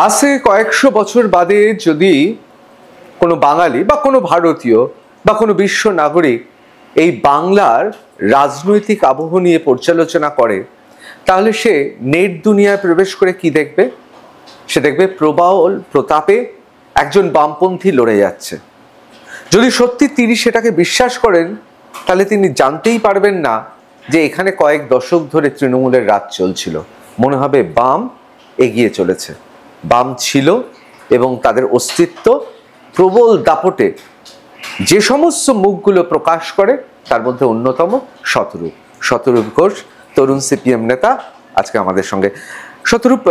আজ থেকে কয়েকশো বছর বাদে যদি কোনো বাঙালি বা কোনো ভারতীয় বা কোনো বিশ্ব নাগরিক এই বাংলার রাজনৈতিক আবহ নিয়ে পর্যালোচনা করে, তাহলে সে নেট দুনিয়ায় প্রবেশ করে কি দেখবে? সে দেখবে প্রবল প্রতাপে একজন বামপন্থী লড়ে যাচ্ছে। যদি সত্যি তিনি সেটাকে বিশ্বাস করেন, তাহলে তিনি জানতেই পারবেন না যে এখানে কয়েক দশক ধরে তৃণমূলের রাজ চলছিল। মনে হবে বাম এগিয়ে চলেছে। বাম ছিল এবং তাদের অস্তিত্ব প্রবল দাপটে যে সমস্ত মুখগুলো প্রকাশ করে, তার মধ্যে অন্যতম শতরূপ ঘোষ, তরুণ সিপিএম নেতা, আজকে আমাদের সঙ্গে। শতরূপ,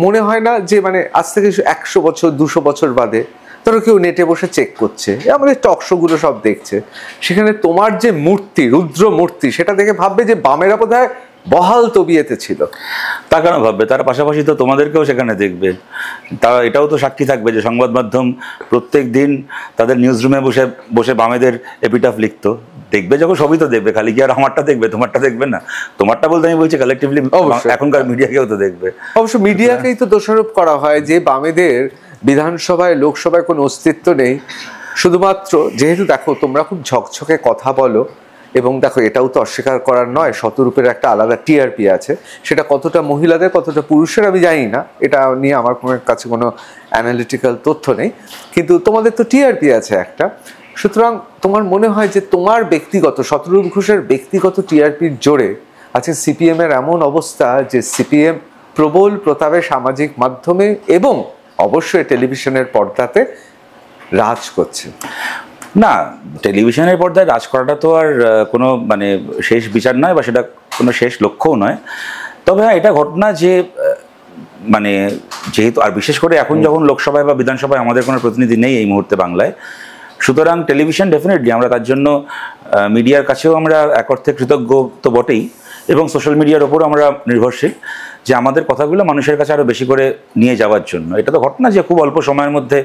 মনে হয় না যে আজ থেকে 100 বছর 200 বছর বাদে ধরো কেউ নেটে বসে চেক করছে, আমাদের টকশোগুলো সব দেখছে, সেখানে তোমার যে মূর্তি, রুদ্র মূর্তি, সেটা দেখে ভাববে যে বামেরা বোধহয় বহাল তবিয়েতে ছিল। তা কেন ভাববে? তার পাশাপাশি তো তোমাদেরকেও সেখানে দেখবে। তারা এটাও তো সাক্ষী থাকবে যে সংবাদ মাধ্যম প্রত্যেক দিন তাদের নিউজ রুমে বসে বসে বামেদের এপিটাফ লিখতো। দেখবে যখন সবই তো দেখবে, খালি কি আর আমারটা দেখবে, তোমারটা দেখবে না? তোমারটা বলতে আমি বলছি কালেকটিভলি এখনকার মিডিয়াকেও তো দেখবে। অবশ্য মিডিয়াকেই তো দোষারোপ করা হয় যে বামেদের বিধানসভায় লোকসভায় কোনো অস্তিত্ব নেই, শুধুমাত্র যেহেতু দেখো তোমরা খুব ঝকঝকে কথা বলো, এবং দেখো এটাও তো অস্বীকার করার নয়, শতরূপের একটা আলাদা টিআরপি আছে, সেটা কতটা মহিলাদের কতটা পুরুষের আমি জানি না, এটা নিয়ে আমার কাছে কোনো অ্যানালিটিক্যাল তথ্য নেই, কিন্তু তোমাদের তো টিআরপি আছে একটা। সুতরাং তোমার মনে হয় যে তোমার ব্যক্তিগত, শতরূপ ঘোষের ব্যক্তিগত টিআরপির জোরে আজকে সিপিএম এর এমন অবস্থা যে সিপিএম প্রবল প্রতাপে সামাজিক মাধ্যমে এবং অবশ্যই টেলিভিশনের পর্দাতে রাজ করছে? না, টেলিভিশনের পর্দায় রাজ করাটা তো আর কোনো শেষ বিচার নয়, বা সেটা কোনো শেষ লক্ষ্যও নয়। তবে হ্যাঁ, এটা ঘটনা যে যেহেতু আর বিশেষ করে এখন যখন লোকসভায় বা বিধানসভায় আমাদের কোনো প্রতিনিধি নেই এই মুহূর্তে বাংলায়, সুতরাং টেলিভিশন ডেফিনেটলি আমরা তার জন্য মিডিয়ার কাছেও আমরা এক অর্থে কৃতজ্ঞ তো বটেই, এবং সোশ্যাল মিডিয়ার ওপরও আমরা নির্ভরশীল যে আমাদের কথাগুলো মানুষের কাছে আরও বেশি করে নিয়ে যাওয়ার জন্য। এটা তো ঘটনা যে খুব অল্প সময়ের মধ্যে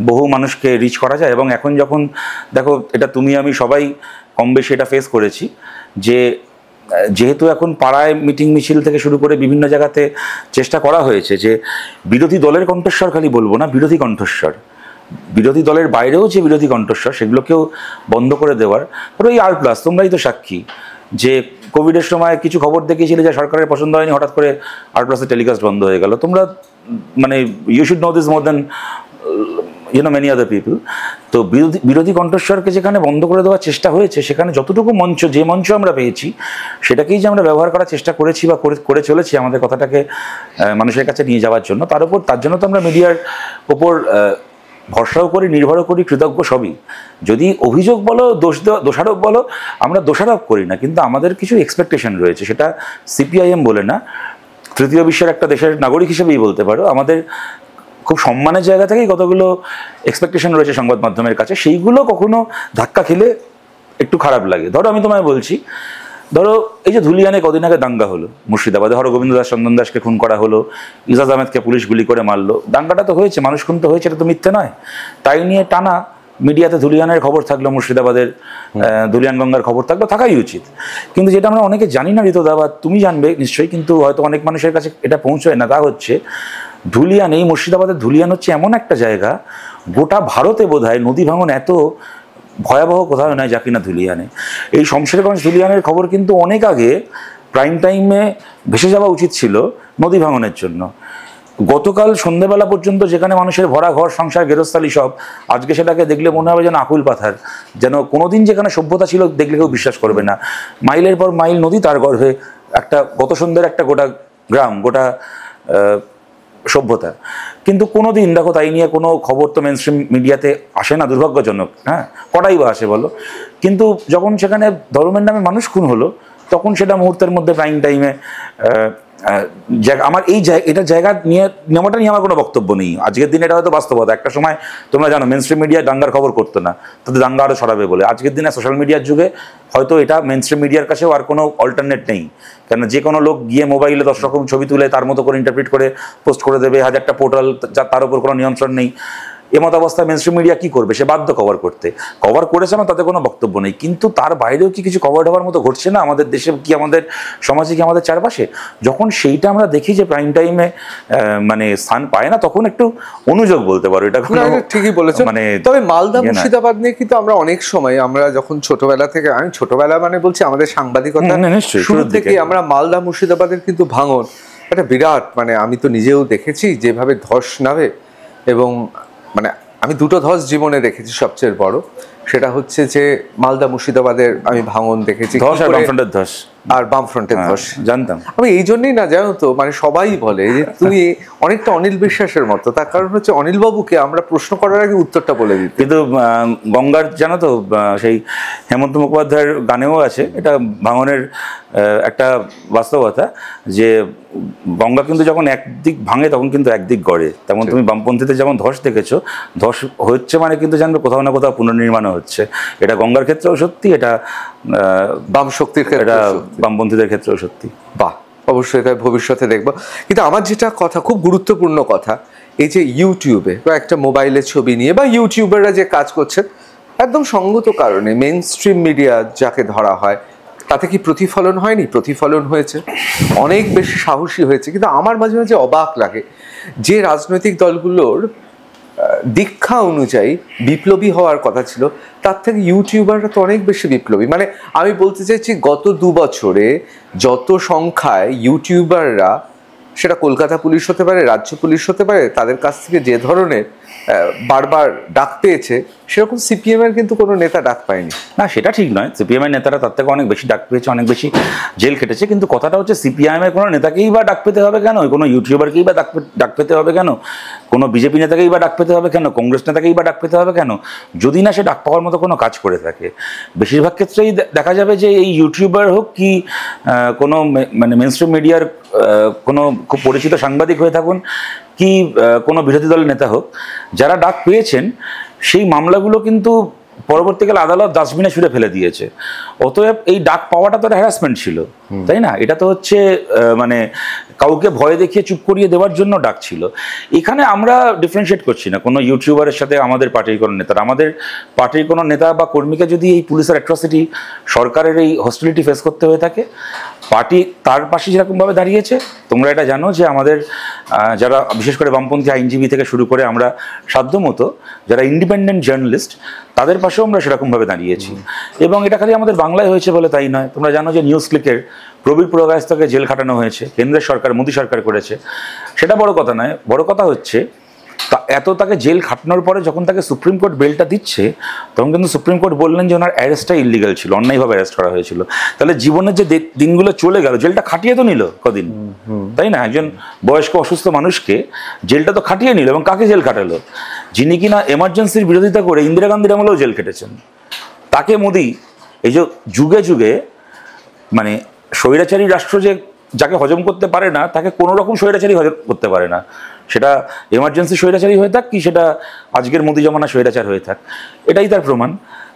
বহু মানুষকে রিচ করা যায়। এবং এখন যখন দেখো, এটা তুমি আমি সবাই কম বেশি এটা ফেস করেছি, যে যেহেতু এখন পাড়ায় মিটিং মিছিল থেকে শুরু করে বিভিন্ন জায়গাতে চেষ্টা করা হয়েছে যে বিরোধী দলের কণ্ঠস্বর খালি বলবো না, বিরোধী কণ্ঠস্বর, বিরোধী দলের বাইরেও যে বিরোধী কণ্ঠস্বর, সেগুলোকেও বন্ধ করে দেওয়ার। ধরো এই R+, তোমরাই তো সাক্ষী যে কোভিডের সময় কিছু খবর দেখিয়েছিলে যে সরকারের পছন্দ হয়নি, হঠাৎ করে R+-এর টেলিকাস্ট বন্ধ হয়ে গেল। তোমরা you should know this more than many other people. তো বিরোধী কণ্ঠস্বরকে যেখানে বন্ধ করে দেওয়ার চেষ্টা হয়েছে, সেখানে যতটুকু মঞ্চ, যে মঞ্চ আমরা পেয়েছি, সেটাকেই যে আমরা ব্যবহার করার চেষ্টা করেছি বা করে চলেছি আমাদের কথাটাকে মানুষের কাছে নিয়ে যাওয়ার জন্য। তার জন্য তো আমরা মিডিয়ার ওপর ভরসাও করি, নির্ভরও করি, কৃতজ্ঞ সবই। যদি অভিযোগ বলো, দোষারোপ বলো, আমরা দোষারোপ করি না, কিন্তু আমাদের কিছু এক্সপেকটেশন রয়েছে। সেটা সিপিআইএম বলে না, তৃতীয় বিশ্বের একটা দেশের নাগরিক হিসেবেই বলতে পারো, আমাদের খুব সম্মানের জায়গা থেকেই কতগুলো এক্সপেকটেশন রয়েছে সংবাদ মাধ্যমের কাছে। সেইগুলো কখনো ধাক্কা খেলে একটু খারাপ লাগে। ধরো আমি তোমায় বলছি, ধরো এই যে ধুলিয়ানে কদিন আগে দাঙ্গা হলো মুর্শিদাবাদে, হরগোবিন্দ দাস, চন্দন দাসকে খুন করা হলো, ইজাজ আহমেদকে পুলিশ গুলি করে মারলো, দাঙ্গাটা তো হয়েছে, মানুষ খুন তো হয়েছে, এটা তো মিথ্যে নয়। তাই নিয়ে টানা মিডিয়াতে ধুলিয়ানের খবর থাকলো, মুর্শিদাবাদের ধুলিয়ান গঙ্গার খবর থাকলো, থাকাই উচিত। কিন্তু যেটা আমরা অনেকে জানি না ঋতুদা, বা তুমি জানবে নিশ্চয়ই, কিন্তু হয়তো অনেক মানুষের কাছে এটা পৌঁছয় না, তা হচ্ছে ধুলিয়ান, এই মুর্শিদাবাদের ধুলিয়ান হচ্ছে এমন একটা জায়গা, গোটা ভারতে বোধহয় নদী ভাঙন এত ভয়াবহ কোথাও নয় যা কিনা ধুলিয়ানে। এই শমশেরগঞ্জ ধুলিয়ানের খবর কিন্তু অনেক আগে প্রাইম টাইমে ভেসে যাওয়া উচিত ছিল নদী ভাঙনের জন্য। গতকাল সন্ধ্যেবেলা পর্যন্ত যেখানে মানুষের ভরা ঘর সংসার গেরস্থালি সব, আজকে সেটাকে দেখলে মনে হবে যেন আকুল পাথার, যেন কোনোদিন যেখানে সভ্যতা ছিল দেখলে কেউ বিশ্বাস করবে না। মাইলের পর মাইল নদী, তার গর্ভে একটা গত সন্ধ্যের একটা গোটা গ্রাম, গোটা সভ্যতা। কিন্তু কোনো দিন দেখো তাই নিয়ে কোনো খবর তো মেইনস্ট্রিম মিডিয়াতে আসে না, দুর্ভাগ্যজনক। হ্যাঁ, কটাই বা আসে বলো? কিন্তু যখন সেখানে ধর্মের নামে মানুষ খুন হলো, তখন সেটা মুহূর্তের মধ্যে প্রাইম টাইমে আমার এটা জায়গা নিয়ে নেওয়াটা নিয়ে আমার কোনো বক্তব্য নেই। আজকের দিনে এটা হয়তো বাস্তবতা। একটা সময় তোমরা জানো মেইনস্ট্রিম মিডিয়া দাঙ্গার খবর করতো না, তাদের দাঙ্গা আরও ছড়াবে বলে। আজকের দিনে সোশ্যাল মিডিয়ার যুগে হয়তো এটা মেইনস্ট্রিম মিডিয়ার কাছেও আর কোনো অল্টারনেট নেই, কেন যে কোনো লোক গিয়ে মোবাইলে 10 রকম ছবি তুলে তার মতো করে ইন্টারপ্রিট করে পোস্ট করে দেবে, 1000টা পোর্টাল, তার উপর কোনো নিয়ন্ত্রণ নেই। এমতাবস্থায় মেইনস্ট্রিম মিডিয়া কি করবে, সে বাধ্য কভার করতে, কভার করেছে না তাতে কোনো বক্তব্য নেই, কিন্তু তার বাইরেও কি কিছু কভার হওয়ার মতো ঘটছে না আমাদের দেশে, কি আমাদের সমাজে, কি আমাদের চারপাশে? যখন সেইটা আমরা দেখি যে প্রাইম টাইমে মানে স্থান পায় না, তখন একটু অনুযোগ বলতে পারো, এটা ঠিকই বলেছো। মানে তবে মালদা মুর্শিদাবাদ নিয়ে কিন্তু আমরা অনেক সময়, আমরা যখন ছোটবেলা থেকে, আমি ছোটবেলা মানে বলছি আমাদের সাংবাদিকতা শুরু থেকে, আমরা মালদা মুর্শিদাবাদের কিন্তু ভাঙন একটা বিরাট, মানে আমি তো নিজেও দেখেছি যেভাবে ধস নামে, এবং মানে আমি দুটো ধস জীবনে দেখেছি, সবচেয়ে বড় সেটা হচ্ছে যে মালদা মুর্শিদাবাদের আমি ভাঙন দেখেছি, ধস আর বামফ্রন্টের ধস, আর বামফ্রন্টের ধস জানতাম আমি। এই জন্যই না, জানো তো, মানে সবাই বলে যে তুই অনেকটা অনিল বিশ্বাসের মতো, তার কারণ হচ্ছে অনিল বাবুকে আমরা প্রশ্ন করার আগে উত্তরটা বলে দিই। কিন্তু গঙ্গার, জানো তো, সেই হেমন্ত মুখোপাধ্যায়ের গানেও আছে এটা, ভাঙনের একটা বাস্তবতা, যে গঙ্গা কিন্তু যখন একদিক ভাঙে তখন কিন্তু একদিক গড়ে, তেমন তুমি বামপন্থীতে যেমন ধস দেখেছো, ধস হচ্ছে মানে কিন্তু জানবে কোথাও না কোথাও পুনর্নির্মাণও হচ্ছে। এটা গঙ্গার ক্ষেত্রেও সত্যি, এটা বাম শক্তির ক্ষেত্রে, এটা বামপন্থীদের ক্ষেত্রেও সত্যি। বাহ, অবশ্যই এটা ভবিষ্যতে দেখবো। কিন্তু আমার যেটা কথা, খুব গুরুত্বপূর্ণ কথা, এই যে ইউটিউবে বা একটা মোবাইলে ছবি নিয়ে বা ইউটিউবাররা যে কাজ করছে, একদম সঙ্গত কারণে মেইন স্ট্রিম মিডিয়া যাকে ধরা হয়, তাতে কি প্রতিফলন হয়নি? প্রতিফলন হয়েছে, অনেক বেশি সাহসী হয়েছে। কিন্তু আমার মাঝে মাঝে অবাক লাগে যে রাজনৈতিক দলগুলোর দীক্ষা অনুযায়ী বিপ্লবী হওয়ার কথা ছিল, তার থেকে ইউটিউবাররা তো অনেক বেশি বিপ্লবী। মানে আমি বলতে চাইছি, গত 2 বছরে যত সংখ্যায় ইউটিউবাররা, সেটা কলকাতা পুলিশ হতে পারে, রাজ্য পুলিশ হতে পারে, তাদের কাছ থেকে যে ধরনের বারবার ডাক পেয়েছে, সেরকম সিপিএম এর কিন্তু কোনো নেতা ডাক পায়নি। না, সেটা ঠিক নয়, সিপিএম এর নেতারা তার থেকে অনেক বেশি ডাক পেয়েছে, অনেক বেশি জেল খেটেছে, কিন্তু কথাটা হচ্ছে সিপিআইএম এর কোনো নেতাকেই বা ডাক পেতে হবে কেন, কোনো ইউটিউবারকেই বা ডাক পেতে হবে কেন, কোনো বিজেপি নেতাকেই বা ডাক পেতে হবে কেন, কংগ্রেস নেতাকেই বা ডাক পেতে হবে কেন, যদি না সে ডাক পাওয়ার মতো কোনো কাজ করে থাকে। বেশিরভাগ ক্ষেত্রেই দেখা যাবে যে এই ইউটিউবার হোক কি কোনো মানে মেইনস্ট্রিম মিডিয়ার কোনো খুব পরিচিত সাংবাদিক হয়ে থাকুন, কি কোনো বিরোধী দলের নেতা হোক, যারা ডাক পেয়েছেন সেই মামলাগুলো কিন্তু পরবর্তীকালে আদালত ডাস্টবিনে ছুঁড়ে ফেলে দিয়েছে। অতএব এই ডাক পাওয়াটা তো হ্যারাসমেন্ট ছিল, তাই না? এটা তো হচ্ছে মানে কাউকে ভয় দেখিয়ে চুপ করিয়ে দেওয়ার জন্য ডাক ছিল। এখানে আমরা ডিফারেন্সিয়েট করছি না কোনো ইউটিউবারের সাথে আমাদের পার্টির কোনো নেতার। আমাদের পার্টির কোনো নেতা বা কর্মীকে যদি এই পুলিশের অ্যাট্রসিটি, সরকারের এই হস্টিলিটি ফেস করতে হয়ে থাকে, পার্টি তার পাশে যেরকমভাবে দাঁড়িয়েছে, তোমরা এটা জানো যে আমাদের যারা বিশেষ করে বামপন্থী আইনজীবী থেকে শুরু করে আমরা সাধ্যমতো যারা ইন্ডিপেন্ডেন্ট জার্নালিস্ট, তাদের পাশেও আমরা সেরকমভাবে দাঁড়িয়েছি। এবং এটা খালি আমাদের বাংলায় হয়েছে বলে তাই নয়, তোমরা জানো যে নিউজ ক্লিকের প্রবীর পুরকায়স্থকে জেল খাটানো হয়েছে, কেন্দ্রের সরকার, মোদী সরকার করেছে। সেটা বড় কথা নয়, বড় কথা হচ্ছে তাকে জেল খাটানোর পরে যখন তাকে সুপ্রিম কোর্ট বেলটা দিচ্ছে, তখন কিন্তু সুপ্রিম কোর্ট বললেন যে ওনার অ্যারেস্টটা ইলিগাল ছিল, অন্যায়ভাবে অ্যারেস্ট করা হয়েছিল। তাহলে জীবনের যে দিনগুলো চলে গেল, জেলটা খাটিয়ে তো নিল কদিন, তাই না? একজন বয়স্ক অসুস্থ মানুষকে জেলটা তো খাটিয়ে নিল, এবং কাকে জেল খাটালো? যিনি কিনা এমার্জেন্সির বিরোধিতা করে ইন্দিরা গান্ধীর আমলেও জেল কেটেছেন, তাকে মোদি এই যে যুগে যুগে মানে স্বৈরাচারী রাষ্ট্র যে যাকে হজম করতে পারে না, তাকে কোনো রকম স্বৈরাচারী হজম করতে পারে না, সেটা এমার্জেন্সি স্বৈরাচারী হয়ে থাক কি সেটা আজকের মোদি জমানা স্বৈরাচার হয়ে থাক, এটাই তার প্রমাণ।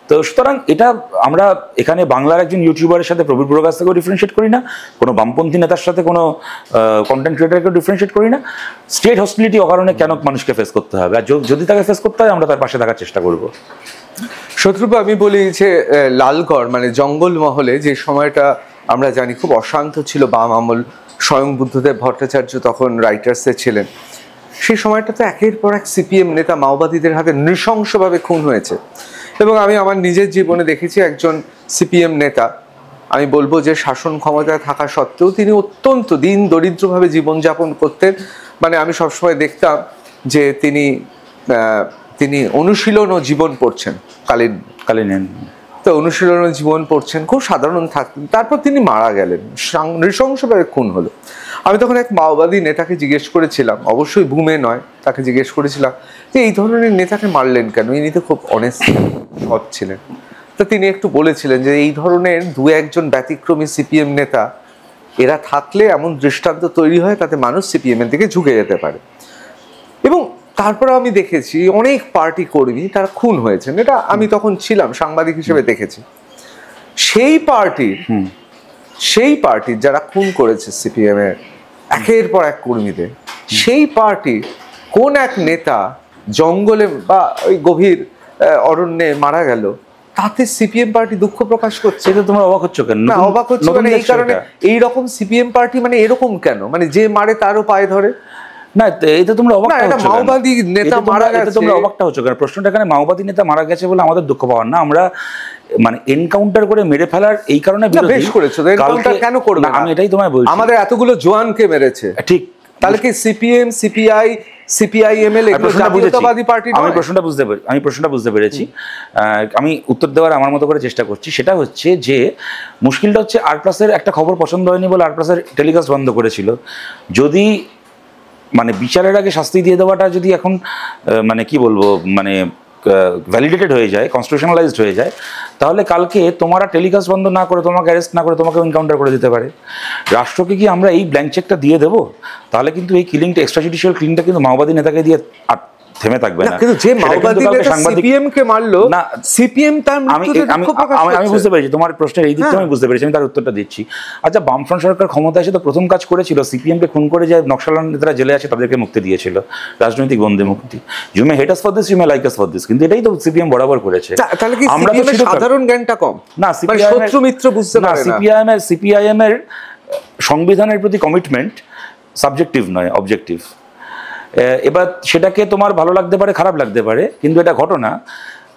তো সুতরাং এটা আমরা এখানে বাংলার একজন ইউটিউবারের সাথে প্রবীর পুরকায়স্থ থেকেও ডিফারেন্সিয়েট করি না, কোনো বামপন্থী নেতার সাথে কোনো কন্টেন্ট ক্রিয়েটারকেও ডিফারেন্সিয়েট করি না। স্টেট হস্টিলিটি অকারণে কেন মানুষকে ফেস করতে হবে? আর যদি তাকে ফেস করতে হয়, আমরা তার পাশে থাকার চেষ্টা করব। শত্রুপা, আমি বলি যে লালগড় মানে জঙ্গল মহলে যে সময়টা আমরা জানি খুব অশান্ত ছিল বাম আমল, স্বয়ং বুদ্ধদেব ভট্টাচার্য তখন রাইটার্সে ছিলেন, সেই সময়টা তো একের পর এক সিপিএম নেতা মাওবাদীদের হাতে নৃশংসভাবে খুন হয়েছে। এবং আমি আমার নিজের জীবনে দেখেছি একজন সিপিএম নেতা, আমি বলবো যে শাসন ক্ষমতায় থাকা সত্ত্বেও তিনি অত্যন্ত দিন দরিদ্রভাবে জীবনযাপন করতেন। মানে আমি সবসময় দেখতাম যে তিনি অনুশীলন ও জীবন পড়ছেন, কালীন তো অনুশীলন ও জীবন পড়ছেন, খুব সাধারণ থাকতেন। তারপর তিনি মারা গেলেন, নৃশংসভাবে খুন হলো। আমি তখন এক মাওবাদী নেতাকে জিজ্ঞেস করেছিলাম, অবশ্যই বুমে নয়, তাকে জিজ্ঞেস করেছিলাম যে এই ধরনের নেতাকে মারলেন কেন? ইনি তো খুব অনেস্ট সৎ ছিলেন। তো তিনি একটু বলেছিলেন যে এই ধরনের 2-1 ব্যতিক্রমী সিপিএম নেতা এরা থাকলে এমন দৃষ্টান্ত তৈরি হয়, তাতে মানুষ সিপিএম এর দিকে ঝুঁকে যেতে পারে। এবং তারপরে আমি দেখেছি অনেক পার্টি কর্মী তারা খুন হয়েছেন, এটা আমি তখন ছিলাম সাংবাদিক হিসেবে দেখেছি। সেই পার্টির যারা খুন করেছে সিপিএম এর একের পর এক কর্মীদের, সেই পার্টির কোন এক নেতা জঙ্গলে বা ওই গভীর অরণ্যে মারা গেল, তাতে সিপিএম পার্টি দুঃখ প্রকাশ করছে। সেটা তোমরা অবাক হচ্ছ কেন? না, অবাক হচ্ছে মানে এই কারণে, এইরকম সিপিএম পার্টি মানে এরকম কেন, মানে যে মারে তারও পায়ে ধরে না, এটা তোমরা অবাক হচ্ছ কেন? মাওবাদী নেতা মারা গেছে, তোমরা অবাকটা হচ্ছ কেন? প্রশ্নটা এখানে মাওবাদী নেতা মারা গেছে বলে আমাদের দুঃখ পাওয়ার না, আমরা মানে এনকাউন্টার করে মেরে ফেলার এই কারণে বেশ করেছো, এনকাউন্টার কেন করবে না? আমি এটাই তোমায় বলছি, আমাদের এতগুলো জওয়ানকে মেরেছে, ঠিক, তাহলে কি সিপিএম, সিপিআই, সিপিআইএমএল এগুলো জাতীয়তাবাদী পার্টি নয়? আমি প্রশ্নটা বুঝতে পেরেছি। আমি উত্তর দেওয়ার আমার মতো করে চেষ্টা করছি। সেটা হচ্ছে যে মুশকিলটা হচ্ছে আর+এর একটা খবর পছন্দ হয়নি বলে আর+এর টেলিকাস্ট বন্ধ করেছিল। যদি মানে বিচারের আগে শাস্তি দিয়ে দেওয়াটা যদি এখন মানে কি বলবো, মানে ভ্যালিডেটেড হয়ে যায়, কনস্টিটিউশনালাইজড হয়ে যায়, তাহলে কালকে তোমার টেলিকাস্ট বন্ধ না করে, তোমাকে অ্যারেস্ট না করে, তোমাকে এনকাউন্টার করে দিতে পারে। রাষ্ট্রকে কি আমরা এই ব্ল্যাঙ্ক চেকটা দিয়ে দেবো? তাহলে কিন্তু এই কিলিংটা, এক্সট্রা জুডিশিয়াল কিলিংটা কিন্তু মাওবাদী নেতাকে দিয়ে থেমে থাকবে না। কিন্তু যে মাওবাদী নেতা সিপিএম কে মারলো, না সিপিএম তার মৃত্যুতে দুঃখ প্রকাশ করছে। আমি বুঝতে পেরেছি তোমার প্রশ্নের এই দিকটা, আমি বুঝতে পেরেছি, আমি তার উত্তরটা দিচ্ছি। আচ্ছা, বামফ্রন্ট সরকার ক্ষমতা এসে তো প্রথম কাজ করেছিল সিপিএম কে খুন করে যে নকশাল নেতারা জেলে আছে তাদেরকে মুক্তি দিয়েছিল, রাজনৈতিক বন্দী মুক্তি। You may hate us for this, you may like us for this, কিন্তু এটাই তো সিপিএম বরাবর করেছে। তাহলে কি আমরা তো সাধারণ জ্ঞানটা কম? না, শত্রু মিত্র বুঝতে পারে না। সিপিআইএম এর সংবিধানের প্রতি কমিটমেন্ট সাবজেক্টিভ নয়, অবজেক্টিভ। এবার সেটাকে তোমার ভালো লাগতে পারে, খারাপ লাগতে পারে, কিন্তু এটা ঘটনা।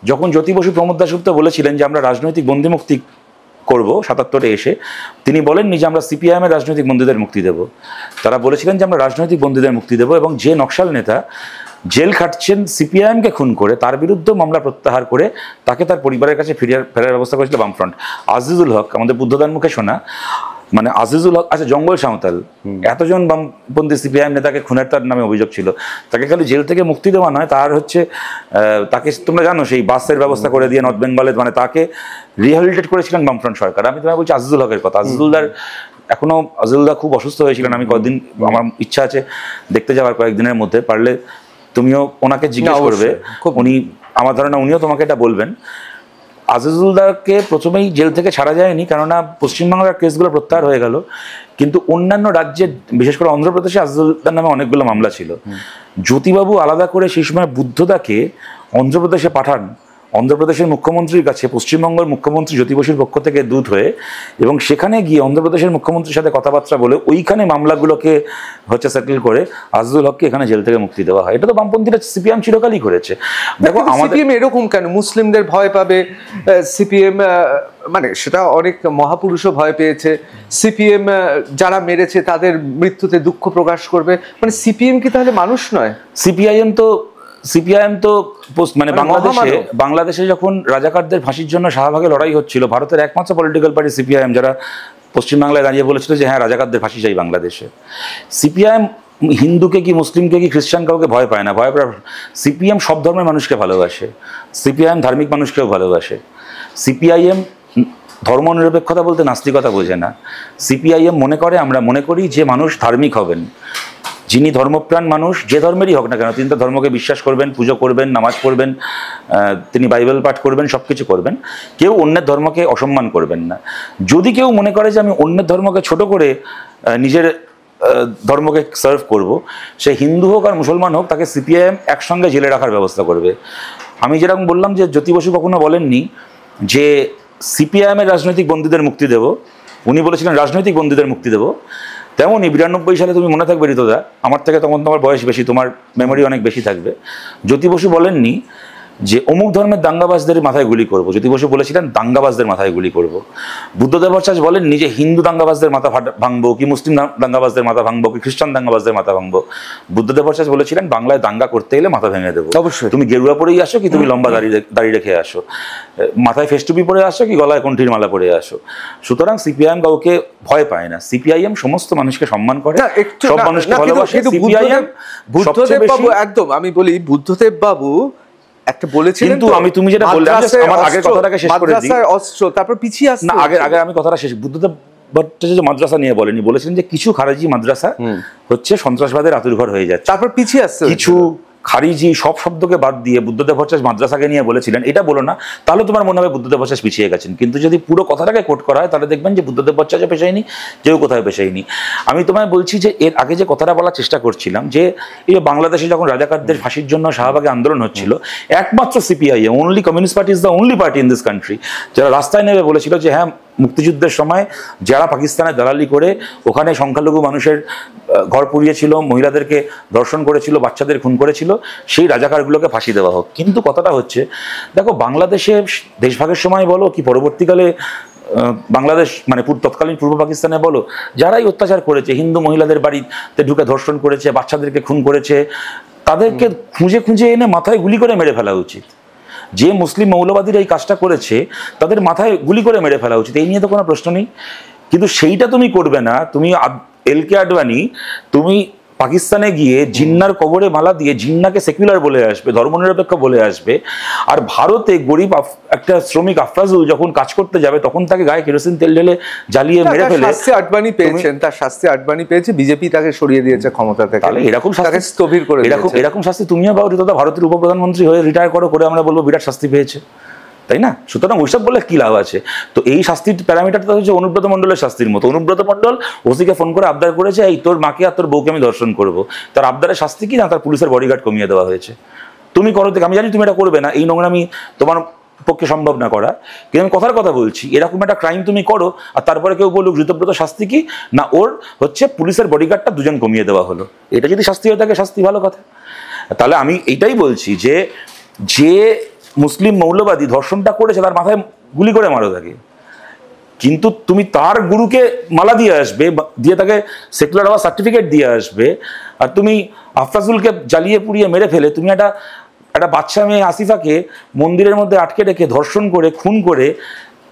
যখন জ্যোতি বসু প্রমোদ দাশগুপ্ত বলেছিলেন যে আমরা রাজনৈতিক বন্দী মুক্তি করব ৭৭-এ এসে, তিনি বলেননি যে আমরা সিপিআইএম এর রাজনৈতিক বন্দীদের মুক্তি দেব। তারা বলেছিলেন যে আমরা রাজনৈতিক বন্দীদের মুক্তি দেব, এবং যে নকশাল নেতা জেল খাটছেন সিপিআইএমকে খুন করে, তার বিরুদ্ধে মামলা প্রত্যাহার করে তাকে তার পরিবারের কাছে ফেরার ব্যবস্থা করেছিল বামফ্রন্ট। আজিজুল হক, আমাদের বুদ্ধদান মুখে শোনা, মানে আজিজুল হক, আচ্ছা জঙ্গল সাঁওতাল, এতজন বামপন্থী সিপিআইএম নেতাকে খুনের তার নামে অভিযোগ ছিল, তাকে খালি জেল থেকে মুক্তি দেওয়া নয়, তার হচ্ছে তাকে তোমরা জানো সেই বাসের ব্যবস্থা করে দিয়ে নর্থ বেঙ্গলে, মানে তাকে রিহ্যাবিলিটেট করেছিলেন বামফ্রন্ট সরকার। আমি তোমায় বলছি আজিজুল হকের কথা। আজিজুলদার এখনো, আজিজুলদা খুব অসুস্থ হয়েছিলেন, আমি কয়েকদিন, আমার ইচ্ছা আছে দেখতে যাওয়ার কয়েকদিনের মধ্যে, পারলে তুমিও ওনাকে জিজ্ঞেস করবে, উনি আমার ধারণা উনিও তোমাকে এটা বলবেন। আজিজুলদারকে প্রথমেই জেল থেকে ছাড়া যায়নি, কেননা পশ্চিমবাংলার কেসগুলো প্রত্যাহার হয়ে গেল, কিন্তু অন্যান্য রাজ্যে, বিশেষ করে অন্ধ্রপ্রদেশে আজিজুলদার নামে অনেকগুলো মামলা ছিল। জ্যোতিবাবু আলাদা করে সেই সময় বুদ্ধদাকে অন্ধ্রপ্রদেশে পাঠান, অন্ধ্রপ্রদেশের মুখ্যমন্ত্রীর কাছে, পশ্চিমবঙ্গের মুখ্যমন্ত্রী জ্যোতি বসুর পক্ষ থেকে দূত হয়ে, এবং সেখানে গিয়ে অন্ধ্রপ্রদেশের মুখ্যমন্ত্রীর সাথে কথাবার্তা বলে ওইখানে মামলাগুলোকে হচ্ছে সেটেল করে আজিজুল হককে এখানে জেল থেকে মুক্তি দেওয়া হয়। এটা তো বামপন্থীরা সিপিএম চিরকালই করেছে। দেখো আমাদের এরকম কেন মুসলিমদের ভয় পাবে সিপিএম, মানে সেটা অনেক মহাপুরুষও ভয় পেয়েছে। সিপিএম যারা মেরেছে তাদের মৃত্যুতে দুঃখ প্রকাশ করবে, মানে সিপিএম কি তাহলে মানুষ নয়? সিপিআইএম তো মানে বাংলাদেশে যখন রাজাকারদের ফাঁসির জন্য শাহবাগে লড়াই হচ্ছিল, ভারতের একমাত্র পলিটিক্যাল পার্টি সিপিআইএম, যারা পশ্চিমবাংলায় দাঁড়িয়ে বলেছিল যে হ্যাঁ রাজাকারদের ফাঁসি চাই বাংলাদেশে। সিপিআইএম হিন্দুকে কি, মুসলিমকে কি, খ্রিস্টান কাউকে ভয় পায় না, ভয় পায়। সিপিএম সব ধর্মের মানুষকে ভালোবাসে, সিপিআইএম ধার্মিক মানুষকেও ভালোবাসে। সিপিআইএম ধর্মনিরপেক্ষতা বলতে নাস্তিকতা বোঝে না। সিপিআইএম আমরা মনে করি যে মানুষ ধার্মিক হবেন, যিনি ধর্মপ্রাণ মানুষ, যে ধর্মেরই হোক না কেন, তিনি তার ধর্মকে বিশ্বাস করবেন, পুজো করবেন, নামাজ পড়বেন, তিনি বাইবেল পাঠ করবেন, সব কিছু করবেন। কেউ অন্যের ধর্মকে অসম্মান করবেন না। যদি কেউ মনে করে যে আমি অন্যের ধর্মকে ছোট করে নিজের ধর্মকে সার্ভ করব, সে হিন্দু হোক আর মুসলমান হোক, তাকে সিপিআইএম একসঙ্গে জেলে রাখার ব্যবস্থা করবে। আমি যেরকম বললাম যে জ্যোতি বসু কখনো বলেননি যে সিপিআইএমের রাজনৈতিক বন্দীদের মুক্তি দেব, উনি বলেছিলেন রাজনৈতিক বন্দীদের মুক্তি দেব। তেমনই ৯২ সালে, তুমি মনে থাকবে ঋতুদা, আমার থেকে তখন তোমার বয়স বেশি, তোমার মেমোরি অনেক বেশি থাকবে, জ্যোতি বসু বলেননি যে অমুক ধর্মের দাঙ্গাবাজদের মাথায় গুলি করব। জ্যোতি বসু বলেছিলেন দাঙ্গাবাজদের মাথায় গুলি করব। বুদ্ধদেব ভট্টাচার্য বলেননি যে হিন্দু দাঙ্গাবাজদের মাথা ভাঙবো, কি মুসলিম দাঙ্গাবাজদের মাথা ভাঙবো, কি খ্রিস্টান দাঙ্গাবাজদের মাথা ভাঙবো। বুদ্ধদেব ভট্টাচার্য বলেছিলেন বাংলায় দাঙ্গা করতে গেলে মাথা ভেঙে দেবো। অবশ্যই তুমি গেরুয়া পরেই আসো, কি তুমি লম্বা দাড়ি রেখে আসো, মাথায় ফেস্টুপি পরে আসো, কি গলায় কণ্ঠির মালা পরে আসো। সুতরাং সিপিআইএম কাউকে ভয় পায় না, সিপিআইএম সমস্ত মানুষকে সম্মান করে, সব মানুষকে ভালোবাসে। সিপিআইএম বুদ্ধদেব বাবু, একদম আমি বলি বুদ্ধদেব বাবু একটা বলেছিলেন, কিন্তু তুমি যেটা বললে আমার আগের কথাটাকে শেষ করে দিই, অস্ত্র তারপর পিছিয়ে আসছে না, আগে আমি কথাটা শেষ। বুদ্ধদেব ভট্টাচার্য মাদ্রাসা নিয়ে বলেনি, বলেছিলেন যে কিছু খারেজি মাদ্রাসা হচ্ছে সন্ত্রাসবাদের আতুরঘর হয়ে যাচ্ছে, তারপর পিছিয়ে আসছে। খারিজি সব শব্দকে বাদ দিয়ে বুদ্ধদেব ভট্টাচার্য মাদ্রাসাকে নিয়ে বলেছিলেন, এটা বলো না, তাহলে তোমার মনে হবে বুদ্ধদেব ভট্টাচার্য পিছিয়ে গেছেন। কিন্তু যদি পুরো কথাটাকে কোট করা হয় তাহলে দেখবেন যে বুদ্ধদেব ভট্টাচার্য পেশায়নি, কেউ কোথায় পেশায়নি। আমি তোমায় বলছি যে এর আগে যে কথাটা বলার চেষ্টা করছিলাম, যে এই বাংলাদেশে যখন রাজাকারদের ফাঁসির জন্য শাহবাগে আন্দোলন হচ্ছিল, একমাত্র CPIM, only communist party is the only party in this country, যারা রাস্তায় নেমে বলেছিল যে হ্যাঁ, মুক্তিযুদ্ধের সময় যারা পাকিস্তানে দালালি করে ওখানে সংখ্যালঘু মানুষের ঘর পুড়িয়েছিল, মহিলাদেরকে ধর্ষণ করেছিল, বাচ্চাদের খুন করেছিল, সেই রাজাকারগুলোকে ফাঁসি দেওয়া হোক। কিন্তু কথাটা হচ্ছে, দেখো বাংলাদেশে দেশভাগের সময় বলো কি পরবর্তীকালে বাংলাদেশ মানে তৎকালীন পূর্ব পাকিস্তানে বলো, যারাই অত্যাচার করেছে, হিন্দু মহিলাদের বাড়িতে ঢুকে ধর্ষণ করেছে, বাচ্চাদেরকে খুন করেছে, তাদেরকে খুঁজে খুঁজে এনে মাথায় গুলি করে মেরে ফেলা উচিত। যে মুসলিম মৌলবাদীরা এই কাজটা করেছে তাদের মাথায় গুলি করে মেরে ফেলা উচিত, এই নিয়ে তো কোনো প্রশ্ন নেই। কিন্তু সেইটা তুমি করবে না। তুমি এলকে আডবাণী, তুমি পাকিস্তানে গিয়ে জিন্নার কবরে মালা দিয়ে জিন্নাকে সেকুলার বলে আসবে, ধর্মনিরপেক্ষ বলে আসবে, আর ভারতে গরিব একটা শ্রমিক আফরাজুল যখন কাজ করতে যাবে তখন তাকে গায়ে কেরোসিন তেল ঢেলে জ্বালিয়ে মেরে ফেলে। শাস্তি আডবাণী পেয়েছেন, তার শাস্তি আডবাণী পেয়েছে, বিজেপি তাকে সরিয়ে দিয়েছে ক্ষমতা থেকে। তাহলে এরকম শাস্তি স্থবির করে এরকম শাস্তি তুমিও পাও, দাদা ভারতের উপপ্রধানমন্ত্রী হয়ে রিটায়ার করে আমরা বলবো বিরাট শাস্তি পেয়েছে, তাই না? সুতরাং ওইসব বলে কি লাভ আছে? তো এই শাস্তির প্যারামিটারটা হচ্ছে অনুব্রত মণ্ডলের শাস্তির মতো। অনুব্রত মণ্ডল ওসিকে ফোন করে আবদার করেছে, এই তোর মাকে আর তোর বউকে আমি ধর্ষণ করবো, তার আবদারের শাস্তি কি না, তার পুলিশের বডিগার্ড কমিয়ে দেওয়া হয়েছে। তুমি করো, আমি জানি তুমি এটা করবে না, এই নোংরামি তোমার পক্ষে সম্ভব না করা, কিন্তু আমি কথার কথা বলছি, এরকম একটা ক্রাইম তুমি করো আর তারপরে কেউ বলুক ঋতব্রত শাস্তি কি না, ওর হচ্ছে পুলিশের বডিগার্ডটা দুজন কমিয়ে দেওয়া হলো, এটা যদি শাস্তি হয়ে থাকে শাস্তি ভালো কথা। তাহলে আমি এইটাই বলছি যে যে মুসলিম মৌলবাদী ধর্ষণটা করেছে তার মাথায় গুলি করে মারো তাকে, কিন্তু তুমি তার গুরুকে মালা দিয়ে আসবে, দিয়ে তাকে সেকুলার হওয়ার সার্টিফিকেট দিয়ে আসবে, আর তুমি আফরাজুলকে জ্বালিয়ে পুড়িয়ে মেরে ফেলে তুমি একটা বাচ্চা মেয়ে আসিফাকে মন্দিরের মধ্যে আটকে রেখে ধর্ষণ করে খুন করে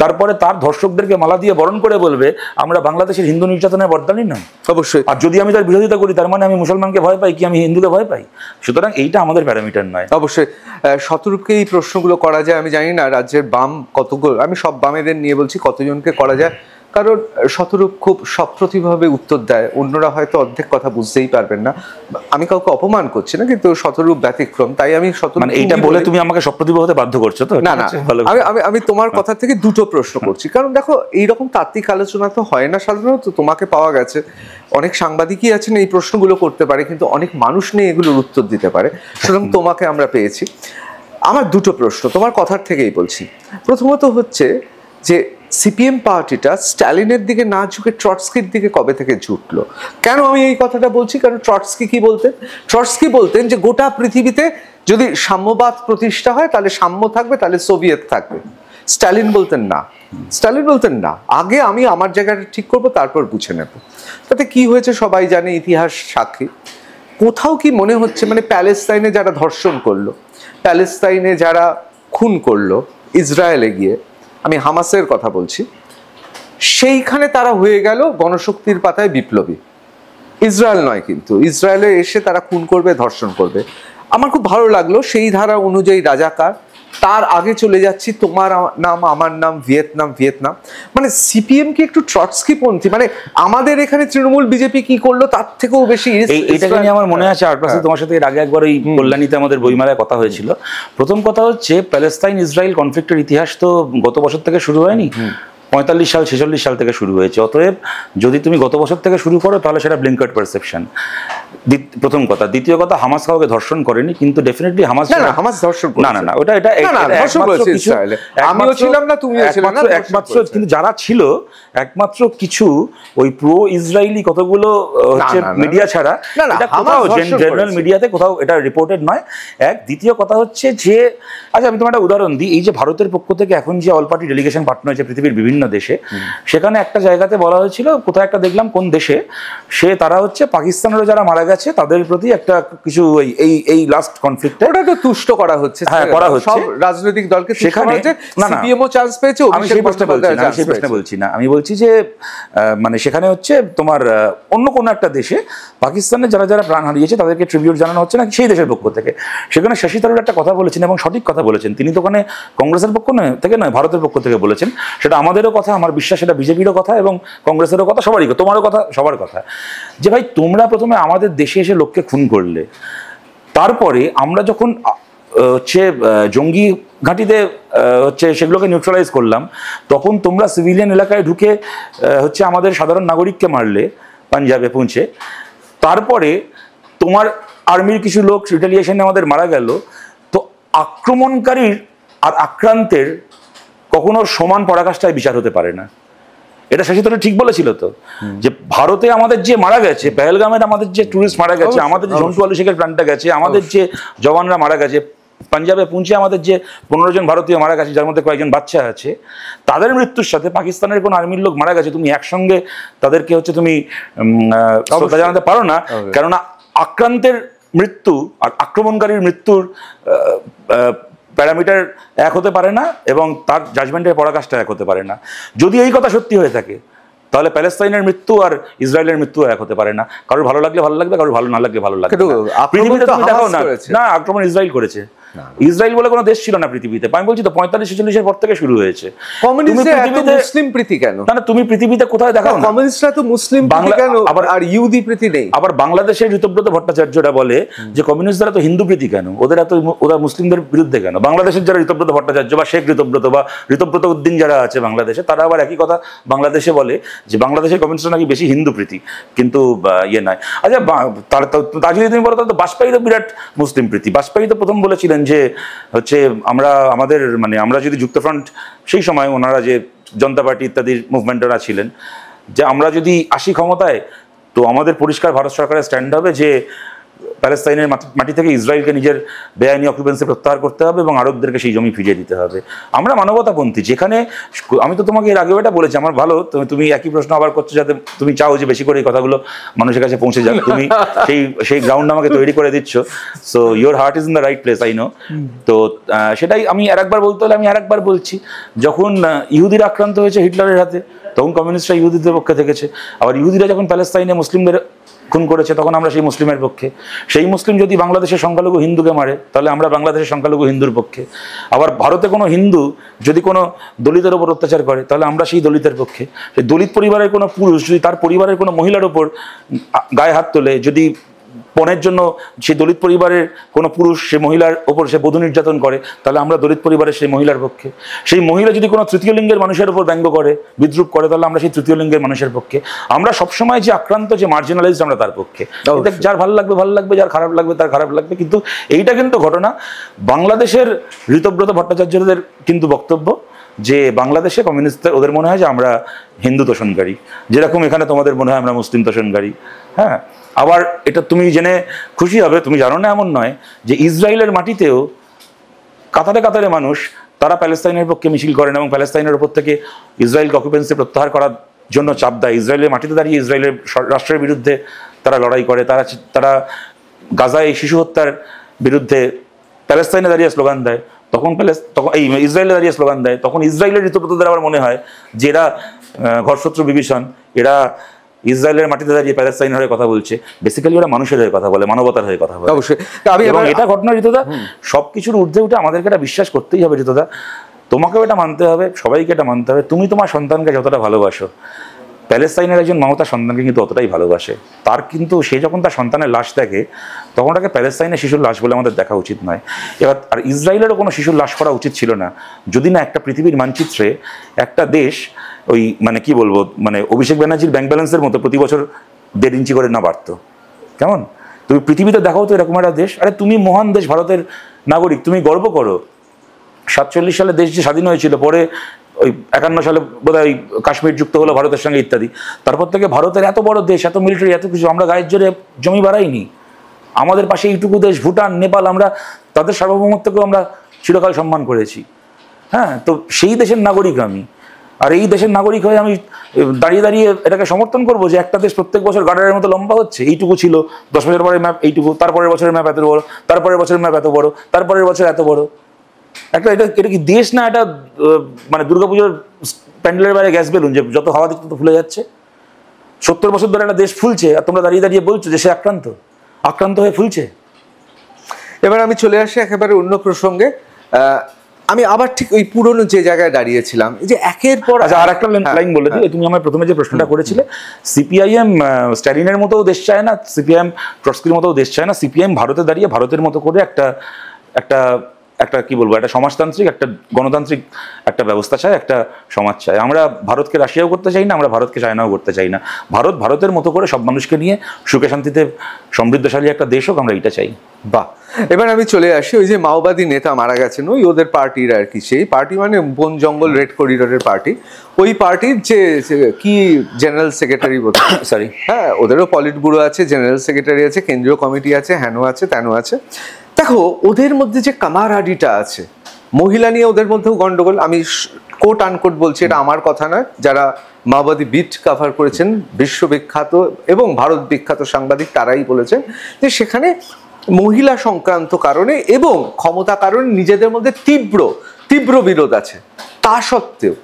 তারপরে তার ধর্ষকদেরকে মালা দিয়ে বরণ করে বলবে আমরা বাংলাদেশের হিন্দু নির্যাতনের বরদানি নয়। অবশ্যই। আর যদি আমি তার বিরোধিতা করি তার মানে আমি মুসলমানকে ভয় পাই কি আমি হিন্দুকে ভয় পাই? সুতরাং এইটা আমাদের প্যারামিটার নয়। অবশ্যই শতরূপকে এই প্রশ্নগুলো করা যায়, আমি জানি না রাজ্যের বাম কতগুলো, আমি সব বামেদের নিয়ে বলছি, কতজনকে করা যায়, কারণ শতরূপ খুব সপ্রতিভাবে উত্তর দেয়, অন্যরা হয়তো অর্ধেক কথা বুঝতেই পারবেন না। আমি কাউকে অপমান করছি না, কিন্তু শতরূপ ব্যতিক্রম, তাই আমি শতরূপ মানে এইটা বলে তুমি আমাকে সপ্রতিভ হতে বাধ্য করছো তো? না না, আমি তোমার কথা থেকে দুটো প্রশ্ন করছি, কারণ দেখো এইরকম তাত্ত্বিক আলোচনা তো হয় না সাধারণত, তোমাকে পাওয়া গেছে, অনেক সাংবাদিকই আছেন এই প্রশ্নগুলো করতে পারে, কিন্তু অনেক মানুষ নেই এগুলোর উত্তর দিতে পারে, সুতরাং তোমাকে আমরা পেয়েছি। আমার দুটো প্রশ্ন তোমার কথার থেকেই বলছি। প্রথমত হচ্ছে যে সিপিএম পার্টিটা স্ট্যালিনের দিকে না ঝুঁকে ট্রটস্কির দিকে কবে থেকে ঝুঁকলো? কেন আমি এই কথাটা বলছি, কারণ ট্রটস্কি কি বলতেন? ট্রটস্কি বলতেন যে গোটা পৃথিবীতে যদি সাম্যবাদ প্রতিষ্ঠা হয় তাহলে সাম্য থাকবে, তাহলে সোভিয়েত থাকবে। স্ট্যালিন বলতেন না, স্ট্যালিন বলতেন না, আগে আমি আমার জায়গাটা ঠিক করবো তারপর বুঝে নেব। তাতে কি হয়েছে সবাই জানে, ইতিহাস সাক্ষী। কোথাও কি মনে হচ্ছে মানে প্যালেস্তাইনে যারা ধর্ষণ করলো, প্যালেস্তাইনে যারা খুন করলো, ইসরায়েলে গিয়ে, আমি হামাসের কথা বলছি, সেইখানে তারা হয়ে গেল গণশক্তির পাতায় বিপ্লবী? ইসরায়েল নয়, কিন্তু ইসরায়েলে এসে তারা খুন করবে, ধর্ষণ করবে। আমার খুব ভালো লাগলো সেই ধারা অনুযায়ী রাজাকার, তার আগে চলে যাচ্ছি তোমার নাম আমার নাম ভিয়েতনাম, ভিয়েতনাম, মানে সিপিএম কি একটু ট্রটস্কি পন্থী? মানে আমাদের এখানে তৃণমূল বিজেপি কি করলো তার থেকেও বেশি। এইটাকে নিয়ে আমার মনে আছে তোমার সাথে এর আগে একবার ওই কল্যাণীতে আমাদের বইমেলায় কথা হয়েছিল। প্রথম কথা হচ্ছে প্যালেস্তাইন ইসরায়েল কনফ্লিক্টের ইতিহাস তো গত বছর থেকে শুরু হয়নি, 45 সাল 46 সাল থেকে শুরু হয়েছে। অতএব যদি তুমি গত বছর থেকে শুরু করো তাহলে সেটা ব্লিঙ্কার্ড পারসেপশন, প্রথম কথা। দ্বিতীয় কথা, হামাস কাউকে ধর্ষণ করেনি, কিন্তু ডেফিনেটলি হামাস ধর্ষণ করেছে। না না না, ওটা আমিও ছিলাম না, তুমিও ছিলে না, একমাত্র কিন্তু যারা ছিল একমাত্র কিছু ওই প্রো ইসরায়েলি কতগুলো হচ্ছে মিডিয়া ছাড়া এটা কোথাও জেনারেল মিডিয়াতে কোথাও এটা রিপোর্টেড নয়। এক, দ্বিতীয় কথা হচ্ছে যে, আচ্ছা আমি তোমার একটা উদাহরণ দিই, এই যে ভারতের পক্ষ থেকে এখন যে অল পার্টি ডেলিগেশন পাঠানো হয়েছে পৃথিবীর বিভিন্ন দেশে, সেখানে একটা জায়গাতে বলা হয়েছিল, কোথায় একটা দেখলাম কোন দেশে, তারা হচ্ছে পাকিস্তানেরও যারা মারা গেছে তাদের প্রতি একটা কিছু এই লাস্ট কনফ্লিক্টে ওটা তো তুষ্ট করা হচ্ছে, হ্যাঁ করা হচ্ছে সব রাজনৈতিক দলকে। সেখানে সিপিএমও চান্স পেয়েছে, আমি সেই প্রশ্ন বলছি না, আমি বলছি যে মানে সেখানে হচ্ছে তোমার অন্য কোনো একটা দেশে পাকিস্তানে যারা যারা প্রাণ হারিয়েছে তাদেরকে ট্রিবিউট জানানো হচ্ছে না সেই দেশের পক্ষ থেকে। সেখানে শশী থারুর একটা কথা বলেছেন এবং সঠিক কথা বলেছেন, তিনি তো ওখানে কংগ্রেসের পক্ষ থেকে নয় ভারতের পক্ষ থেকে বলেছেন। সেটা আমাদেরও কথা, আমার বিশ্বাস সেটা বিজেপিরও কথা এবং কংগ্রেসেরও কথা, সবারই কথা, তোমারও কথা, সবার কথা, যে ভাই তোমরা প্রথমে আমাদের দেশে এসে লোককে খুন করলে, তারপরে আমরা যখন হচ্ছে জঙ্গি ঘাঁটিতে হচ্ছে সেগুলোকে নিউট্রালাইজ করলাম, তখন তোমরা সিভিলিয়ান এলাকায় ঢুকে হচ্ছে আমাদের সাধারণ নাগরিককে মারলে পাঞ্জাবে পৌঁছে, তারপরে তোমার আর্মির কিছু লোক রিটালিয়েশনে আমাদের মারা গেল। তো আক্রমণকারীর আর আক্রান্তের কখনো সমান পরাকাষ্ঠায় বিচার হতে পারে না। এটা শশী থারুর ঠিক বলেছিল তো, যে ভারতে আমাদের যে মারা গেছে, পেহেলগামের আমাদের যে টুরিস্ট মারা গেছে, আমাদের যে ঝন্টু আলু শেখের প্রাণটা গেছে, আমাদের যে জওয়ানরা মারা গেছে, পাঞ্জাবে পুঞ্চে আমাদের যে 15 জন ভারতীয় মারা গেছে, যার মধ্যে কয়েকজন বাচ্চা আছে, তাদের মৃত্যুর সাথে পাকিস্তানের কোনো আর্মির লোক মারা গেছে, তুমি একসঙ্গে তাদেরকে হচ্ছে তুমি শ্রদ্ধা জানাতে পারো না। কেননা আক্রান্তের মৃত্যু আর আক্রমণকারীর মৃত্যুর প্যারামিটার এক হতে পারে না, এবং তার জাজমেন্টের পরাকাষ্ঠা এক হতে পারে না। যদি এই কথা সত্যি হয়ে থাকে, তাহলে প্যালেস্তাইনের মৃত্যু আর ইসরায়েলের মৃত্যু এক হতে পারে না। কারোর ভালো লাগলে ভালো লাগবে, কারোর ভালো না লাগলে ভালো লাগবে। পৃথিবীতে তুমি দেখো না আক্রমণ ইসরায়েল করেছে। ইসরায়েল বলে কোনো দেশ ছিল না পৃথিবীতে। আমি বলছি তো 45-46-এর পর থেকে শুরু হয়েছে। মুসলিম প্রীতি কেন? না, তুমি পৃথিবীতে কোথায় দেখো না কমিউনিস্টরা তো মুসলিম প্রীতি কেন, আবার আর ইহুদি প্রীতি নেই? আবার বাংলাদেশের ঋতব্রত ভট্টাচার্যরা বলে যে কমিউনিস্টরা তো হিন্দু প্রীতি কেন, ওরা মুসলিমদের বিরুদ্ধে কেন? বাংলাদেশের যারা ঋতব্রত ভট্টাচার্য বা শেখ ঋতব্রত বা ঋতব্রত উদ্দিন যারা আছে বাংলাদেশে, তারা আবার একই কথা বাংলাদেশে বলে যে বাংলাদেশের কমিউনিস্টরা নাকি বেশি হিন্দু প্রীতি, কিন্তু ইয়ে নয়। আচ্ছা, তা যদি তুমি বলো তাহলে তো বাজপেয়ী তো বিরাট মুসলিম প্রীতি। বাজপেয়ী তো প্রথম বলেছিলেন যে হচ্ছে আমরা যদি যুক্তফ্রন্ট, সেই সময় ওনারা যে জনতা পার্টি ইত্যাদির মুভমেন্টরা ছিলেন, যে আমরা যদি আসি ক্ষমতায়, তো আমাদের পরিষ্কার ভারত সরকারের স্ট্যান্ড হবে যে প্যালেস্তাইনের মাটি থেকে ইসরায়েলকে নিজের বেআইনি অকুপেন্সি প্রত্যাহার করতে হবে এবং আরবদেরকে সেই জমি ফিরিয়ে দিতে হবে। আমরা মানবতাপন্থী। যেখানে আমি তো তোমাকে এর আগেও এটা বলেছি, আমার ভালো তুমি একই প্রশ্ন আবার করছো, যাতে তুমি চাও যে বেশি করে এই কথাগুলো মানুষের কাছে পৌঁছে যাক, তুমি সেই গ্রাউন্ড আমাকে তৈরি করে দিচ্ছ। So your heart is in the right place, I know. তো সেটাই আমি আরেকবার বলতে হলে আমি আরেকবার বলছি, যখন ইহুদিরা আক্রান্ত হয়েছে হিটলারের হাতে, তখন কমিউনিস্টরা ইহুদিদের পক্ষে থেকেছে। আবার ইহুদিরা যখন প্যালেস্তাইনে মুসলিমদের খুন করেছে, তখন আমরা সেই মুসলিমের পক্ষে। সেই মুসলিম যদি বাংলাদেশের সংখ্যালঘু হিন্দুকে মারে, তাহলে আমরা বাংলাদেশের সংখ্যালঘু হিন্দুর পক্ষে। আবার ভারতে কোনো হিন্দু যদি কোনো দলিতের ওপর অত্যাচার করে, তাহলে আমরা সেই দলিতের পক্ষে। সেই দলিত পরিবারের কোনো পুরুষ যদি তার পরিবারের কোনো মহিলার ওপর গায়ে হাত তোলে, যদি পণের জন্য সেই দলিত পরিবারের কোনো পুরুষ সে মহিলার ওপর সে বধূ নির্যাতন করে, তাহলে আমরা দলিত পরিবারের সেই মহিলার পক্ষে। সেই মহিলা যদি কোনো তৃতীয় লিঙ্গের মানুষের ওপর ব্যঙ্গ করে, বিদ্রুপ করে, তাহলে আমরা সেই তৃতীয় লিঙ্গের মানুষের পক্ষে। আমরা সবসময় যে আক্রান্ত, যে মার্জিনালাইজড, আমরা তার পক্ষে। যার ভালো লাগবে ভালো লাগবে, যার খারাপ লাগবে তার খারাপ লাগবে। কিন্তু এইটা কিন্তু ঘটনা বাংলাদেশের ঋতব্রত ভট্টাচার্যদের কিন্তু বক্তব্য যে বাংলাদেশে কমিউনিস্টদের ওদের মনে হয় যে আমরা হিন্দু তোষণকারী, যেরকম এখানে তোমাদের মনে হয় আমরা মুসলিম তোষণকারী। হ্যাঁ, আবার এটা তুমি জেনে খুশি হবে, তুমি জানো না এমন নয় যে ইসরায়েলের মাটিতেও কাতারে কাতারে মানুষ তারা প্যালেস্তাইনের পক্ষে মিছিল করেন এবং প্যালেস্তাইনের ওপর থেকে ইসরায়েলকে অকুপেন্সি প্রত্যাহার করার জন্য চাপ দেয়। ইসরায়েলের মাটিতে দাঁড়িয়ে ইসরায়েলের রাষ্ট্রের বিরুদ্ধে তারা লড়াই করে। তারা গাজায় শিশু হত্যার বিরুদ্ধে প্যালেস্তাইনে দাঁড়িয়ে স্লোগান দেয়। তখন এই ইসরায়েলে দাঁড়িয়ে স্লোগান দেয়, তখন ইসরায়েলের ঋতব্রতদের আবার মনে হয় যে এরা ঘরশত্রু বিভীষণ, এরা ইসরায়েলের মাটিতে দাঁড়িয়ে প্যালেস্তাইনের হয়ে কথা বলছে। বেসিক্যালি ওরা মানুষের হয়ে কথা বলে, মানবতার হয়ে কথা বলে। অবশ্যই এবং এটা ঘটনা ঋতুদা, সবকিছুর ঊর্ধ্বে উঠে আমাদেরকে এটা বিশ্বাস করতেই হবে ঋতুদা, তোমাকেও এটা মানতে হবে, সবাইকে এটা মানতে হবে। তুমি তোমার সন্তানকে যতটা ভালোবাসো, প্যালেস্তাইনের একজন মা তার সন্তানকে কিন্তু অতটাই ভালোবাসে। তার কিন্তু সে যখন তার সন্তানের লাশ দেখে, তখন ওটাকে প্যালেস্তাইনের শিশুর লাশ বলে আমাদের দেখা উচিত নয়। এবার আর ইসরায়েলেরও কোনো শিশুর লাশ করা উচিত ছিল না, যদি না একটা পৃথিবীর মানচিত্রে একটা দেশ ওই কি বলবো, অভিষেক ব্যানার্জির ব্যাংক ব্যালেন্সের মতো প্রতি বছর 1.5 ইঞ্চি করে না বাড়তো। কেমন? তুমি পৃথিবীতে দেখাও তো এরকম একটা দেশ। আরে তুমি মহান দেশ, ভারতের নাগরিক, তুমি গর্ব করো। 47 সালে দেশ যে স্বাধীন হয়েছিল, পরে ওই 51 সালে বোধহয় কাশ্মীর যুক্ত হলো ভারতের সঙ্গে ইত্যাদি। তারপর থেকে ভারতের এত বড় দেশ, এত মিলিটারি, এত কিছু, আমরা গায়ের জোরে জমি বাড়াইনি। আমাদের পাশে এইটুকু দেশ ভুটান, নেপাল, আমরা তাদের সার্বভৌমত্বকেও আমরা চিরকাল সম্মান করেছি। হ্যাঁ, তো সেই দেশের নাগরিক আমি। আর এই দেশের নাগরিক হয়ে আমি দাঁড়িয়ে দাঁড়িয়ে এটাকে সমর্থন করবো যে একটা দেশ প্রত্যেক বছর গার্ডারের মতো লম্বা হচ্ছে। এইটুকু ছিল 10 বছর পরে ম্যাপ এইটুকু, তারপরের বছরের ম্যাপ এত বড়, তারপরের বছরের ম্যাপ এত বড়, তারপরের বছর এত বড়। এটা কি দেশ না? এটা দুর্গাপুজোর প্যান্ডেলের বাইরে গ্যাস বেলুন, যে যত হাওয়া দিচ্ছে তত ফুলে যাচ্ছে। 70 বছর ধরে একটা দেশ ফুলছে, আর তোমরা দাঁড়িয়ে দাঁড়িয়ে বলছো যে সে আক্রান্ত হয়ে ফুলছে। এবার আমি চলে আসি একেবারে অন্য প্রসঙ্গে। আমি আবার ঠিক ওই পুরনো যে জায়গায় দাঁড়িয়েছিলাম, এই যে একের পর আচ্ছা, আর একটা লাইন বলে দিই। তুমি আমার প্রথমে যে প্রশ্নটা করেছিলে, সিপিআইএম স্ট্যালিনের মতো দেশ চায় না, সিপিআইএম ট্রটস্কির মতো দেশ চায় না, সিপিআইএম ভারতে দাঁড়িয়ে ভারতের মতো করে একটা একটা একটা কি বলবো, একটা সমাজতান্ত্রিক, একটা গণতান্ত্রিক একটা ব্যবস্থা চায়, একটা সমাজ চায়। আমরা ভারতকে রাশিয়াও করতে চাই না, আমরা ভারতকে চায়নাও করতে চাই না। ভারত ভারতের মতো করে সব মানুষকে নিয়ে সুখে শান্তিতে সমৃদ্ধশালী একটা দেশ হোক, আমরা এটা চাই। বাহ, এবার আমি চলে আসি ওই যে মাওবাদী নেতা মারা গেছেন, ওই ওদের পার্টির আর কি, সেই পার্টি মানে বন জঙ্গল রেড করিডোরের পার্টি, ওই পার্টির যে কি জেনারেল সেক্রেটারি সরি, হ্যাঁ ওদেরও পলিট ব্যুরো আছে, জেনারেল সেক্রেটারি আছে, কেন্দ্রীয় কমিটি আছে, হ্যানো আছে ত্যানো আছে। দেখো ওদের মধ্যে যে কামারাডিটা আছে, মহিলা নিয়ে ওদের মধ্যেও গন্ডগোল। আমি কোট আনকোট বলছি, এটা আমার কথা নয়, যারা মাওবাদী বিট কভার করেছেন, বিশ্ববিখ্যাত এবং ভারত বিখ্যাত সাংবাদিক তারাই বলেছেন যে সেখানে মহিলা সংক্রান্ত কারণে এবং ক্ষমতা কারণে নিজেদের মধ্যে তীব্র তীব্র বিরোধ আছে। তা সত্ত্বেও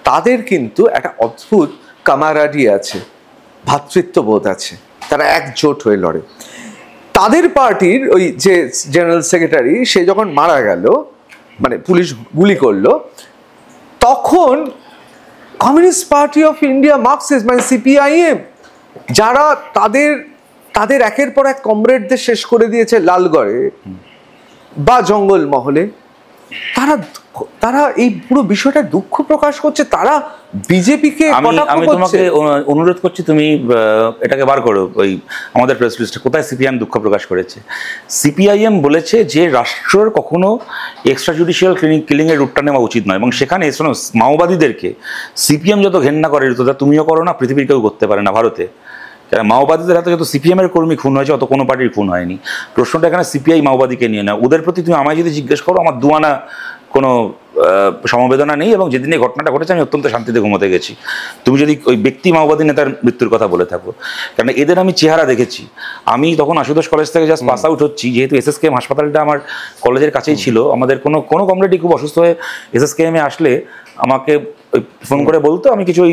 তাদের কিন্তু একটা অদ্ভুত কামারাডি আছে, ভ্রাতৃত্ববোধ আছে, তারা একজোট হয়ে লড়ে। তাদের পার্টির ওই যে জেনারেল সেক্রেটারি, সে যখন মারা গেল, মানে পুলিশ গুলি করলো, তখন communist party of India, Marxist মানে সিপিআইএম, যারা তাদের একের পর এক কমরেডদের শেষ করে দিয়েছে লালগড়ে বা জঙ্গলমহলে, তারা এই পুরো বিষয়টা দুঃখ প্রকাশ করছে, তারা বিজেপিকে আমি তোমাকে অনুরোধ করছি, তুমি এটাকে বার করো ওই আমাদের প্রেস লিস্টে কোথায় সিপিআইএম দুঃখ প্রকাশ করেছে। সিপিআইএম বলেছে যে রাষ্ট্রের কখনো এক্সট্রা জুডিশিয়াল কিলিং এর রুটটা নেওয়া উচিত নয়, এবং সেখানে শোনো মাওবাদীদেরকে সিপিএম যত ঘেন্না করে, তা তুমিও করো না, পৃথিবীর কেউ করতে পারে না ভারতে। মাওবাদীদের হাতে যত সিপিএম এর কর্মী খুন হয়েছে, অত কোনো পার্টির খুন হয়নি। প্রশ্নটা এখানে সিপিআই মাওবাদীকে নিয়ে না, ওদের প্রতি তুমি আমায় যদি জিজ্ঞেস করো, আমার দুয়ানা কোনো সমবেদনা নেই, এবং যেদিন এই ঘটনাটা ঘটেছে আমি অত্যন্ত শান্তিতে ঘুমোতে গেছি। তুমি যদি ওই ব্যক্তি মাওবাদী নেতার মৃত্যুর কথা বলে থাকো, কারণ এদের আমি চেহারা দেখেছি। আমি তখন আশুতোষ কলেজ থেকে জাস্ট পাস আউট হচ্ছি, যেহেতু এসএসকেএম হাসপাতালটা আমার কলেজের কাছেই ছিল, আমাদের কোনো কমরেডি খুব অসুস্থ হয়ে এসএসকেএমে আসলে আমাকে ওই ফোন করে বলতো, আমি কিছু ওই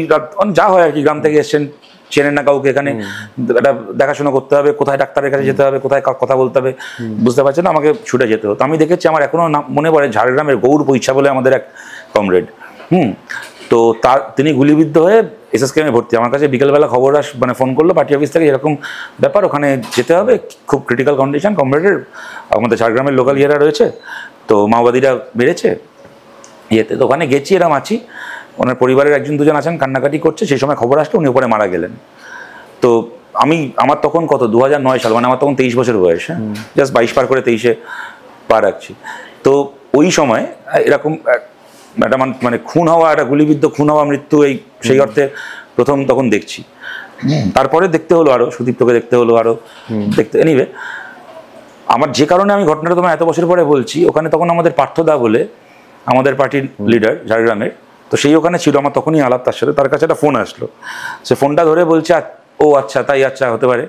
যা হয় আর কি, গ্রাম থেকে এসছেন, চেনেন না কাউকে, এখানে একটা দেখাশোনা করতে হবে, কোথায় ডাক্তারের কাছে যেতে হবে, কোথায় কথা বলতে হবে বুঝতে পারছেন না, আমাকে ছুটে যেতে হতো। আমি দেখেছি, আমার এখনো মনে পড়ে ঝাড়গ্রামের গৌর পৈছা বলে আমাদের এক কমরেড, তো তিনি গুলিবিদ্ধ হয়ে এসএসকেএমে ভর্তি। আমার কাছে বিকেলবেলা খবর মানে ফোন করলো পার্টি অফিস থেকে, এরকম ব্যাপার, ওখানে যেতে হবে, খুব ক্রিটিক্যাল কন্ডিশন কমরেডের, আমাদের ঝাড়গ্রামের লোকাল ইয়েরা রয়েছে, তো মাওবাদীরা বেড়েছে ইয়েতে। তো ওখানে গেছি, এরকম আছি, ওনার পরিবারের একজন দুজন আছেন, কান্নাকাটি করছে, সেই সময় খবর আসলো উনি উপরে মারা গেলেন। তো আমার তখন কত 2009 সাল, মানে আমার তখন 23 বছর বয়স, হ্যাঁ, জাস্ট 22 পার করে 23-এ পা রাখছি। তো ওই সময় এরকম একটা মানে খুন হওয়া, একটা গুলিবিদ্ধ খুন হওয়া, মৃত্যু, এই সেই অর্থে প্রথম তখন দেখছি। তারপরে দেখতে হলো আরো, সুদীপ্তকে দেখতে হলো আরো দেখতে। এনিওয়ে, আমার যে কারণে আমি ঘটনাটা তোমার এত বছর পরে বলছি, ওখানে তখন আমাদের পার্থদা বলে আমাদের পার্টির লিডার ঝাড়গ্রামের, তো সেই ওখানে ছিল, আমার তখনই আলাপ তার সাথে। তার কাছে একটা ফোন আসলো, সে ফোনটা ধরে বলছে, ও আচ্ছা তাই, আচ্ছা হতে পারে,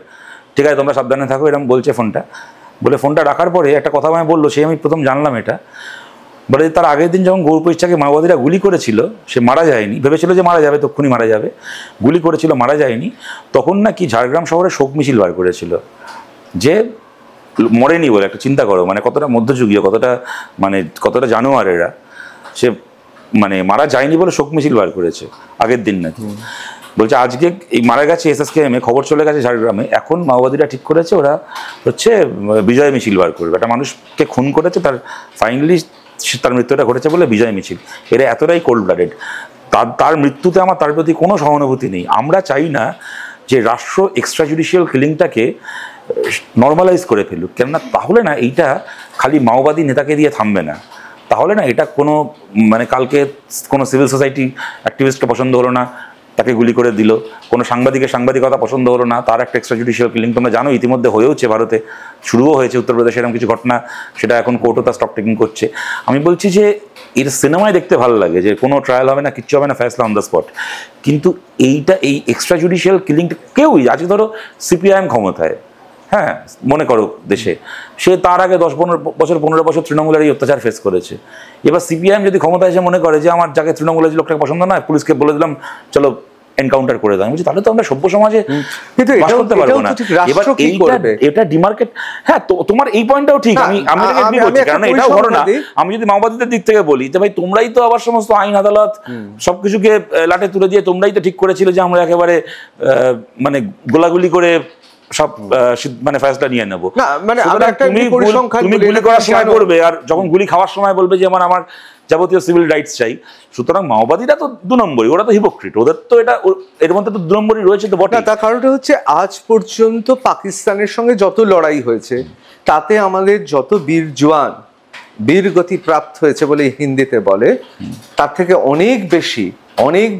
ঠিক আছে তোমরা সাবধানে থাকো, এরকম বলছে ফোনটা। বলে ফোনটা রাখার পরে একটা কথা আমি বললো, সে আমি প্রথম জানলাম এটা, বলে তার আগের দিন যখন গৌর পৈচ্ছাকে মাওবাদীরা গুলি করেছিল, সে মারা যায়নি, ভেবেছিল যে মারা যাবে, তক্ষুনি মারা যাবে, গুলি করেছিল, মারা যায়নি। তখন নাকি ঝাড়গ্রাম শহরে শোক মিছিল বার করেছিল, যে মরেনি বলে। একটা চিন্তা করো, মানে কতটা মধ্যযুগীয়, কতটা জানোয়ার এরা, সে মানে মারা যায়নি বলে শোক মিছিল বার করেছে আগের দিন নাকি। বলছে আজকে এই মারা গেছে এসএসকেএম এ, খবর চলে গেছে ঝাড়গ্রামে, এখন মাওবাদীরা ঠিক করেছে ওরা হচ্ছে বিজয় মিছিল বার করবে, একটা মানুষকে খুন করেছে, তার ফাইনালি তার মৃত্যুটা ঘটেছে বলে বিজয় মিছিল। এরা এতটাই কোল্ড ব্লাডেড, তার মৃত্যুতে আমার তার প্রতি কোনো সহানুভূতি নেই। আমরা চাই না যে রাষ্ট্র এক্সট্রা জুডিশিয়াল কিলিংটাকে নর্মালাইজ করে ফেলুক, কেননা তাহলে না এইটা খালি মাওবাদী নেতাকে দিয়ে থামবে না, তাহলে না এটা কোনো মানে কালকে কোনো সিভিল সোসাইটি অ্যাক্টিভিস্টকে পছন্দ হলো না, তাকে গুলি করে দিল, কোনো সাংবাদিকের সাংবাদিকতা পছন্দ হলো না, তার একটা এক্সট্রা জুডিশিয়াল কিলিং তোমরা জানো ইতিমধ্যে হয়েওছে, ভারতে শুরুও হয়েছে, উত্তরপ্রদেশে এরকম কিছু ঘটনা, সেটা এখন কোর্টও তার স্টক টেকিং করছে। আমি বলছি যে এর সিনেমায় দেখতে ভালো লাগে যে কোনো ট্রায়াল হবে না, কিচ্ছু হবে না, ফ্যাসলা অন দ্য স্পট, কিন্তু এই এক্সট্রা জুডিশিয়াল কিলিংটা কেউই, আজকে ধরো সিপিআইএম ক্ষমতায়, হ্যাঁ মনে করো দেশে, সে তার আগে 10-15 বছর তৃণমূলের এই অত্যাচার ফেস করেছে। এবার সিপিআইএম যদি ক্ষমতায় এসে মনে করে যে আমার যাকে তৃণমূলের লোকটাকে পছন্দ নয়, পুলিশকে বলে দিলাম চলো এনকাউন্টার করে দেয়। আমি বলছি তাহলে তো আমরা সভ্য সমাজে কিন্তু বাস করতে পারবো না। এবার এটা ডিমার্কেট, হ্যাঁ তো তোমার এই পয়েন্টটাও ঠিক, আমি এগ্রি করছি, কারণ এটাও ঘটনা। আমি যদি মাওবাদীদের দিক থেকে বলি, তো ভাই তোমরাই তো আবার সমস্ত আইন আদালত সবকিছুকে লাটে তুলে দিয়ে তোমরাই তো ঠিক করেছিলে যে আমরা একেবারে মানে গোলাগুলি করে সব মানে ফয়সালা নিয়ে নেবো। তুমি গুলি করার সময় করবে, আর যখন গুলি খাওয়ার সময় বলবে যে আমার যাবতীয় সিভিল রাইটস চাই। সুতরাং মাওবাদীরা তো 2 নম্বরই, ওরা তো হিপোক্রিট, ওদের তো এটা এর মধ্যে তো 2 নম্বরই রয়েছে। তো বটে, তার কারণটা হচ্ছে আজ পর্যন্ত পাকিস্তানের সঙ্গে যত লড়াই হয়েছে তাতে আমাদের যত বীর জওয়ান বীরগতি প্রাপ্ত হয়েছে বলে হিন্দিতে বলে, তার থেকে অনেক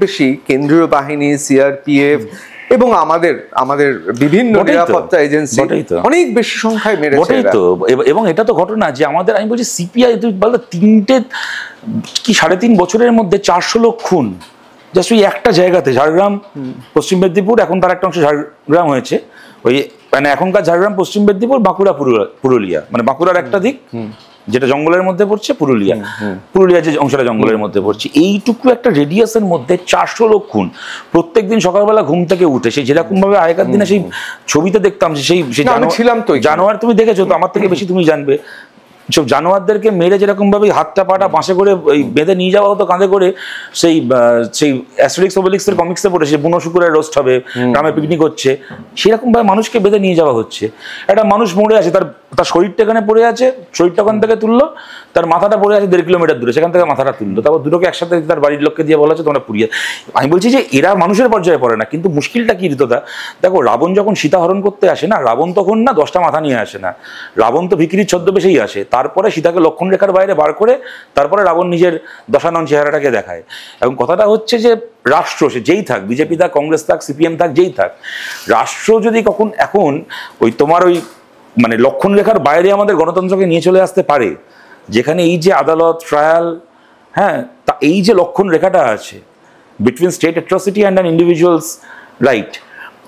বেশি কেন্দ্রীয় বাহিনী, সিআরপিএফ এবং আমাদের বিভিন্ন নিরাপত্তা এজেন্সি অনেক বেশি সংখ্যায় মেরেছে। এবং এটা তো ঘটনা যে আমাদের, আমি বলছি সিপিআই বলতে 3.5 বছরের মধ্যে 400 লোক খুন জাস্ট ওই একটা জায়গাতে, ঝাড়গ্রাম পশ্চিম মেদিনীপুর, এখন তার একটা অংশ ঝাড়গ্রাম হয়েছে, ওই মানে এখনকার ঝাড়গ্রাম পশ্চিম মেদিনীপুর, বাঁকুড়া পুরুলিয়া, মানে বাঁকুড়ার একটা দিক যেটা জঙ্গলের মধ্যে পড়ছে, পুরুলিয়া যে অংশটা জঙ্গলের মধ্যে পড়ছে, এইটুকু একটা রেডিয়াসের মধ্যে 400 লোক খুন। প্রত্যেকদিন সকালবেলা ঘুম থেকে উঠে সেই যেরকম ভাবে আগেকার দিনে সেই ছবিতে দেখতাম, সেই জানোয়ার, তুমি দেখেছো তো আমার থেকে বেশি তুমি জানবে, সব জানোয়ারদেরকে মেরে যেরকম ভাবে হাতটা পাটা বাঁশে করে বেঁধে নিয়ে যাওয়া হতো কাঁধে করে, সেই অ্যাস্টেরিক্স ওবেলিক্সের কমিক্সে পড়ে, সে বুনো শুকুরের রোস্ট হবে, গ্রামে পিকনিক হচ্ছে, সেরকম ভাবে মানুষকে বেঁধে নিয়ে যাওয়া হচ্ছে। একটা মানুষ মরে আছে, তার শরীরটা এখানে পড়ে আছে, শরীরটা ওখান থেকে তুললো, তার মাথাটা পড়ে আছে 1.5 কিলোমিটার দূরে, সেখান থেকে মাথাটা তুললো, তারপর দুটোকে একসাথে তার বাড়ির লোককে দিয়ে বলা হচ্ছে তোমরা পুড়িয়ে। আমি বলছি যে এরা মানুষের পর্যায়ে পড়ে না, কিন্তু মুশকিলটা কি ঋতদা, দেখো রাবণ যখন সীতা হরণ করতে আসে না, রাবণ তখন না 10টা মাথা নিয়ে আসে না, রাবণ তো ভিখিরির ছদ্মবেশেই আসে, তারপরে সীতাকে লক্ষণ রেখার বাইরে বার করে তারপরে রাবণ নিজের দশানন চেহারাটাকে দেখায়। এবং কথাটা হচ্ছে যে রাষ্ট্র, সে যেই থাক, বিজেপি থাক, কংগ্রেস থাক, সিপিএম থাক, যেই থাক, রাষ্ট্র যদি এখন ওই তোমার ওই মানে লক্ষণ রেখার বাইরে আমাদের গণতন্ত্রকে নিয়ে চলে আসতে পারে, যেখানে এই যে আদালত, ট্রায়াল, হ্যাঁ, তা এই যে লক্ষণ রেখাটা আছে between state atrocity and an individuals right,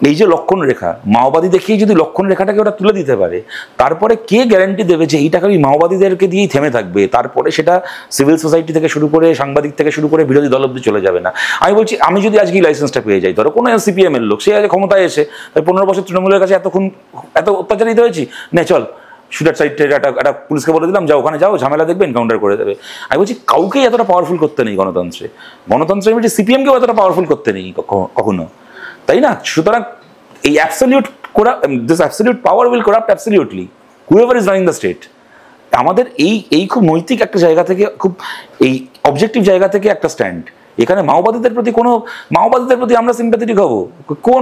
এই যে লক্ষণ রেখা, মাওবাদী দেখিয়ে যদি লক্ষণ রেখাটাকে ওরা তুলে দিতে পারে, তারপরে কে গ্যারান্টি দেবে যে এই টাকা ওই মাওবাদীদেরকে দিয়েই থেমে থাকবে, তারপরে সেটা সিভিল সোসাইটি থেকে শুরু করে, সাংবাদিক থেকে শুরু করে বিরোধী দল অব্দি চলে যাবে না। আমি বলছি, আমি যদি আজকে লাইসেন্সটা পেয়ে যাই, ধরো কোনো সিপিএম এর লোক, সে আজ ক্ষমতায় এসে 15 বছর তৃণমূলের কাছে এত অত্যাচারিত হয়েছি, নে চল শুটার সাইডে একটা পুলিশকে বলে দিলাম, যাও ওখানে যাও, ঝামেলা দেখবে, এনকাউন্টার করে দেবে। আমি বলছি কাউকেই এতটা পাওয়ারফুল করতে নেই গণতন্ত্রে, আমি বলছি সিপিএমকেও এতটা পাওয়ারফুল করতে নেই কখনো, তাই না? সুতরাং এই this absolute power will corrupt absolutely whoever is running the state. আমাদের এই খুব নৈতিক একটা জায়গা থেকে, খুব এই অবজেক্টিভ জায়গা থেকে একটা স্ট্যান্ড। এখানে মাওবাদীদের প্রতি আমরা সিম্প্যাথেটিক হব?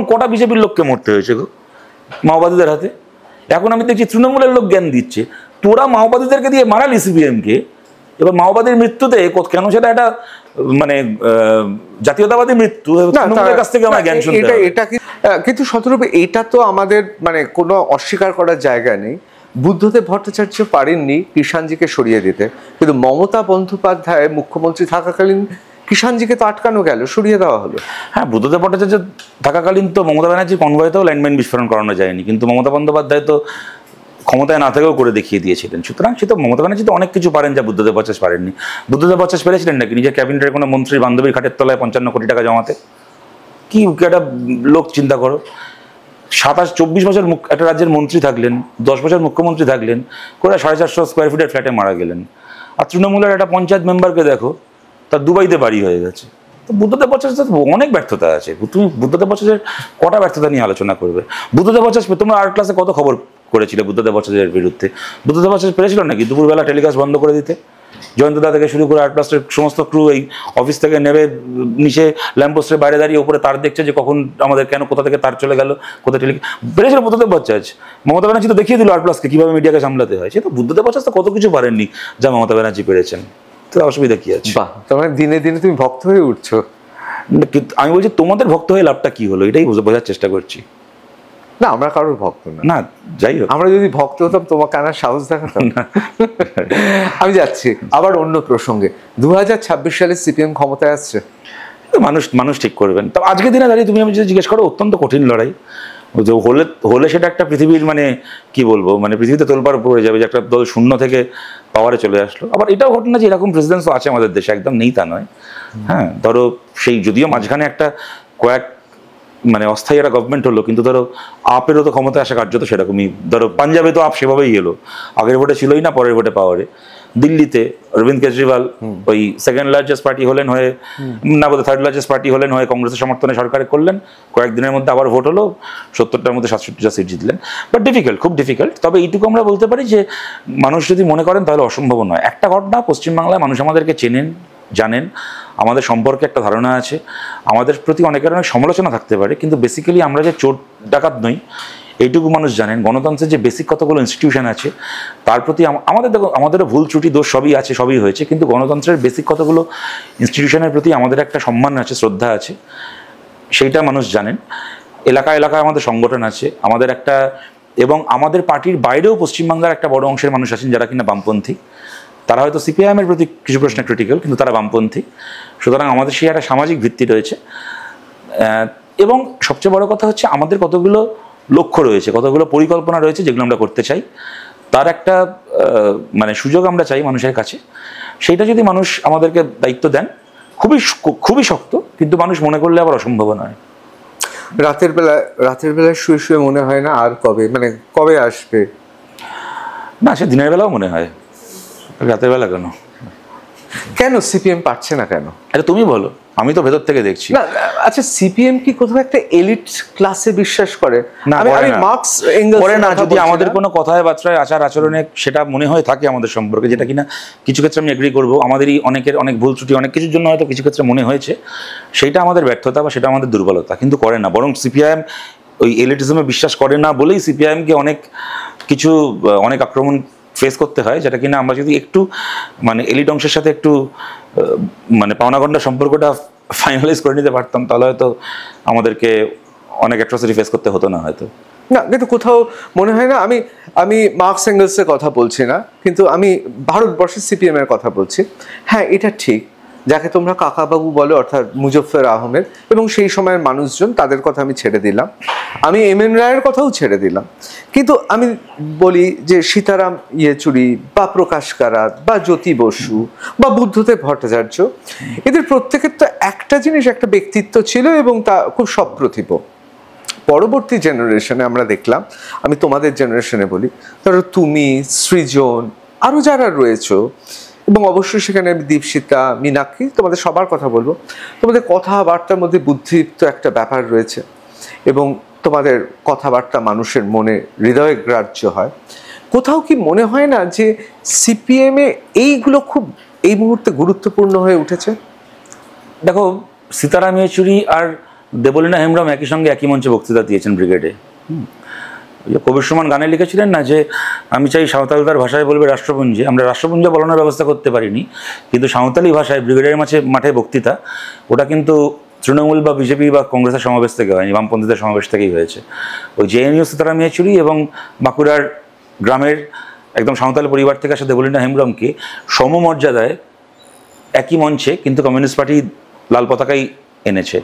কটা বিজেপির লোককে মরতে হয়েছে গো মাওবাদীদের হাতে? এখন আমি দেখছি তৃণমূলের লোক জ্ঞান দিচ্ছে, তোরা মাওবাদীদেরকে দিয়ে মারালি সিপিএমকে, এবার মাওবাদীর মৃত্যুতে কেন সেটা একটা মানে জাতীয়তাবাদী মৃত্যু, তৃণমূলের কাছ থেকে আমার জ্ঞান শুনতে হবে। এটা কিন্তু শতরূপে এটা তো আমাদের মানে কোনো অস্বীকার করার জায়গা নেই। বুদ্ধদেব ভট্টাচার্য পারেননি কিষাণজিকে সরিয়ে দিতে, কিন্তু মমতা বন্দ্যোপাধ্যায় মুখ্যমন্ত্রী থাকাকালীন কিষাণজিকে তো আটকানো গেল, সরিয়ে দেওয়া হলো। হ্যাঁ, বুদ্ধদেব ভট্টাচার্য থাকাকালীন তো মমতা ব্যানার্জির কনভয়েতেও ল্যান্ডমাইন বিস্ফোরণ করানো যায়নি, কিন্তু মমতা বন্দ্যোপাধ্যায় তো ক্ষমতায় না থেকেও করে দেখিয়ে দিয়েছিলেন। সুতরাং সে তো মমতা ব্যানার্জি তো অনেক কিছু পারেন যা বুদ্ধদেব ভট্টাচার্য পারেননি। বুদ্ধদেব ভট্টাচার্য পেরেছিলেন নাকি নিজের ক্যাবিনেটের কোনো মন্ত্রীর বান্ধবীর খাটের তলায় 55 কোটি টাকা জমাতে? কি একটা লোক চিন্তা করো, 24 বছর একটা রাজ্যের মন্ত্রী থাকলেন, 10 বছর মুখ্যমন্ত্রী থাকলেন, করে 450 স্কোয়ার ফিটের ফ্ল্যাটে মারা গেলেন। আর তৃণমূলের একটা পঞ্চায়েত মেম্বারকে দেখো, তার দুবাইতে বাড়ি হয়ে গেছে। তো বুদ্ধদেব ভট্টাচার্যের অনেক ব্যর্থতা আছে। তুমি বুদ্ধদেব ভট্টাচার্যের কটা ব্যর্থতা নিয়ে আলোচনা করবে? বুদ্ধদেব ভট্টাচার্য, তোমরা আর্ট ক্লাসে কত খবর করেছিলে বুদ্ধদেব ভট্টাচার্যের বিরুদ্ধে? বুদ্ধদেব ভট্টাচার্য পেরেছিল নাকি দুপুরবেলা টেলিকাস্ট বন্ধ করে দিতে? জয়ন্তদা থেকে শুরু করে আর্ট ক্লাসের সমস্ত ক্রু এই অফিস থেকে নেবে, নিচে ল্যাম্পপোস্টের বাইরে দাঁড়িয়ে উপরে তার দেখছে যে কখন আমাদের কেন কোথা থেকে তার চলে গেল, কোথায় পেরেছিল বুদ্ধদেব ভট্টাচার্য। মমতা ব্যানার্জি তো দেখিয়ে দিল আর্ট প্লাসকে কীভাবে মিডিয়াকে সামলাতে হয়। সে তো বুদ্ধদেব ভট্টাচার্য তো কত কিছু পারেননি যা মমতা ব্যানার্জি পেরেছেন। তো অসুবিধা কি আছে? বাহ, তোমার দিনে দিনে তুমি ভক্ত হয়ে উঠছো। আমি বলছি তোমাদের ভক্ত হয়ে লাভটা কি হলো, এটাই বোঝার চেষ্টা করছি। না, আমরা কারোর ভক্ত না। না, যাই হোক, আমরা যদি ভক্ত হতাম তোমাকে আনার সাহস দেখাতাম না। আমি যাচ্ছি আবার অন্য প্রসঙ্গে। 2026 সালে সিপিএম ক্ষমতায় আসছে, মানুষ ঠিক করবেন। তো আজকের দিনে দাঁড়িয়ে তুমি আমি যদি জিজ্ঞেস করো, অত্যন্ত কঠিন লড়াই। হলে সেটা একটা পৃথিবীর মানে কি বলবো, মানে পৃথিবীতে তোলপাড় পড়ে যাবে যে একটা দল শূন্য থেকে পাওয়ারে চলে আসলো। আবার এটাও ঘটনা যে এরকম প্রেসিডেন্টস আছে আমাদের দেশে, একদম নেই তা নয়। হ্যাঁ, ধরো সেই যদিও মাঝখানে একটা মানে অস্থায়ী একটা গভর্নমেন্ট হলো, কিন্তু ধরো আপেরও তো ক্ষমতায় আসা কার্য তো সেরকমই, ধরো পাঞ্জাবে তো আপ সেভাবেই এলো, আগের ভোটে ছিলই না, পরের ভোটে পাওয়ারে। দিল্লিতে অরবিন্দ কেজরিওয়াল ওই সেকেন্ড লার্জেস্ট পার্টি হলেন হয়ে, না বোধ থার্ড লার্জেস্ট পার্টি হলেন হয়ে কংগ্রেসের সমর্থনে সরকারে করলেন, কয়েকদিনের মধ্যে আবার ভোট হলো, 70টার মধ্যে 67টা সিট জিতলেন। বাট ডিফিকাল্ট, খুব ডিফিকাল্ট। তবে এইটুকু আমরা বলতে পারি যে মানুষ যদি মনে করেন তাহলে অসম্ভব নয়। একটা ঘটনা, পশ্চিমবাংলায় মানুষ আমাদেরকে চেনেন, জানেন, আমাদের সম্পর্কে একটা ধারণা আছে, আমাদের প্রতি অনেকের অনেক সমালোচনা থাকতে পারে, কিন্তু বেসিক্যালি আমরা যে চোর ডাকাত নই এইটুকু মানুষ জানেন। গণতন্ত্রের যে বেসিক কতগুলো ইনস্টিটিউশন আছে তার প্রতি আমাদের, দেখো আমাদেরও ভুল ত্রুটি দোষ সবই আছে, সবই হয়েছে, কিন্তু গণতন্ত্রের বেসিক কতগুলো ইনস্টিটিউশনের প্রতি আমাদের একটা সম্মান আছে, শ্রদ্ধা আছে, সেইটা মানুষ জানেন। এলাকায় এলাকায় আমাদের সংগঠন আছে, আমাদের একটা, এবং আমাদের পার্টির বাইরেও পশ্চিমবাংলার একটা বড় অংশের মানুষ আছেন যারা কিনা বামপন্থী। তারা হয়তো সিপিআইএমের প্রতি কিছু প্রশ্নে ক্রিটিক্যাল, কিন্তু তারা বামপন্থী। সুতরাং আমাদের সেই একটা সামাজিক ভিত্তি রয়েছে। এবং সবচেয়ে বড় কথা হচ্ছে আমাদের কতগুলো লক্ষ্য রয়েছে, কতগুলো পরিকল্পনা রয়েছে যেগুলো আমরা করতে চাই, তার একটা মানে সুযোগ আমরা চাই মানুষের কাছে। সেইটা যদি মানুষ আমাদেরকে দায়িত্ব দেন, খুবই শক্ত, কিন্তু মানুষ মনে করলে আবার অসম্ভব নয়। রাতের বেলায় শুয়ে শুয়ে মনে হয় না আর কবে আসবে? না, সে দিনের বেলাও মনে হয়, রাতের বেলা কেন? কেন সিপিএম পারছে না কেন? এটা তুমি বলো, আমি তো ভেতর থেকে দেখছি। না, আচ্ছা, সিপিএম কি কোথাও একটা এলিট ক্লাসে বিশ্বাস করে? না, আমি মার্কস এঙ্গেলস করে না। যদি আমাদের কোনো কথায় বার্তায় আচার আচরণে সেটা মনে হয় থাকে আমাদের সম্পর্কে, যেটা কিনা কিছু ক্ষেত্রে আমি এগ্রি করবো, আমাদেরই অনেকের অনেক ভুল ত্রুটি অনেক কিছুর জন্য হয়তো কিছু ক্ষেত্রে মনে হয়েছে, সেইটা আমাদের ব্যর্থতা বা সেটা আমাদের দুর্বলতা, কিন্তু করে না। বরং সিপিআইএম ওই এলিটিজমে বিশ্বাস করে না বলেই সিপিআইএমকে অনেক আক্রমণ ফেস করতে হয়, যেটা কিনা আমরা যদি একটু মানে এলিট অংশের সাথে একটু মানে পাওনাগন্ডা সম্পর্কটা ফাইনালাইজ করে নিতে পারতাম, তাহলে হয়তো আমাদেরকে অনেক অ্যাট্রসিটি ফেস করতে হতো না হয়তো। না, কিন্তু কোথাও মনে হয় না, আমি মার্কস এঙ্গেলসের কথা বলছি না, কিন্তু আমি ভারতবর্ষের সিপিএম এর কথা বলছি। হ্যাঁ, এটা ঠিক, যাকে তোমরা কাকাবাবু বলো, অর্থাৎ মুজফফর আহমেদ এবং সেই সময়ের মানুষজন, তাদের কথা আমি ছেড়ে দিলাম, আমি এম.এন. রায়ের কথাও ছেড়ে দিলাম, কিন্তু আমি বলি যে সীতারাম ইয়েচুরি বা প্রকাশ কারাত বা জ্যোতি বসু বা বুদ্ধদেব ভট্টাচার্য, এদের প্রত্যেকের তো একটা জিনিস, একটা ব্যক্তিত্ব ছিল এবং তা খুব সপ্রতিভ। পরবর্তী জেনারেশনে আমরা দেখলাম, আমি তোমাদের জেনারেশনে বলি, ধরো তুমি, সৃজন, আরও যারা রয়েছে, এবং অবশ্যই সেখানে আমি দীপশিতা, মীনাক্ষী, তোমাদের সবার কথা বলবো, তোমাদের কথাবার্তার মধ্যে বুদ্ধিদীপ্ত একটা ব্যাপার রয়েছে এবং তোমাদের কথাবার্তা মানুষের মনে হৃদয়ে গ্রাহ্য হয়। কোথাও কি মনে হয় না যে সিপিএমে এইগুলো খুব এই মুহূর্তে গুরুত্বপূর্ণ হয়ে উঠেছে? দেখো, সীতারাম ইয়েচুরি আর দেবলীনা হেমব্রম একই সঙ্গে একই মঞ্চে বক্তৃতা দিয়েছেন ব্রিগেডে। কবির সুমন গানে লিখেছিলেন না যে আমি চাই সাঁওতালদার ভাষায় বলবে রাষ্ট্রপুঞ্জে। আমরা রাষ্ট্রপুঞ্জে বলানোর ব্যবস্থা করতে পারিনি, কিন্তু সাঁওতালি ভাষায় ব্রিগেডের মাঠে বক্তৃতা, ওটা কিন্তু তৃণমূল বা বিজেপি বা কংগ্রেসের সমাবেশ থেকে হয়নি, বামপন্থীদের সমাবেশ থেকেই হয়েছে। ওই জেএনইউ সীতারাম ইয়েচুরি এবং বাঁকুড়ার গ্রামের একদম সাঁওতাল পরিবার থেকে আসা দেবলীনা হেমব্রমকে সমমর্যাদায় একই মঞ্চে কিন্তু কমিউনিস্ট পার্টি লাল পতাকাই এনেছে।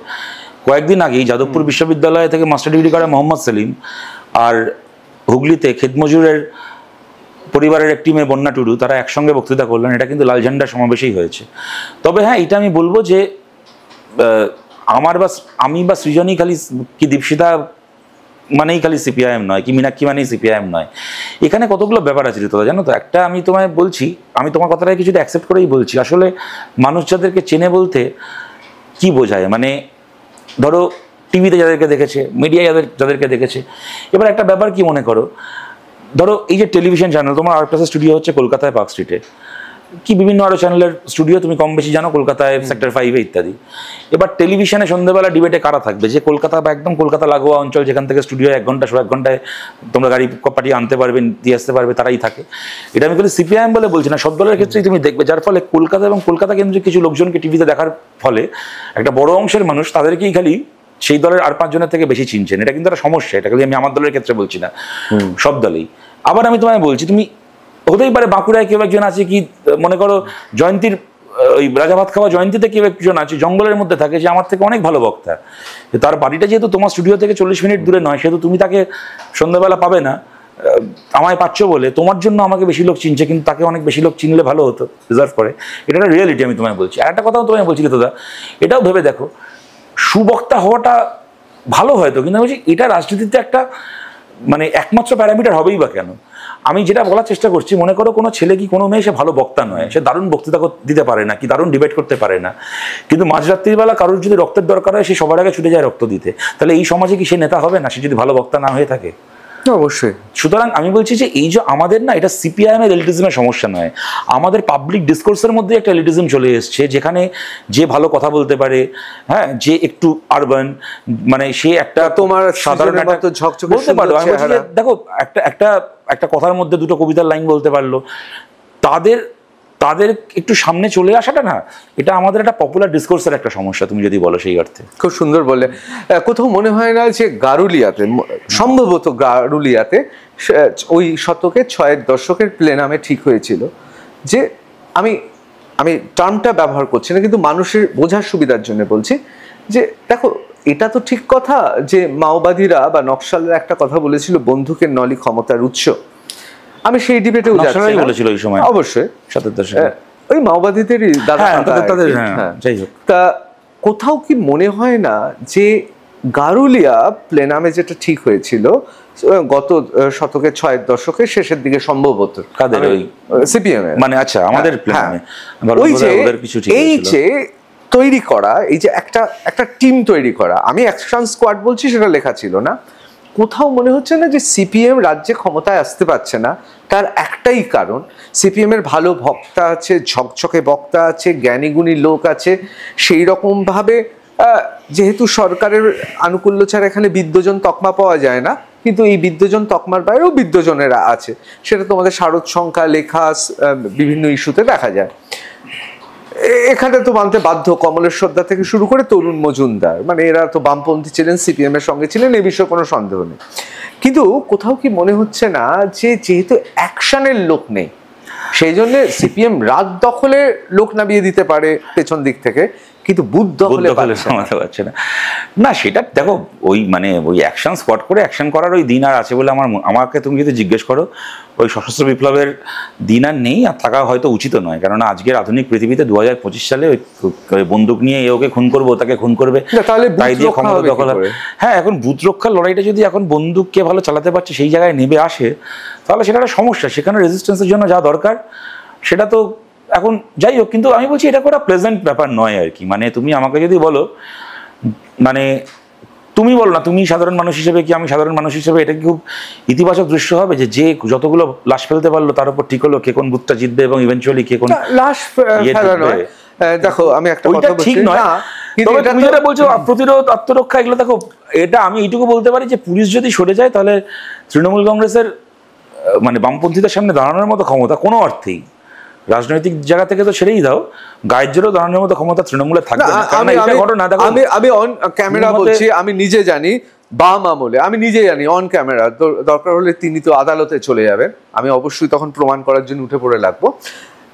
কয়েকদিন আগেই যাদবপুর বিশ্ববিদ্যালয় থেকে মাস্টার ডিগ্রি করা মোহাম্মদ সেলিম আর হুগলিতে ক্ষেতমজুরের পরিবারের একটি মেয়ে বন্যা টুডু, তারা একসঙ্গে বক্তৃতা করলেন, এটা কিন্তু লাল ঝান্ডার সমাবেশেই হয়েছে। তবে হ্যাঁ, এটা আমি বলবো যে আমি বা সৃজনই খালি, কি দীপশিতা মানেই খালি সিপিআইএম নয়, কি মীনাক্ষী মানেই সিপিআইএম নয়, এখানে কতগুলো ব্যাপার আছে ঋতুদা, জানো তো। একটা আমি তোমায় বলছি, আমি তোমার কথাটাকে কিছুটা অ্যাকসেপ্ট করেই বলছি, আসলে মানুষ যাদেরকে চেনে বলতে কি বোঝায়, মানে ধরো টিভিতে যাদেরকে দেখেছে, মিডিয়ায় যাদেরকে দেখেছে। এবার একটা ব্যাপার কি মনে করো, ধরো এই যে টেলিভিশন চ্যানেল, তোমার আর্টপ্লাসের স্টুডিও হচ্ছে কলকাতায় পার্ক স্ট্রিটে, কি বিভিন্ন আরও চ্যানেলের স্টুডিও তুমি কম বেশি জানো, কলকাতায় সেক্টর 5-এ ইত্যাদি। এবার টেলিভিশনে সন্ধ্যাবেলা ডিবেটে কারা থাকবে, যে কলকাতা বা একদম কলকাতা লাগোয়া অঞ্চল, যেখান থেকে স্টুডিও 1 ঘন্টা 1 ঘন্টায় তোমরা গাড়ি পাঠিয়ে আনতে পারবে, দিয়ে আসতে পারবে, তারাই থাকে। এটা আমি বলি সিপিআইএম বলে বলছি না, সব দলের ক্ষেত্রেই তুমি দেখবে, যার ফলে কলকাতা এবং কলকাতা কেন্দ্রিক কিছু লোকজনকে টিভিতে দেখার ফলে একটা বড় অংশের মানুষ তাদেরকেই খালি সেই দলের আর 5 জনের থেকে বেশি চিনছেন। এটা কিন্তু একটা সমস্যা, এটা খালি আমি আমার দলের ক্ষেত্রে বলছি না, সব দলেই। আবার আমি তোমায় বলছি, তুমি হতেই পারে বাঁকুড়ায় কেউ একজন আছে, কি মনে করো জয়ন্তীর ওই রাজা ভাত খাওয়া জয়ন্তীতে কেউ একজন আছে, জঙ্গলের মধ্যে থাকে, যে আমার থেকে অনেক ভালো বক্তা, তার বাড়িটা যেহেতু তোমার স্টুডিও থেকে 40 মিনিট দূরে নয়, সেহেতু তুমি তাকে সন্ধ্যাবেলা পাবে না, আমায় পাচ্ছ বলে তোমার জন্য আমাকে বেশি লোক চিনছে, কিন্তু তাকে অনেক বেশি লোক চিনলে ভালো হতো, রিজার্ভ করে। এটা একটা রিয়েলিটি আমি তোমায় বলছি। আর একটা কথাও তোমায় বলছি দাদা, এটাও ভেবে দেখো, সুবক্তা হওয়াটা ভালো হয়তো, কিন্তু আমি বলছি এটা রাজনীতিতে একটা মানে একমাত্র প্যারামিটার হবেই বা কেন? আমি যেটা বলার চেষ্টা করছি, মনে করো কোনো ছেলে কি কোনো মেয়ে সে ভালো বক্তা নয়, সে দারুণ বক্তৃতা দিতে পারে না, কি দারুণ ডিবেট করতে পারে না, কিন্তু মাঝরাত্রির বেলা কারোর যদি রক্তের দরকার হয় সে সবার আগে ছুটে যায় রক্ত দিতে, তাহলে এই সমাজে কি সে নেতা হবে না, সে যদি ভালো বক্তা না হয়ে থাকে? অবশ্যই। সুতরাং আমি বলছি যে এই যে আমাদের না, এটা সিপিআইএমের এলিটিজমের সমস্যা নয়, আমাদের পাবলিক ডিসকোর্সের মধ্যে একটা এলিটিজম চলে এসছে, যেখানে যে ভালো কথা বলতে পারে, হ্যাঁ, যে একটু আরবান, মানে সে একটা তোমার সাধারণ ঝকঝকে বলতে পারলো, আমি বলছি যে দেখো একটা একটা একটা কথার মধ্যে দুটো কবিতার লাইন বলতে পারলো, তাদের তাদের একটু সামনে চলে আসাটা না, এটা আমাদের একটা পপুলার ডিসকোর্সের একটা সমস্যা, তুমি যদি বলো সেই অর্থে। খুব সুন্দর বলে। কোথাও মনে হয় না যে গারুলিয়াতে, সম্ভবত গারুলিয়াতে ওই শতকে 6-এর দশকের প্লেনামে ঠিক হয়েছিল যে, আমি আমি টার্মটা ব্যবহার করছি না, কিন্তু মানুষের বোঝার সুবিধার জন্য বলছি যে দেখো, এটা তো ঠিক কথা যে মাওবাদীরা বা নকশালরা একটা কথা বলেছিল, বন্দুকের নলি ক্ষমতার উৎস। আমি সেই ডিবেটেও যাচ্ছি না, বলেছিল ওই সময়, অবশ্যই 70 দশকে ওই মাওবাদীদেরই দাদা। যাই হোক, তা কোথাও কি মনে হয় না যে গারুলিয়া প্লেনামে যেটা ঠিক হয়েছিল গত শতকের 6-এর দশকের শেষের দিকে, সম্ভবত কাদের ওই সিপিএম মানে, আচ্ছা আমাদের প্লেনামে ওই যে এই যে তৈরি করা, এই যে একটা একটা টিম তৈরি করা, আমি অ্যাকশন স্কোয়াড বলছি, সেটা লেখা ছিল না। কোথাও মনে হচ্ছে না যে সিপিএম রাজ্যে ক্ষমতায় আসতে পারছে না, তার একটাই কারণ, সিপিএম এর ভালো বক্তা আছে, ঝকঝকে বক্তা আছে, জ্ঞানীগুণী লোক আছে, সেই রকম ভাবে যেহেতু সরকারের আনুকূল্য ছাড়া এখানে বিদ্বজন তকমা পাওয়া যায় না, কিন্তু এই বিদ্বজন তকমার বাইরেও বিদ্বজনেরা আছে, সেটা তোমাদের শারদ সংখ্যা লেখা বিভিন্ন ইস্যুতে দেখা যায়। এখানে তো মানতে বাধ্য কমলেশ্বরদা থেকে শুরু করে তরুণ মজুমদার, মানে এরা তো বামপন্থী ছিলেন, সিপিএম এর সঙ্গে ছিলেন, এ বিষয়ে কোনো সন্দেহ নেই। কিন্তু কোথাও কি মনে হচ্ছে না যে যেহেতু অ্যাকশনের লোক নেই, সেই জন্য সিপিএম রাত দখলে লোক নামিয়ে দিতে পারে পেছন দিক থেকে, কিন্তু বুথ দখলে পারছে না। না সেটা দেখো, ওই মানে ওই অ্যাকশন স্পট করে অ্যাকশন করার ওই দিন আর আছে বলে আমাকে তুমি যদি জিজ্ঞেস করো, ওই সশস্ত্র বিপ্লবের দিন আর নেই, আর থাকা হয়তো উচিত নয়, কারণ আজকের আধুনিক পৃথিবীতে 2025 সালে ওই বন্দুক নিয়ে ওকে খুন করবো, তাকে খুন করবে, তাই দিয়ে ক্ষমতা দখল হবে। হ্যাঁ, এখন বুথ রক্ষার লড়াইটা যদি এখন বন্দুককে ভালো চালাতে পারছে সেই জায়গায় নেমে আসে, তাহলে সেটা একটা সমস্যা, সেখানে রেজিস্ট্যান্সের জন্য যা দরকার সেটা তো এখন যাই হোক। কিন্তু আমি বলছি এটা একটা প্লেজেন্ট ব্যাপার নয় আর কি, মানে তুমি আমাকে যদি বলো, মানে তুমি বলো না, তুমি সাধারণ মানুষ হিসেবে কি আমি সাধারণ মানুষ হিসেবে এটা কি খুব ইতিবাচক দৃশ্য হবে যে যে যতগুলো লাশ ফেলতে পারলো তার উপর ঠিক হলো কে কোন বুথটা জিতবে এবং ইভেনচুয়ালি কে কোন লাশ ফেলা নয়। দেখো আমি একটা কথা বলছি, ঠিক নয়, তবে তুমি যেটা বলছো প্রতিরোধ আত্মরক্ষা, এগুলো দেখো, এটা আমি এইটুকু বলতে পারি যে পুলিশ যদি সরে যায় তাহলে তৃণমূল কংগ্রেসের মানে বামপন্থীদের সামনে দাঁড়ানোর মতো ক্ষমতা কোনো অর্থেই, রাজনৈতিক জায়গা থেকে তো ছেড়েই দাও, গায়ের জোরেও দাঁড়ানোর মতো ক্ষমতা তৃণমূলের থাকবে না। আমি অন ক্যামেরা বলছি, আমি নিজে জানি বাম আমলে, আমি নিজে জানি অন ক্যামেরা, দরকার হলে তিনি তো আদালতে চলে যাবেন, আমি অবশ্যই তখন প্রমাণ করার জন্য উঠে পড়ে লাগবো,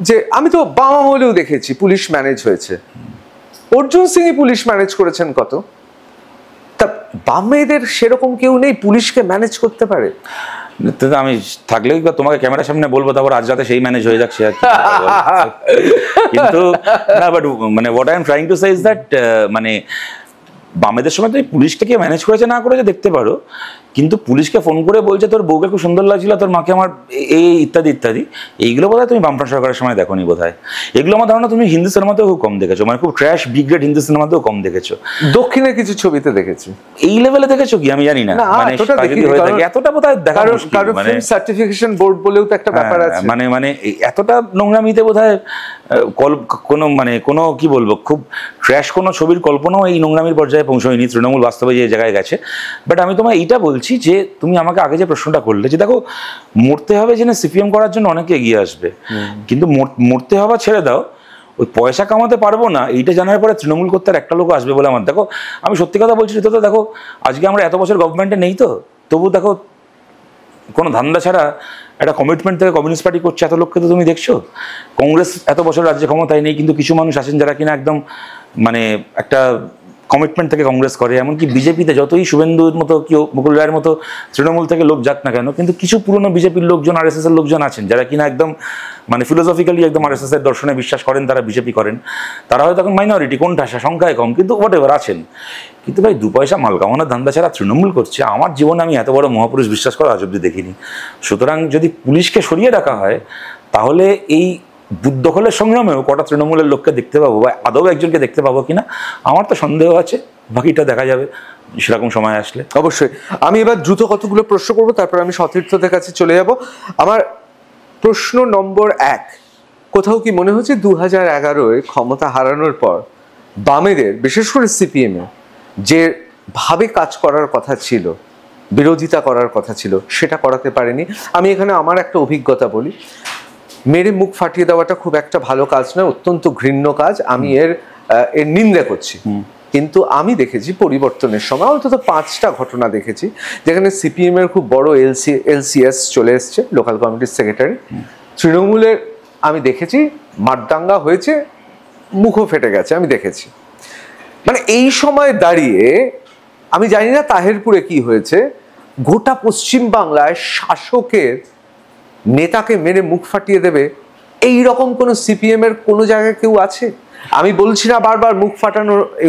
যে আমি তো বাম আমলেও দেখেছি পুলিশ ম্যানেজ হয়েছে। অর্জুন সিংই পুলিশ ম্যানেজ করেছেন কত, তা বামেদের সেরকম কেউ নেই পুলিশকে ম্যানেজ করতে পারে। আমি থাকলেই তোমাকে ক্যামেরার সামনে বলবো, তারপর আজ রাতে সেই ম্যানেজ হয়ে যাচ্ছে আর কি। কিন্তু না, বাট মানে what I am trying to say is that, মানে বামেদের সময় তো পুলিশটাকে ম্যানেজ করেছে না করেছে দেখতে পারো, কিন্তু পুলিশকে ফোন করে বলছে তোর বউকে খুব সুন্দর লাগছিল, তোর মাকে আমার এই ইত্যাদি ইত্যাদি, এইগুলো বোধহয় তুমি বামফ্রন্ট সরকারের সময় দেখোনি বোধহয়। এগুলো আমার ধারণা তুমি হিন্দি সিনেমাতেও খুব কম দেখেছো, মানে খুব ট্র্যাশ বিগ্রেড হিন্দি সিনেমাতেও কম দেখেছো, দক্ষিণের কিছু ছবিতে দেখেছি। এই লেভেলে দেখেছো কি আমি জানি না, মানে এতটা বোধহয় দেখা মুশকিল, মানে সার্টিফিকেশন বোর্ড বলেও তো একটা ব্যাপার আছে, মানে এতটা নোংরামিতে বোধহয় কোনো মানে কোনো কি বলবো, খুব ট্র্যাশ কোনো ছবির কল্পনাও এই নোংরামির পর্যায়ে পৌঁছয়নি তৃণমূল বাস্তবে যে জায়গায় গেছে। বাট আমি তোমায় এইটা বলছি যে তুমি আমাকে আগে যে প্রশ্নটা করলে যে দেখো মরতে হবে জেনে সিপিএম করার জন্য অনেকে এগিয়ে আসবে, কিন্তু মরতে হবে ছেড়ে দাও, ওই পয়সা কামাতে পারবো না এইটা জানার পরে তৃণমূল করতে আর একটা লোক আসবে বলে আমার, দেখো আমি সত্যি কথা বলছি, তো দেখো আজকে আমরা এত বছর গভর্নমেন্টে নেই, তো তবু দেখো কোনো ধান্দা ছাড়া একটা কমিটমেন্ট থেকে কমিউনিস্ট পার্টি করছে এত লোককে তো তুমি দেখছো। কংগ্রেস এত বছর রাজ্যে ক্ষমতায় নেই, কিন্তু কিছু মানুষ আছেন যারা কিনা একদম মানে একটা কমিটমেন্ট থেকে কংগ্রেস করে, এমনকি বিজেপিতে যতই শুভেন্দুর মতো কেউ মুকুল রায়ের মতো তৃণমূল থেকে লোক যাক না কেন, কিন্তু কিছু পুরনো বিজেপির লোকজন আরএসএস এর লোকজন আছেন যারা কিনা একদম মানে ফিলোসফিক্যালি একদম আরএসএস এর দর্শনে বিশ্বাস করেন, তারা বিজেপি করেন, তারা হয়তো এখন মাইনরিটি, কোনটা সংখ্যায় কম, কিন্তু হোয়াট এভার আছেন। কিন্তু ভাই 2 পয়সা মাল কামানোর ধান্দা ছাড়া তৃণমূল করছে, আমার জীবনে আমি এত বড় মহাপুরুষ বিশ্বাস করা আজ অব্দি দেখিনি। সুতরাং যদি পুলিশকে সরিয়ে রাখা হয় তাহলে এই বুথ দখলের সংগ্রামেও কটা তৃণমূলের লোককে দেখতে পাবো বা আদৌ একজনকে দেখতে পাবো কিনা আমার তো সন্দেহ আছে, বাকিটা দেখা যাবে সেরকম সময় আসলে। অবশ্যই। আমি এবার দ্রুত কতগুলো প্রশ্ন করবো, তারপর আমি সতীর্থদের কাছে চলে যাব। আমার প্রশ্ন নম্বর 1, কোথাও কি মনে হচ্ছে 2011-য় ক্ষমতা হারানোর পর বামেদের, বিশেষ করে সিপিএম-এ যে ভাবে কাজ করার কথা ছিল, বিরোধিতা করার কথা ছিল, সেটা করাতে পারেনি? আমি এখানে আমার একটা অভিজ্ঞতা বলি। মেরে মুখ ফাটিয়ে দেওয়াটা খুব একটা ভালো কাজ নয়, অত্যন্ত ঘৃণ্য কাজ, আমি এর নিন্দা করছি। কিন্তু আমি দেখেছি পরিবর্তনের সময় অন্তত 5টা ঘটনা দেখেছি যেখানে সিপিএম এর খুব বড় এলসিএস চলে এসছে, লোকাল কমিটির সেক্রেটারি। তৃণমূলের আমি দেখেছি মারদাঙ্গা হয়েছে, মুখও ফেটে গেছে, আমি দেখেছি। মানে এই সময় দাঁড়িয়ে আমি জানি না তাহেরপুরে কি হয়েছে, গোটা পশ্চিম বাংলায় শাসকের নেতাকে মেরে মুখ ফাটিয়ে দেবে এই রকম কোনো সিপিএম এর কোনো জায়গায় কেউ আছে? আমি বলছি না বারবার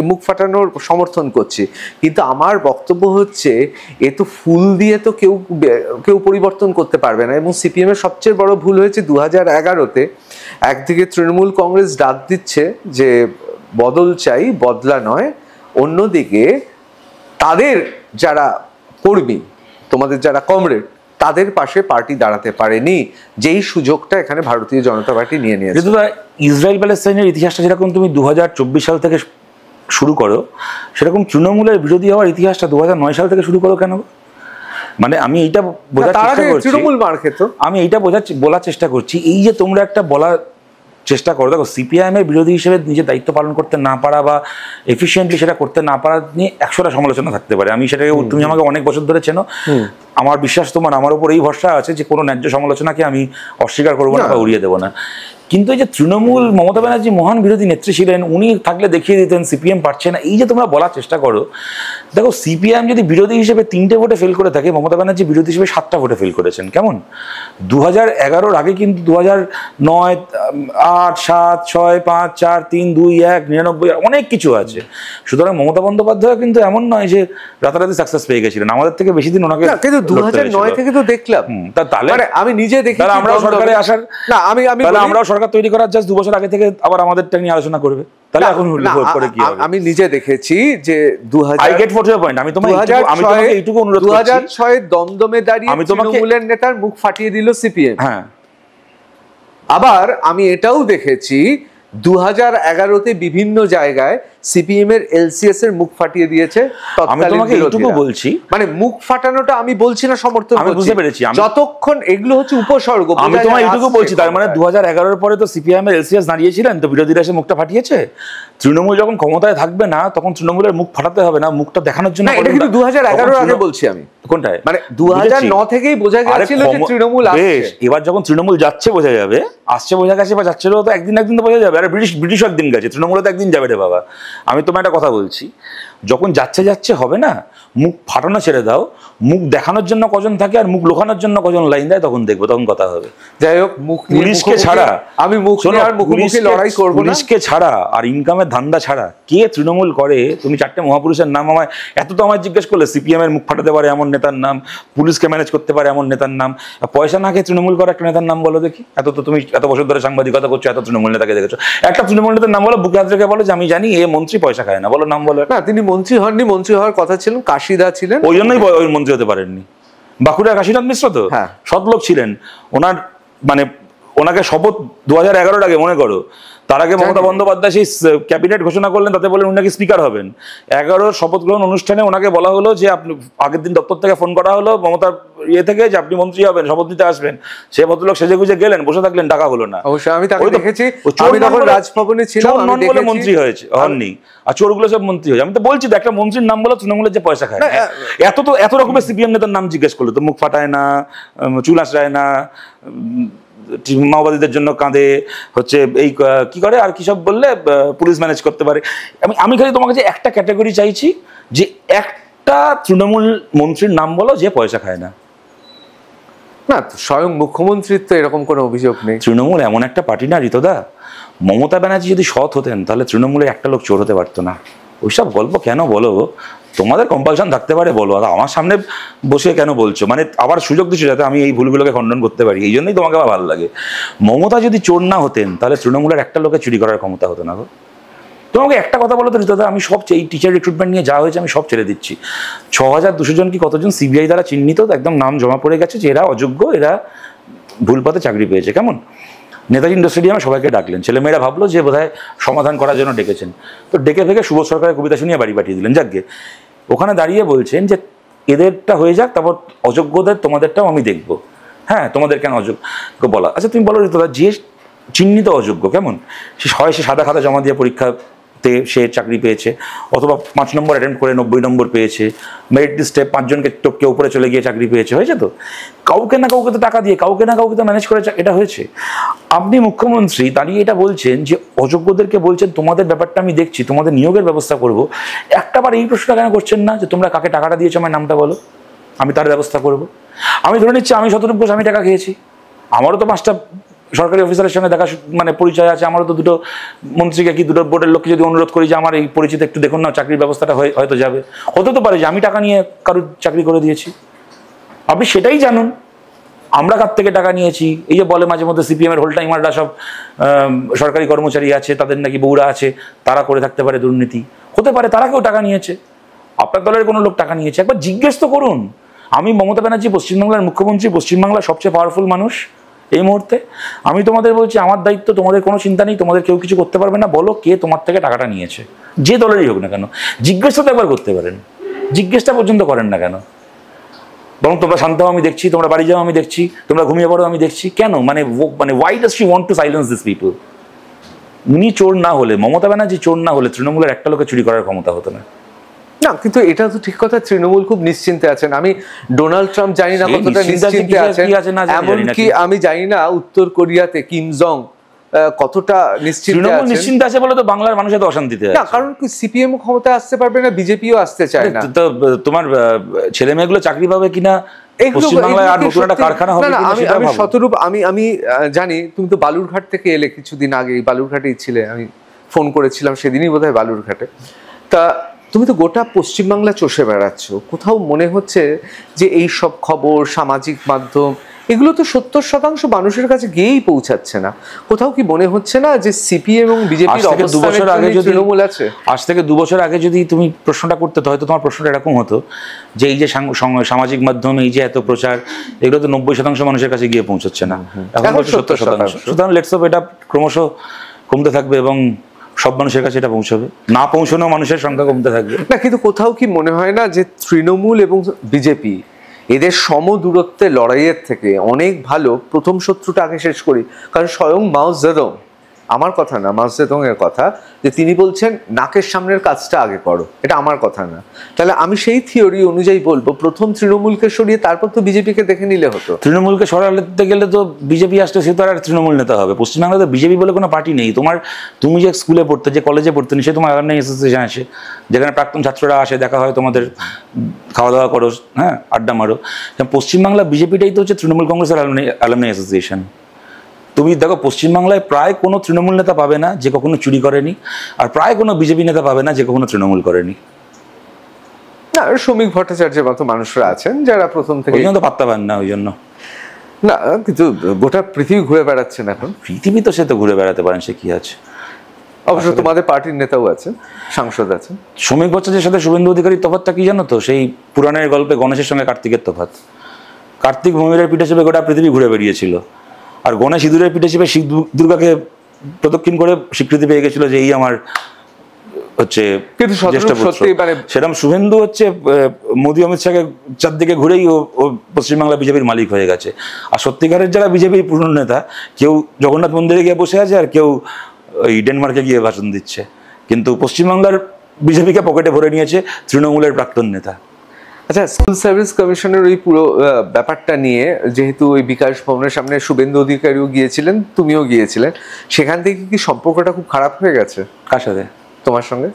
মুখ ফাটানোর সমর্থন করছি, কিন্তু আমার বক্তব্য হচ্ছে এ তো ফুল দিয়ে তো কেউ পরিবর্তন করতে পারবে না। এবং সিপিএম এর সবচেয়ে বড় ভুল হয়েছে 2011-তে একদিকে তৃণমূল কংগ্রেস ডাক দিচ্ছে যে বদল চাই, বদলা নয়, অন্যদিকে তাদের যারা কর্মী, তোমাদের যারা কমরেড, তাদের পাশে পার্টি দাঁড়াতে পারেনি, যেই সুযোগটা এখানে ভারতীয় জনতা পার্টি নিয়ে নিয়েছে। ইসরায়েল প্যালেস্তাইনের ইতিহাসটা যেরকম তুমি 2024 সাল থেকে শুরু করো, সেরকম তৃণমূলের বিরোধী হওয়ার ইতিহাসটা 2009 সাল থেকে শুরু করো কেন? মানে আমি এইটা বোঝার চেষ্টা করছি, তৃণমূল মার খেত, আমি এইটা বলার চেষ্টা করছি, এই যে তোমরা একটা বলার চেষ্টা করো, দেখো সিপিআইএম এর বিরোধী হিসেবে নিজের দায়িত্ব পালন করতে না পারা বা এফিসিয়েন্টলি সেটা করতে না পারা নিয়ে 100টা সমালোচনা থাকতে পারে। আমি সেটাকে, তুমি আমাকে অনেক বছর ধরে চেনো, আমার বিশ্বাস তোমার আমার উপর এই ভরসা আছে যে কোনো ন্যায্য সমালোচনাকে আমি অস্বীকার করবো না বা উড়িয়ে দেবো না। কিন্তু এই যে তৃণমূল, মমতা ব্যানার্জি মহান বিরোধী নেত্রী ছিলেন, উনি থাকলে দেখিয়ে দিতেন সিপিএম পারছে না, এই যে তোমরা বলার চেষ্টা করো, দেখো সিপিএম যদি বিরোধী হিসেবে 3টে ভোটে ফেল করে থাকে, মমতা ব্যানার্জি বিরোধী হিসেবে 7টা ভোটে ফেল করেছেন। কেমন? 2011-র আগে কিন্তু 2009, 8, 7, 6, 5, 4, 3, 2, 1, 99 অনেক কিছু আছে। সুতরাং মমতা বন্দ্যোপাধ্যায় কিন্তু এমন নয় যে রাতারাতি সাকসেস পেয়ে গেছিলেন, আমাদের থেকে বেশি দিন ওনাকে, কিন্তু 2009 থেকে তো দেখলাম, তাহলে আমি নিজে দেখি আমরা সরকারে আসার না, আমরা সরকার তৈরি করার জাস্ট 2 বছর আগে থেকে আবার আমাদেরটা নিয়ে আলোচনা করবে, তাহলে এখন করে কি হবে? আমি নিজে দেখেছি যে 2000 I get for your point, আমি তোমাকে এইটুকু অনুরোধ করছি, 2006 দমদমে দাঁড়িয়ে তৃণমূলের নেতার মুখ ফাটিয়ে দিল সিপিএম। হ্যাঁ, আবার আমি এটাও দেখেছি 2011-তে বিভিন্ন জায়গায় সিপিএম এর এলসিএস এর মুখ ফাটিয়ে দিয়েছে। আমি তোমাকে এইটুকু বলছি, মানে মুখ ফাটানোটা আমি বলছি না সমর্থন, আমি বুঝতে পেরেছি, যতক্ষণ এগুলো হচ্ছে উপসর্গ। আমি তোমাকে এইটুকু বলছি, তার মানে 2011-এর পরে তো সিপিএম এর এলসিএস দাঁড়িয়েছিলেন, তো বিরোধীরা এসে মুখটা ফাটিয়েছে। তৃণমূল যখন ক্ষমতায় থাকবে না তখন তৃণমূলের মুখ ফাটাতে হবে না, মুখটা দেখানোর জন্য। এটা কিন্তু 2011-এর আগে বলছি আমি। কোনটায়? মানে 2009 থেকেই বোঝা গেছিল যে তৃণমূল আসছে। এবার যখন তৃণমূল যাচ্ছে বোঝা যাবে, আসছে বোঝা গেছে, বা যাচ্ছিল তো একদিন তো বোঝা যাবে। আর ব্রিটিশ একদিন গেছে, তৃণমূলে তো একদিন যাবে রে বাবা। আমি তোমার একটা কথা বলছি, যখন যাচ্ছে হবে না, মুখ ফাটানো ছেড়ে দাও, মুখ দেখানোর জন্য কজন থাকে আর মুখ লোকানোর জন্য কজন লাইন দেয়, তখন দেখবো, তখন কথা হবে। যাই হোক, পুলিশকে ছাড়া আমি মুখোমুখি লড়াই করবো না। পুলিশকে ছাড়া আর ইনকামের ধান্দা ছাড়া কে তৃণমূল করে? তুমি 4টে মহাপুরুষের নাম আমায় এত তো আমায় জিজ্ঞেস করলে, সিপিএম এর মুখ ফাটাতে পারে এমন নেতার নাম, পুলিশকে ম্যানেজ করতে পারে এমন নেতার নাম, পয়সা না খেয়ে তৃণমূল করে একটা নেতার নাম বলো দেখি। তুমি এত বছর ধরে সাংবাদিকতা করছো, এত তৃণমূল নেতাকে দেখেছো, একটা তৃণমূল নেতার নাম বলো, বুকে হাত রেখে বলো যে আমি জানি এ মন্ত্রী পয়সা খায় না, বলো নাম বলো। না, তিনি মন্ত্রী হননি, মন্ত্রী হওয়ার কথা ছিলেন, কাশিদা ছিলেন, ওই জন্যই ওই মন্ত্রী হতে পারেননি। বাঁকুড়ার কাশীনাথ মিশ্র তো সৎলোক ছিলেন, ওনার মানে ওনাকে শপথ 2011-এর আগে মনে করো, তার আগে মমতা বন্দ্যোপাধ্যায় সেই ক্যাবিনেট ঘোষণা করলেন, তাতে বলেন উনি নাকি স্পিকার হবেন। 11 শপথ গ্রহণ অনুষ্ঠানে ওনাকে বলা হলো যে আপনি, আগের দিন দপ্তর থেকে ফোন করা হলো মমতার থেকে যে আপনি মন্ত্রী হবেন, শপথ নিতে আসবেন। সে ভদ্রলোক সেজে গুজে গেলেন, বসে থাকলেন, টাকা হলো না। অবশ্যই আমি তাকে দেখেছি, আমি তখন রাজভবনে ছিলাম, আমি দেখেছি মন্ত্রী হয়েছে, হননি। আর চোরগুলো সব মন্ত্রী হয়েছে। আমি তো বলছি তো, একটা মন্ত্রীর নাম বলো তৃণমূলের যে পয়সা খায়। এত রকমের সিপিএম নেতার নাম জিজ্ঞেস করলো তো মুখ ফাটায় না, চুল আঁচড়ায় না, মাওবাদীদের জন্য কাঁদে, হচ্ছে এই কি করে আর কি সব বললে পুলিশ ম্যানেজ করতে পারে। আমি খালি তোমার কাছে একটা ক্যাটাগরি চাইছি, যে একটা তৃণমূল মন্ত্রীর নাম বলো যে পয়সা খায় না। না, স্বয়ং মুখ্যমন্ত্রীর তো এরকম কোনো অভিযোগ নেই। তৃণমূল এমন একটা পার্টি না ঋতদা, মমতা ব্যানার্জি যদি সৎ হতেন তাহলে তৃণমূলের একটা লোক চোর হতে পারতো না। ওইসব গল্প কেন বলো? তোমাদের কম্পালশন থাকতে পারে বলো, আর আমার সামনে বসে কেন বলছো? মানে আবার সুযোগ দিচ্ছ যাতে আমি এই ভুলগুলোকে খণ্ডন করতে পারি, এই জন্যই তোমাকে আমার ভালো লাগে। মমতা যদি চোর না হতেন তাহলে তৃণমূলের একটা লোকে চুরি করার ক্ষমতা হতো না গো। তোমাকে একটা কথা বলো তো ঋতদা, আমি সব এই টিচার রিক্রুটমেন্ট নিয়ে যা হয়েছে আমি সব ছেড়ে দিচ্ছি। 6200 জন কি কতজন সিবিআই দ্বারা চিহ্নিত, একদম নাম জমা পড়ে গেছে যে এরা অযোগ্য, এরা ভুল পথে চাকরি পেয়েছে। কেমন নেতাজি ইন্ডোর স্টেডিয়ামে সবাইকে ডাকলেন, ছেলেমেয়েরা ভাবলো যে বোধহয় সমাধান করার জন্য ডেকেছেন, তো ডেকে ফেকে সুবোধ সরকারের কবিতা শুনিয়ে বাড়ি পাঠিয়ে দিলেন। যাকে ওখানে দাঁড়িয়ে বলছেন যে এদেরটা হয়ে যাক, তারপর অযোগ্যদের তোমাদেরটাও আমি দেখবো। হ্যাঁ, তোমাদের কেন অযোগ্য বলা? আচ্ছা তুমি বলো ঋতুদা, যে চিহ্নিত অযোগ্য, কেমন সে সাদা খাতা জমা দিয়ে পরীক্ষাতে সে চাকরি পেয়েছে, অথবা 5 নম্বর অ্যাটেম্প করে 90 নম্বর পেয়েছে, মেরিট লিস্টে 5 জনকে টপকে উপরে চলে গিয়ে চাকরি পেয়েছে, হয়েছে তো? কাউকে না কাউকে তো টাকা দিয়ে, কাউকে না কাউকে তো ম্যানেজ করে এটা হয়েছে। আপনি মুখ্যমন্ত্রী দাঁড়িয়ে এটা বলছেন যে অযোগ্যদেরকে বলছেন তোমাদের ব্যাপারটা আমি দেখছি, তোমাদের নিয়োগের ব্যবস্থা করব। একটাবার এই প্রশ্নটা কেন করছেন না যে তোমরা কাকে টাকাটা দিয়েছো আমার নামটা বলো, আমি তার ব্যবস্থা করব। আমি ধরে নিচ্ছি আমি শতরূপ ঘোষ, আমি টাকা খেয়েছি, আমারও তো 5টা সরকারি অফিসারের সঙ্গে দেখা মানে পরিচয় আছে, আমারও তো 2টো মন্ত্রীকে কি 2টো বোর্ডের লোককে যদি অনুরোধ করি যে আমার এই পরিচিত একটু দেখুন না, চাকরির ব্যবস্থাটা হয়তো যাবে। হতে তো পারে যে আমি টাকা নিয়ে কারোর চাকরি করে দিয়েছি, আপনি সেটাই জানুন আমরা কার থেকে টাকা নিয়েছি। এই যে বলে মাঝে মধ্যে সিপিএমের হোল টাইমাররা সব সরকারি কর্মচারী আছে, তাদের নাকি বউরা আছে, তারা করে থাকতে পারে দুর্নীতি, হতে পারে তারা কেউ টাকা নিয়েছে, আপনার দলের কোনো লোক টাকা নিয়েছে, একবার জিজ্ঞেস তো করুন। আমি মমতা ব্যানার্জি পশ্চিমবাংলার মুখ্যমন্ত্রী, পশ্চিমবাংলার সবচেয়ে পাওয়ারফুল মানুষ এই মুহূর্তে। আমি তোমাদের বলছি আমার দায়িত্ব, তোমাদের কোনো চিন্তা নেই, তোমাদের কেউ কিছু করতে পারবে না। বলো কে তোমার থেকে টাকাটা নিয়েছে, যে দলেরই হোক না কেন, জিজ্ঞেসটা তো একবার করতে পারেন, জিজ্ঞেসটা পর্যন্ত করেন না কেন? বরং তোমরা শান্ত হও আমি দেখছি, তোমরা বাড়ি যাও আমি দেখছি, তোমরা ঘুমিয়ে পড়ো আমি দেখছি। কেন মানে why does she want to silence this people? উনি চোর না হলে, মমতা ব্যানার্জি চোর না হলে তৃণমূলের একটা লোকে চুরি করার ক্ষমতা হতো না। না, কিন্তু এটা তো ঠিক কথা, তৃণমূল খুব নিশ্চিন্তে আছেন। আমি ডোনাল্ড ট্রাম্প জানি না কতটা নিশ্চিন্তে আছেন, এমনকি আমি জানি না উত্তর কোরিয়াতে কিম জং কতটা নিশ্চিন্তে আছে বলে তো বাংলার মানুষ এত অশান্তিতে আছে। না, কারণ সিপিএম ক্ষমতা আসতে পারবে না, বিজেপিও আসতে চায় না। তো তোমার ছেলে মেয়েগুলো চাকরি পাবে কিনা, পশ্চিমবাংলায় আর নতুন একটা কারখানা হবে কিনা, আমি শতরূপ আমি জানি তুমি তো বালুরঘাট থেকে এলে কিছুদিন আগে, বালুরঘাটেই ছিলে, আমি ফোন করেছিলাম সেদিনই বোধহয় বালুরঘাটে। তা তুমি তো গোটা পশ্চিমবাংলা চষে বেড়াচ্ছ, কোথাও মনে হচ্ছে যে এই সব খবর সামাজিক মাধ্যম এগুলো তো 70% মানুষের কাছে গিয়েই পৌঁছাচ্ছে না? কোথাও কি মনে হচ্ছে না যে সিপিএম এবং বিজেপির অবস্থানের আগে যদি তৃণমূল আছে? আজ থেকে 2 বছর আগে যদি তুমি প্রশ্নটা করতে, তো হয়তো তোমার প্রশ্নটা এরকম হতো যে এই যে সামাজিক মাধ্যমে এই যে এত প্রচার, এগুলো তো 90% মানুষের কাছে গিয়ে পৌঁছচ্ছে না, এখন 70%। সুতরাং লেটস হোপ এটা ক্রমশ কমতে থাকবে এবং সব মানুষের কাছে এটা পৌঁছাবে, না পৌঁছানো মানুষের সংখ্যা কমতে থাকবে। না, কিন্তু কোথাও কি মনে হয় না যে তৃণমূল এবং বিজেপি এদের সমদূরত্বে লড়াইয়ের থেকে অনেক ভালো প্রথম শত্রুটা আগে শেষ করি? কারণ স্বয়ং মাও জেদং, আমার কথা না, মাও জেদং এর কথা, যে তিনি বলছেন নাকের সামনের কাজটা আগে করো, এটা আমার কথা না। তাহলে আমি সেই থিওরি অনুযায়ী বলবো প্রথম তৃণমূলকে সরিয়ে তারপর তো বিজেপিকে দেখে নিলে হতো। তৃণমূলকে সরাতে গেলে তো বিজেপি আসলে সে তো আর তৃণমূল নেতা হবে। পশ্চিমবাংলায় তো বিজেপি বলে কোনো পার্টি নেই। তুমি যে স্কুলে পড়তে, যে কলেজে পড়তে, নিশ্চয়ই তোমার অ্যালামনাই অ্যাসোসিয়েশন আছে, যেখানে প্রাক্তন ছাত্ররা আসে, দেখা হয়, তোমাদের খাওয়া দাওয়া করো, হ্যাঁ, আড্ডা মারো। পশ্চিমবাংলা বিজেপিটাই তো হচ্ছে তৃণমূল কংগ্রেসের অ্যালামনাই অ্যাসোসিয়েশন। তুমি দেখো পশ্চিমবাংলায় প্রায় কোনো তৃণমূল নেতা পাবে না যে কখনো চুরি করেনি, আর প্রায় কোনো বিজেপি নেতা পাবে না যে কখনো তৃণমূল করেনি। না, শ্রমিক ভট্টাচার্যের মতো মানুষরা আছেন যারা প্রথম থেকে পাত্তা পান না, ওই জন্য না। কিন্তু গোটা পৃথিবী ঘুরে বেড়াচ্ছেন এখন। পৃথিবী তো সে তো ঘুরে বেড়াতে পারেন, সে কি আছে। অবশ্য তোমাদের পার্টির নেতাও আছেন, সাংসদ আছেন। শ্রমিক ভট্টাচার্যের সাথে শুভেন্দু অধিকারীর তফাৎটা কি জানো তো? সেই পুরাণের গল্পে গণেশের সঙ্গে কার্তিকের তফাৎ। কার্তিক ভূমিরের পিঠে চেপে গোটা পৃথিবী ঘুরে বেরিয়েছিল, আর গণেশ ইঁদুরের পিঠে চেপে শিব দুর্গাকে প্রদক্ষিণ করে স্বীকৃতি পেয়ে গেছিল যে এই আমার হচ্ছে জ্যেষ্ঠ পুত্র। সেরকম শুভেন্দু হচ্ছে মোদী অমিত শাহকে চারদিকে ঘুরেই ও পশ্চিমবাংলা বিজেপির মালিক হয়ে গেছে। আর সত্যিকারের যারা বিজেপির পূর্ণ নেতা, কেউ জগন্নাথ মন্দিরে গিয়ে বসে আছে, আর কেউ ওই ডেনমার্কে গিয়ে ভাষণ দিচ্ছে। কিন্তু পশ্চিমবাংলার বিজেপিকে পকেটে ভরে নিয়েছে তৃণমূলের প্রাক্তন নেতা। আচ্ছা, সিভিল সার্ভিস কমিশনের ওই পুরো ব্যাপারটা নিয়ে, যেহেতু ওই বিকাশ ভবনের সামনে শুভেন্দু অধিকারীও গিয়েছিলেন, তুমিও গিয়েছিলেন, সেখান থেকে কি সম্পর্কটা খুব খারাপ হয়ে গেছে? কার সাথে? তোমার সঙ্গে?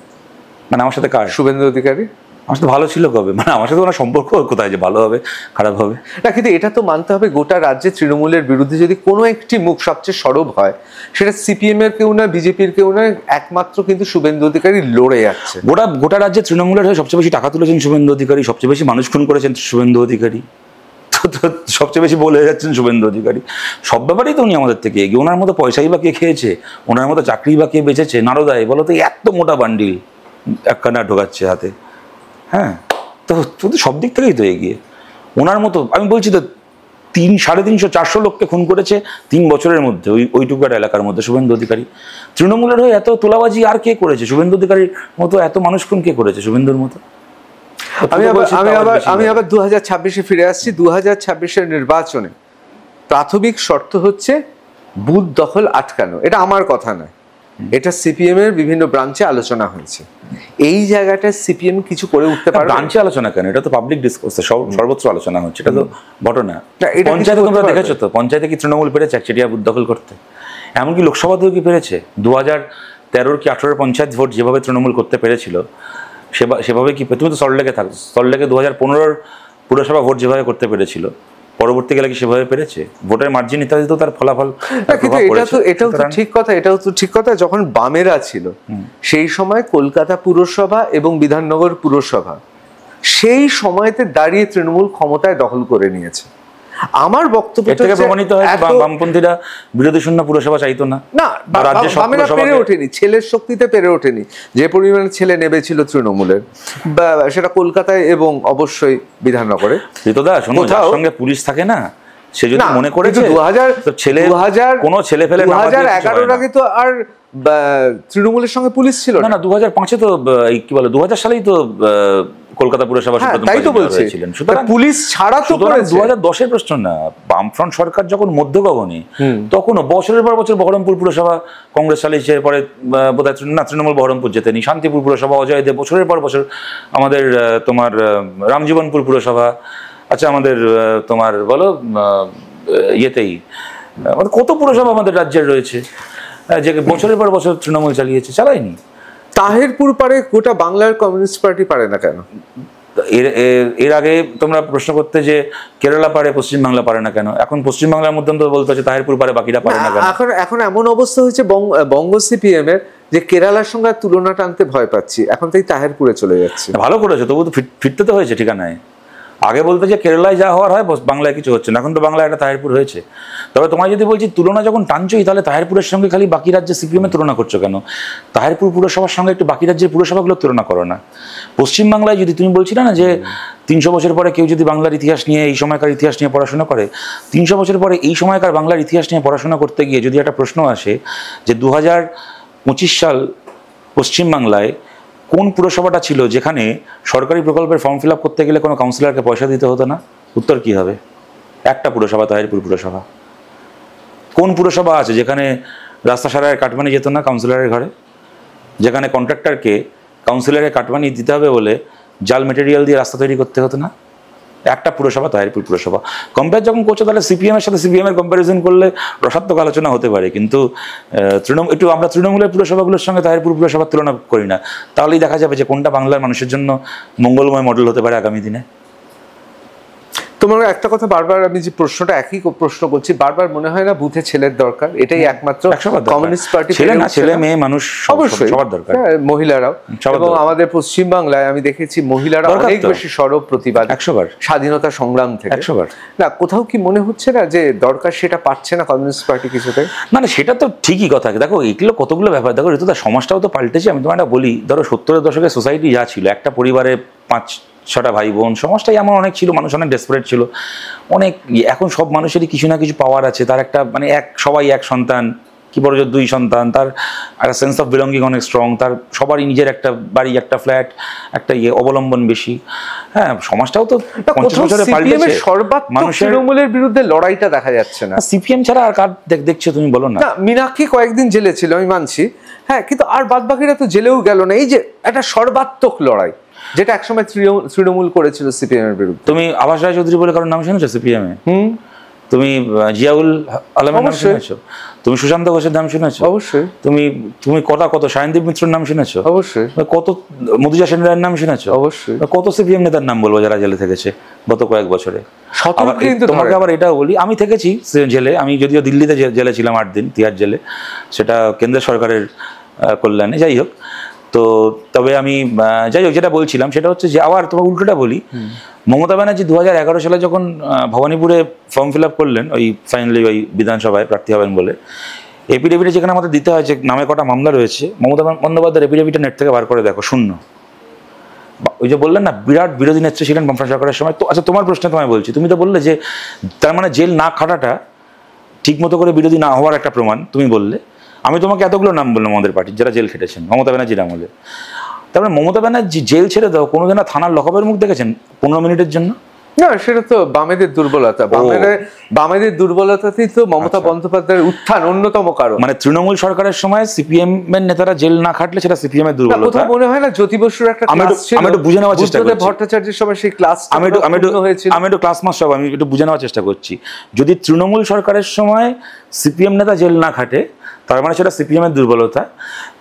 মানে আমার সাথে কার? শুভেন্দু অধিকারী। আমার সাথে ভালো ছিল কবে? মানে আমার সাথে ওনার সম্পর্ক কোথায় যে ভালো হবে খারাপ হবে? না, কিন্তু এটা তো মানতে হবে, গোটা রাজ্যে তৃণমূলের বিরুদ্ধে যদি কোনো একটি মুখ সবচেয়ে সরব হয়, সেটা সিপিএম এর কেউ নয়, বিজেপির কেউ নয়, একমাত্র কিন্তু শুভেন্দু অধিকারী লড়ে যাচ্ছে। গোটা রাজ্যে তৃণমূলের হয়ে সবচেয়ে বেশি টাকা তুলেছেন শুভেন্দু অধিকারী, সবচেয়ে বেশি মানুষ খুন করেছেন শুভেন্দু অধিকারী, তো সবচেয়ে বেশি বলে যাচ্ছেন শুভেন্দু অধিকারী। সব ব্যাপারেই তো উনি আমাদের থেকে এগিয়ে। ওনার মতো পয়সাই বা কে খেয়েছে? ওনার মতো চাকরি বা কে বেঁচেছে? নারদায় বলো তো, এত মোটা বান্ডিল একখানা ঢোকাচ্ছে হাতে। হ্যাঁ, তো সব দিক থেকেই তো এগিয়ে। ওনার মতো আমি বলছি তো, 300-400 লোককে খুন করেছে 3 বছরের মধ্যে, ওইটুকু একটা এলাকার মধ্যে শুভেন্দু অধিকারী। তৃণমূলের হয়ে এত তোলাবাজি আর কে করেছে? শুভেন্দু অধিকারীর মতো এত মানুষ খুন কে করেছে শুভেন্দুর মতো? আমি আবার 2026-এ ফিরে আসছি। 2026-এর নির্বাচনে প্রাথমিক শর্ত হচ্ছে বুথ দখল আটকানো। এটা আমার কথা নয়, এটা সিপিএম এর বিভিন্ন ব্রাঞ্চে আলোচনা হয়েছে। এই জায়গাটা সিপিএম কিছু করে উঠতে পারে? ব্রাঞ্চে আলোচনা কেন? এটা তো পাবলিক ডিসকোর্সে সর্বত্র আলোচনা হচ্ছে, এটা তো ঘটনা। এটা পঞ্চায়েতে তোমরা দেখেছো তো, পঞ্চায়েতে কি তৃণমূল পেরেছে একচেটিয়া বুথ দখল করতে? এমনকি লোকসভাতেও কি পেরেছে? 2013 কি 18 পঞ্চায়েত ভোট যেভাবে তৃণমূল করতে পেরেছিল, সেভাবে কি? তুমি তো সল্টলেকে থাকো, সল্টলেকে 2015 পুরসভা ভোট যেভাবে করতে পেরেছিল, পরবর্তীকালে কি সেভাবে পেরেছে? ভোটের মার্জিন ইত্যাদি তো তার ফলাফল। এটাও তো ঠিক কথা। যখন বামেরা ছিল সেই সময় কলকাতা পুরসভা এবং বিধাননগর পুরসভা সেই সময়তে দাঁড়িয়ে তৃণমূল ক্ষমতায় দখল করে নিয়েছে। আমার বক্তব্য থেকে প্রমাণিত হয় বামপন্থীরা বিরোধী শূন্য পুরসভা চাইতো না। বামেরা পেরে ওঠেনি, ছেলের শক্তিতে পেরে ওঠেনি যে পরিমাণে ছেলে নেমেছিল তৃণমূলের, সেটা কলকাতায় এবং অবশ্যই বিধাননগরে। সঙ্গে পুলিশ থাকে না, সে যদি মনে করেছে 2011 আগে তো আর তৃণমূলের সঙ্গে পুলিশ ছিল না। 2005-এ তো কি বলে 2000 সালেই তো কলকাতা পুরসভা ছিলেন। পুলিশ ছাড়া তো 2010-এর প্রশ্ন না। বামফ্রন্ট সরকার যখন মধ্যগগনে, তখনও বছরের পর বছর বহরমপুর পুরসভা কংগ্রেস চালিয়েছে, পরে বোধহয় না তৃণমূল বহরমপুর জেতেনি, শান্তিপুর পুরসভা অজয় দেব বছরের পর বছর, আমাদের তোমার রামজীবনপুর পুরসভা, আচ্ছা আমাদের তোমার বলো ইয়েতেই কত পুরসভা আমাদের রাজ্যের রয়েছে যে বছরের পর বছর তৃণমূল চালায়নি। তাহিরপুর পারে, গোটা বাংলার কমিউনিস্ট পার্টি পারে না কেন? এর আগে তোমরা প্রশ্ন করতে যে কেরালা পারে, পশ্চিমবাংলা পারে না কেন? এখন পশ্চিমবাংলার মধ্যে তো বলতে হচ্ছে তাহিরপুর পারে, বাকিরা পারে না কেন? এখন এমন অবস্থা হয়েছে বঙ্গ সিপিএম এর যে কেরালার সঙ্গে তুলনা টানতে ভয় পাচ্ছি, এখন তাই তাহিরপুরে চলে যাচ্ছে। ভালো করেছে, তবু তো ফিরতে তো হয়েছে ঠিকানায়। আগে বলতে যে কেরালায় যা হওয়ার হয়, বাংলায় কিছু হচ্ছে না, এখন তো বাংলায় একটা তাহিরপুর হয়েছে। তবে তোমায় যদি বলছি তুলনা যখন টানছোই, তাহলে তাহিরপুরের সঙ্গে খালি বাকি রাজ্যে সিপিএমের তুলনা করছো কেন? তাহিরপুর পুরসভার সঙ্গে একটু বাকি রাজ্যের পুরসভাগুলোর তুলনা করো না। পশ্চিমবাংলায় যদি তুমি বলছিলে না যে 300 বছর পরে কেউ যদি বাংলার ইতিহাস নিয়ে, এই সময়কার ইতিহাস নিয়ে পড়াশোনা করে, 300 বছর পরে এই সময়কার বাংলার ইতিহাস নিয়ে পড়াশোনা করতে গিয়ে যদি একটা প্রশ্ন আসে যে 2025 সাল পশ্চিমবাংলায় কোন পুরসভাটা ছিল যেখানে সরকারি প্রকল্পের ফর্ম ফিল আপ করতে গেলে কোনো কাউন্সিলরকে পয়সা দিতে হতো না? উত্তর কি হবে? একটা পুরসভা, তাহিরপুর পুরসভা। কোন পুরসভা আছে যেখানে রাস্তা সারায় কাটমানি যেত না কাউন্সিলরের ঘরে? যেখানে কন্ট্রাক্টরকে কাউন্সিলরকে কাটমানি দিতে হবে বলে জাল মেটেরিয়াল দিয়ে রাস্তা তৈরি করতে হতো না? একটা পুরসভা, তাহিরপুর পুরসভা। কম্পেয়ার যখন করছো, তাহলে সিপিএমের সাথে সিপিএমের কম্প্যারিজন করলে রসাত্মক আলোচনা হতে পারে, কিন্তু আমরা তৃণমূলের পুরসভাগুলোর সঙ্গে তাহিরপুর পুরসভার তুলনা করি না। তাহলেই দেখা যাবে যে কোনটা বাংলার মানুষের জন্য মঙ্গলময় মডেল হতে পারে আগামী দিনে। তোমার একটা কথা বারবার, আমি যে প্রশ্নটা একই প্রশ্ন করছি, বারবার মনে হয় না বুথে ছেলের দরকার? এটাই একমাত্র কমিউনিস্ট পার্টি। ছেলে মেয়ে মানুষ অবশ্যই সবার দরকার, মহিলারাও। এবং আমাদের পশ্চিমবাংলায় আমি দেখেছি মহিলারা অনেক বেশি সরব প্রতিবাদ, 100 বার স্বাধীনতা সংগ্রাম থেকে। 100 বার না, কোথাও কি মনে হচ্ছে না যে দরকার সেটা পাচ্ছে না কমিউনিস্ট পার্টি কিছুতে? না, সেটা তো ঠিকই কথা। দেখো এগুলো কতগুলো ব্যাপার। দেখো ঋতুদা, সমাজটাও তো পাল্টেছে। আমি তোমার বলি, ধরো 70-এর দশকের সোসাইটি যা ছিল, একটা পরিবারে 5-6টা ভাই বোন, সমাজটাই এমন অনেক ছিল, মানুষ অনেক ডেসপারেট ছিল, অনেক। এখন সব মানুষেরই কিছু না কিছু পাওয়ার আছে, তার একটা মানে সবাই এক সন্তান, কি বড় জোর 2 সন্তান, তার একটা সেন্স অফ বিলঙ্গিং অনেক স্ট্রং, তার সবারই নিজের একটা বাড়ি, একটা ফ্ল্যাট, একটা অবলম্বন বেশি। হ্যাঁ, সমাজটাও তো 50 বছরে পাল্টেছে। মানুষের তৃণমূলের বিরুদ্ধে লড়াইটা দেখা যাচ্ছে না। সিপিএম ছাড়া আর কার দেখছো তুমি, বলো না? মীনাক্ষী কয়েকদিন জেলে ছিল, আমি মানছি, হ্যাঁ, কিন্তু আর বাদ বাকিরা তো জেলেও গেল না। এই যে একটা সর্বাত্মক লড়াই, যেটা একসময় তৃণমূল করেছিল সিপিএম এর বিরুদ্ধে। তুমি আবাস রায় চৌধুরী বলে কারোর নাম শুনেছো সিপিএম এ? তুমি জিয়াউল আলমের নাম শুনেছো? তুমি সুশান্ত ঘোষের নাম শুনেছো? অবশ্যই। তুমি কত শায়নদীপ মিত্রের নাম শুনেছো? অবশ্যই। কত মধুজা সেন রায়ের নাম শুনেছো? অবশ্যই। কত সিপিএম নেতার নাম বলবো যারা জেলে থেকেছে গত কয়েক বছরে? কিন্তু তোমাকে আবার এটাও বলি, আমি থেকেছি জেলে, আমি যদিও দিল্লিতে জেলে ছিলাম 8 দিন, তিহার জেলে, সেটা কেন্দ্র সরকারের কল্যাণে, যাই হোক। তো তবে আমি যাই হোক, যেটা বলছিলাম সেটা হচ্ছে যে, আবার তোমার উল্টোটা বলি, মমতা ব্যানার্জি 2011 সালে যখন ভবানীপুরে ফর্ম ফিল আপ করলেন, ওই ফাইনালি ওই বিধানসভায় প্রার্থী হবেন বলে, এপিডেভিটে যেখানে আমাদের দিতে হয় যে নামে কটা মামলা রয়েছে, মমতা বন্দ্যোপাধ্যায়ের এপিডেভিটটা নেট থেকে বার করে দেখো, শূন্য। ওই যে বললেন না বিরাট বিরোধী নেত্রী ছিলেন বামফ্রন্ট সরকারের সময়। তো আচ্ছা, তোমার প্রশ্নে তোমায় বলছি, তুমি তো বললে যে তার মানে জেল না খাটাটা ঠিক মতো করে বিরোধী না হওয়ার একটা প্রমাণ, তুমি বললে। আমি তোমাকে এতগুলো নাম বললাম আমাদের পার্টির যারা জেল খেটেছেন মমতা ব্যানার্জির আমলে। তারপরে মমতা ব্যানার্জি জেল ছেড়ে দাও কোনোদিন থানার লকআপের মুখ দেখেছেন 15 মিনিটের জন্য? না, সেটা তো বামেদের দুর্বলতা। বামেদের দুর্বলতাতেই তো মমতা বন্দ্যোপাধ্যায়ের উত্থান অন্যতম কারণ। মানে তৃণমূল সরকারের সময় সিপিএম এর নেতারা জেল না খাটলে সেটা সিপিএম এর দুর্বলতা। মনে হয় না জ্যোতি বসুর একটা ক্লাস ছিল, আমি একটু বুঝে নেওয়ার চেষ্টা করছি, ভট্টাচার্যের সময় সেই ক্লাস আমি একটু ক্লাস মাস্টার, আমি একটু বুঝে নেওয়ার চেষ্টা করছি। যদি তৃণমূল সরকারের সময় সিপিএম নেতা জেল না খাটে তার মানে সেটা সিপিএম এর দুর্বলতা।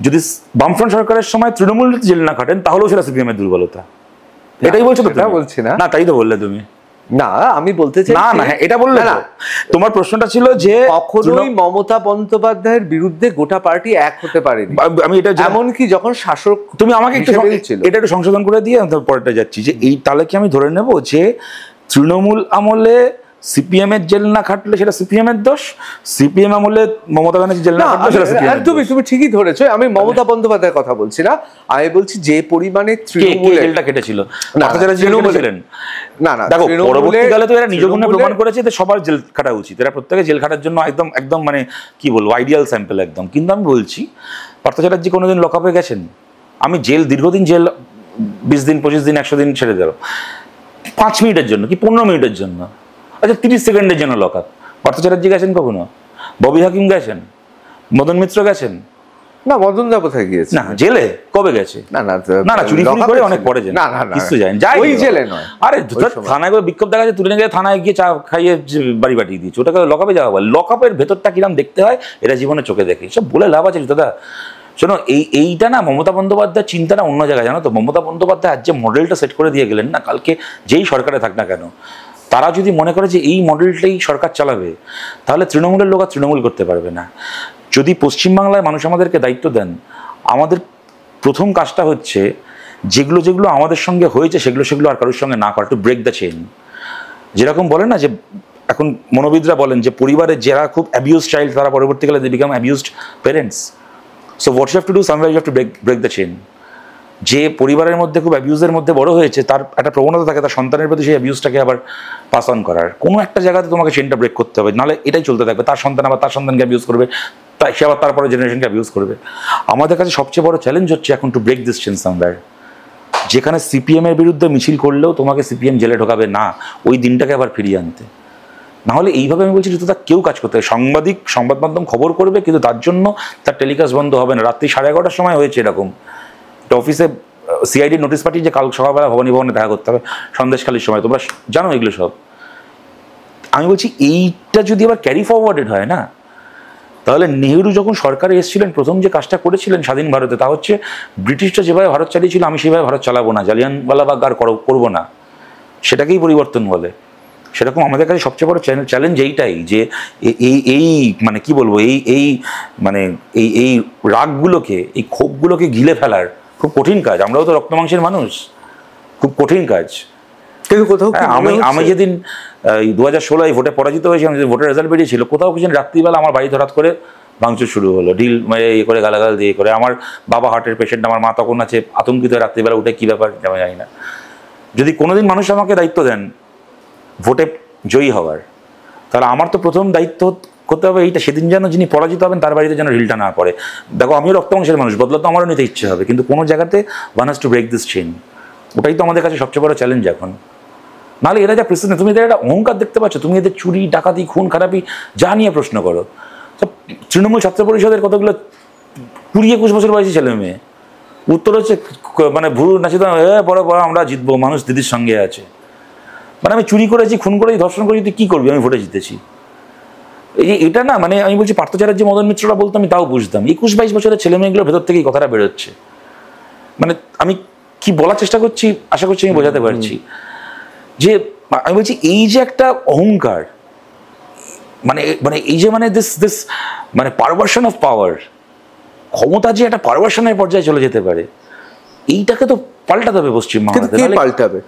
যদি বামফ্রন্ট সরকারের সময় তৃণমূল জেল না খাটেন তাহলেও সেটা সিপিএম এর দুর্বলতা। এটাই বলছো তো? বলছি না, তাই তো বললে তুমি। না, আমি বলতে চাই না, এটা বললে না। তোমার প্রশ্নটা ছিল যে কখনোই মমতা বন্দ্যোপাধ্যায়ের বিরুদ্ধে গোটা পার্টি এক হতে পারেনি। আমি এটা এমনকি যখন শাসক, তুমি আমাকে এটা একটু সংশোধন করে দিয়ে পরেরটা যাচ্ছি, যে এই তাহলে কি আমি ধরে নেব যে তৃণমূল আমলে সিপিএম এর জেল না খাটলে সেটা সিপিএম এর দোষ, সিপিএম আমলে মমতা ব্যানার্জি জেল না খাটলে সেটা সিপিএম এর দোষ? তুমি ঠিকই ধরেছো। আমি মমতা বন্দ্যোপাধ্যায়ের কথা বলছি না, আমি বলছি যে পরিমাণে তৃণমূল জেলটা কেটেছিল। না, দেখো পরবর্তীকালে তো এরা নিজ গুণে প্রমাণ করেছে যে সবার জেল খাটা উচিত, এরা প্রত্যেকে জেল খাটার জন্য একদম একদম মানে কি বলবো আইডিয়াল স্যাম্পল একদম। কিন্তু আমি বলছি পার্থ চ্যাটার্জি কোনোদিন লকআপে গেছেন? আমি জেল দীর্ঘদিন জেল 20 দিন 25 দিন 100 দিন ছেড়ে দেবো 5 মিনিটের জন্য কি 15 মিনিটের জন্য, আচ্ছা 30 সেকেন্ডের জন্য লকআপ। পার্থ চ্যাটার্জি গেছেন কখনো? ববি হাকিম গেছেন? মদন মিত্র গেছেন? না, মদন দা কোথায় গিয়েছে? না, জেলে কবে গেছে? না, চুরি করে অনেক পরে যায়। না, কিছু যায় ওই জেলে নয়। আরে থানায় বিক্ষোভ দেখা যাচ্ছে, তুলে নিয়ে থানায় গিয়ে চা খাইয়ে বাড়ি পাঠিয়ে দিয়েছে, ওটাকে লকআপে যাওয়া বলে। লকআপের ভেতরটা কিরম দেখতে হয় এটা জীবনে চোখে দেখে, সব বলে লাভ আছে দাদা। শোনো, এইটা না মমতা বন্দ্যোপাধ্যায়ের চিন্তাটা অন্য জায়গায়, জানো তো। মমতা বন্দ্যোপাধ্যায় আজ যে মডেলটা সেট করে দিয়ে গেলেন না, কালকে যেই সরকারে থাক না কেন তারা যদি মনে করে যে এই মডেলটাই সরকার চালাবে, তাহলে তৃণমূলের লোক আর তৃণমূল করতে পারবে না। যদি পশ্চিমবাংলায় মানুষ আমাদেরকে দায়িত্ব দেন, আমাদের প্রথম কাজটা হচ্ছে যেগুলো যেগুলো আমাদের সঙ্গে হয়েছে সেগুলো আর কারোর সঙ্গে না করা, টু ব্রেক দ্য চেইন। যেরকম বলে না যে এখন মনোবিদরা বলেন যে পরিবারের যারা খুব অ্যাবিউজড চাইল্ড তারা পরবর্তীকালে they become abused parents. So what you have to do, somewhere you have to break the chain. যে পরিবারের মধ্যে খুব অ্যাবিউজের মধ্যে বড় হয়েছে তার একটা প্রবণতা থাকে তার সন্তানের প্রতি সেই অ্যাবিউজটাকে আবার পাস অন করার। কোনো একটা জায়গাতে তোমাকে চেইনটা ব্রেক করতে হবে, নাহলে এটাই চলতে থাকবে। তার সন্তান আবার তার সন্তানকে অ্যাবিউজ করবে, তাই সে আবার তারপরে জেনারেশনকে অ্যাবিউজ করবে। আমাদের কাছে সবচেয়ে বড় চ্যালেঞ্জ হচ্ছে এখন to break this chain somewhere, যেখানে সিপিএম এর বিরুদ্ধে মিছিল করলেও তোমাকে সিপিএম জেলে ঢোকাবে না, ওই দিনটাকে আবার ফিরিয়ে আনতে। নাহলে এইভাবে আমি বলছি যে তার কেউ কাজ করতে হবে। সংবাদ মাধ্যম খবর করবে, কিন্তু তার জন্য তার টেলিকাস্ট বন্ধ হবে না। রাত্রি 11:30টার সময় হয়েছে এরকম, অফিসে সিআইডি নোটিশ পাঠিয়ে যে কাল সকালবেলা ভবানী ভবনে দেখা করতে হবে সন্দেশখালির সময়, তোমরা জানো এগুলো সব। আমি বলছি এইটা যদি আবার ক্যারি ফরওয়ার্ডেড হয় না, তাহলে নেহেরু যখন সরকারে এসেছিলেন প্রথম যে কাজটা করেছিলেন স্বাধীন ভারতে, তা হচ্ছে ব্রিটিশরা যেভাবে ভারত চালিয়েছিল আমি সেভাবে ভারত চালাবো না, জালিয়ানওয়ালাবাগ আর করবো না, সেটাকেই পরিবর্তন বলে। সেরকম আমাদের কাছে সবচেয়ে বড় চ্যালেঞ্জ এইটাই যে এই মানে কি বলবো এই রাগগুলোকে, এই ক্ষোভগুলোকে গিলে ফেলার খুব কঠিন কাজ। আমরাও তো রক্ত মাংসের মানুষ, খুব কঠিন কাজ। কিন্তু কোথাও আমি যেদিন 2016 ভোটে পরাজিত হয়েছিলাম, যে ভোটের রেজাল্ট বেরিয়েছিল, কোথাও কিছু রাত্রিবেলা আমার বাড়ি হঠাৎ করে ভাঙচুর শুরু হলো, ঢিল মেরে ইয়ে করে গালাগাল দিয়ে করে। আমার বাবা হার্টের পেশেন্ট, আমার মা তখন আছে, আতঙ্কিত রাত্রিবেলা উঠে কী ব্যাপার জানি না। যদি কোনোদিন মানুষ আমাকে দায়িত্ব দেন ভোটে জয়ী হওয়ার, তাহলে আমার তো প্রথম দায়িত্ব করতে হবে এইটা, সেদিন যেন যিনি পরাজিত হবেন তার বাড়িতে যেন ঢিলটা না পড়ে। দেখো আমিও রক্ত মাংসের মানুষ, বদলা তো আমারও নিতে ইচ্ছে হবে, কিন্তু কোনো জায়গাতে one has to break this chain. ওটাই তো আমাদের কাছে সবচেয়ে বড় চ্যালেঞ্জ এখন। নাহলে এরা যা প্রেসিডেন্ট, তুমি এদের একটা অহংকার দেখতে পাচ্ছ, তুমি এদের চুরি ডাকাতি খুন খারাপি যা নিয়ে প্রশ্ন করো। তৃণমূল ছাত্র পরিষদের কতগুলো 20-21 বছর বয়সী ছেলে মেয়ে, উত্তর হচ্ছে মানে ভুরু নাচিত বড় বড় আমরা জিতবো, মানুষ দিদির সঙ্গে আছে। মানে আমি চুরি করেছি, খুন করেছি, ধর্ষণ করেছি, তুই কি করবি, আমি ভোটে জিতেছি। এটা না, মানে আমি বলছি পার্থ চ্যাটার্জি, মদন মিত্ররা বলতো আমি তাও বুঝতাম। 21-22 বছরের ছেলে মেয়েগুলোর ভেতর থেকে এই কথাটা বেরোচ্ছে। মানে আমি কি বলার চেষ্টা করছি, আশা করছি আমি বোঝাতে পারছি, যে আমি বলছি এই যে একটা অহংকার, মানে মানে এই যে মানে দিস মানে পারভার্সন অফ পাওয়ার, ক্ষমতা যে একটা পারভার্সনের পর্যায়ে চলে যেতে পারে, এইটাকে তো পাল্টাতে হবে পশ্চিমবাংলাতে। পাল্টাবে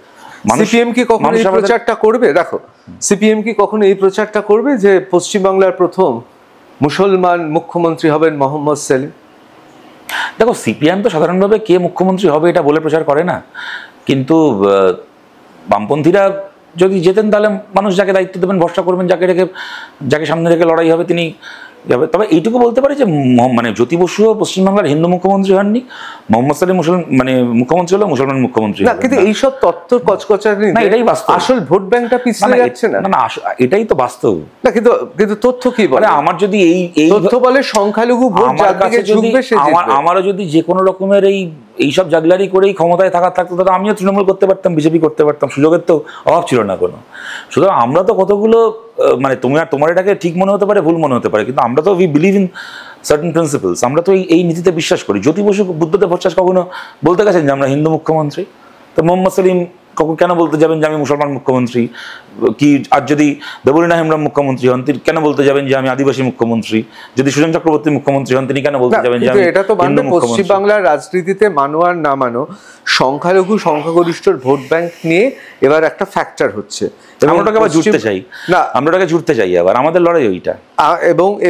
সিপিএম কি কখনো এই প্রচারটা করবে? দেখো, সিপিএম কি কখনো এই প্রচারটা করবে যে পশ্চিমবাংলার প্রথম মুসলমান মুখ্যমন্ত্রী হবেন মোহাম্মদ সেলিম? দেখো, সিপিএম তো সাধারণভাবে কে মুখ্যমন্ত্রী হবে এটা বলে প্রচার করে না, কিন্তু বামপন্থীরা যদি যেতেন তাহলে মানুষ যাকে দায়িত্ব দেবেন, ভরসা করবেন, যাকে সামনে রেখে লড়াই হবে তিনি যাবে। তবে এইটুকু বলতে পারি যে মানে জ্যোতি বসুও পশ্চিমবাংলার হিন্দু মুখ্যমন্ত্রী হননি, মোহাম্মদ সালিম মানে মুখ্যমন্ত্রী হলো মুসলমান মুখ্যমন্ত্রী। না, কিন্তু এইসব তথ্য কচকচানি না, এটাই বাস্তব। আসল ভোট ব্যাংকটা পিছিয়ে যাচ্ছে না? না, এটাই তো বাস্তব। না, কিন্তু তথ্য কি বলে? আমার যদি এই তথ্য বলে সংখ্যালঘু ভোট যার দিকে ঝুঁকবে সে জিতবে। আমারও যদি যে কোনো রকমের এইসব জাগলারি করেই ক্ষমতায় থাকতো, তাহলে আমিও তৃণমূল করতে পারতাম, বিজেপি করতে পারতাম, সুযোগের তো অভাব ছিল না কোনো। সুতরাং আমরা তো কতগুলো, মানে তোমার এটাকে ঠিক মনে হতে পারে, ভুল মনে হতে পারে, কিন্তু আমরা তো we believe in certain principles. আমরা তো এই নীতিতে বিশ্বাস করি। জ্যোতি বসু বুদ্ধদেব ভট্টাচার্য কখনো বলতে গেছেন যে আমরা হিন্দু মুখ্যমন্ত্রী? তো মোহাম্মদ সেলিম কখন কেন বলতে যাবেন যে আমি মুসলমান মুখ্যমন্ত্রী? কি আর যদি দেবলীনা হেমব্রম মুখ্যমন্ত্রী হন তিনি কেন বলতে যাবেন যে আমি আদিবাসী মুখ্যমন্ত্রী? যদি সুজন চক্রবর্তী মুখ্যমন্ত্রী হন তিনি কেন বলতে যাবেন যে আমি এটা তো মানে পশ্চিমবাংলার রাজনীতিতে মানো আর না মানো, সংখ্যালঘু সংখ্যাগরিষ্ঠর ভোট ব্যাংক নিয়ে এবার একটা ফ্যাক্টর হচ্ছে। আমরা ওটাকে আবার জুড়তে চাই না, আমরা ওটাকে জুড়তে চাই আবার, আমাদের লড়াই ওইটা।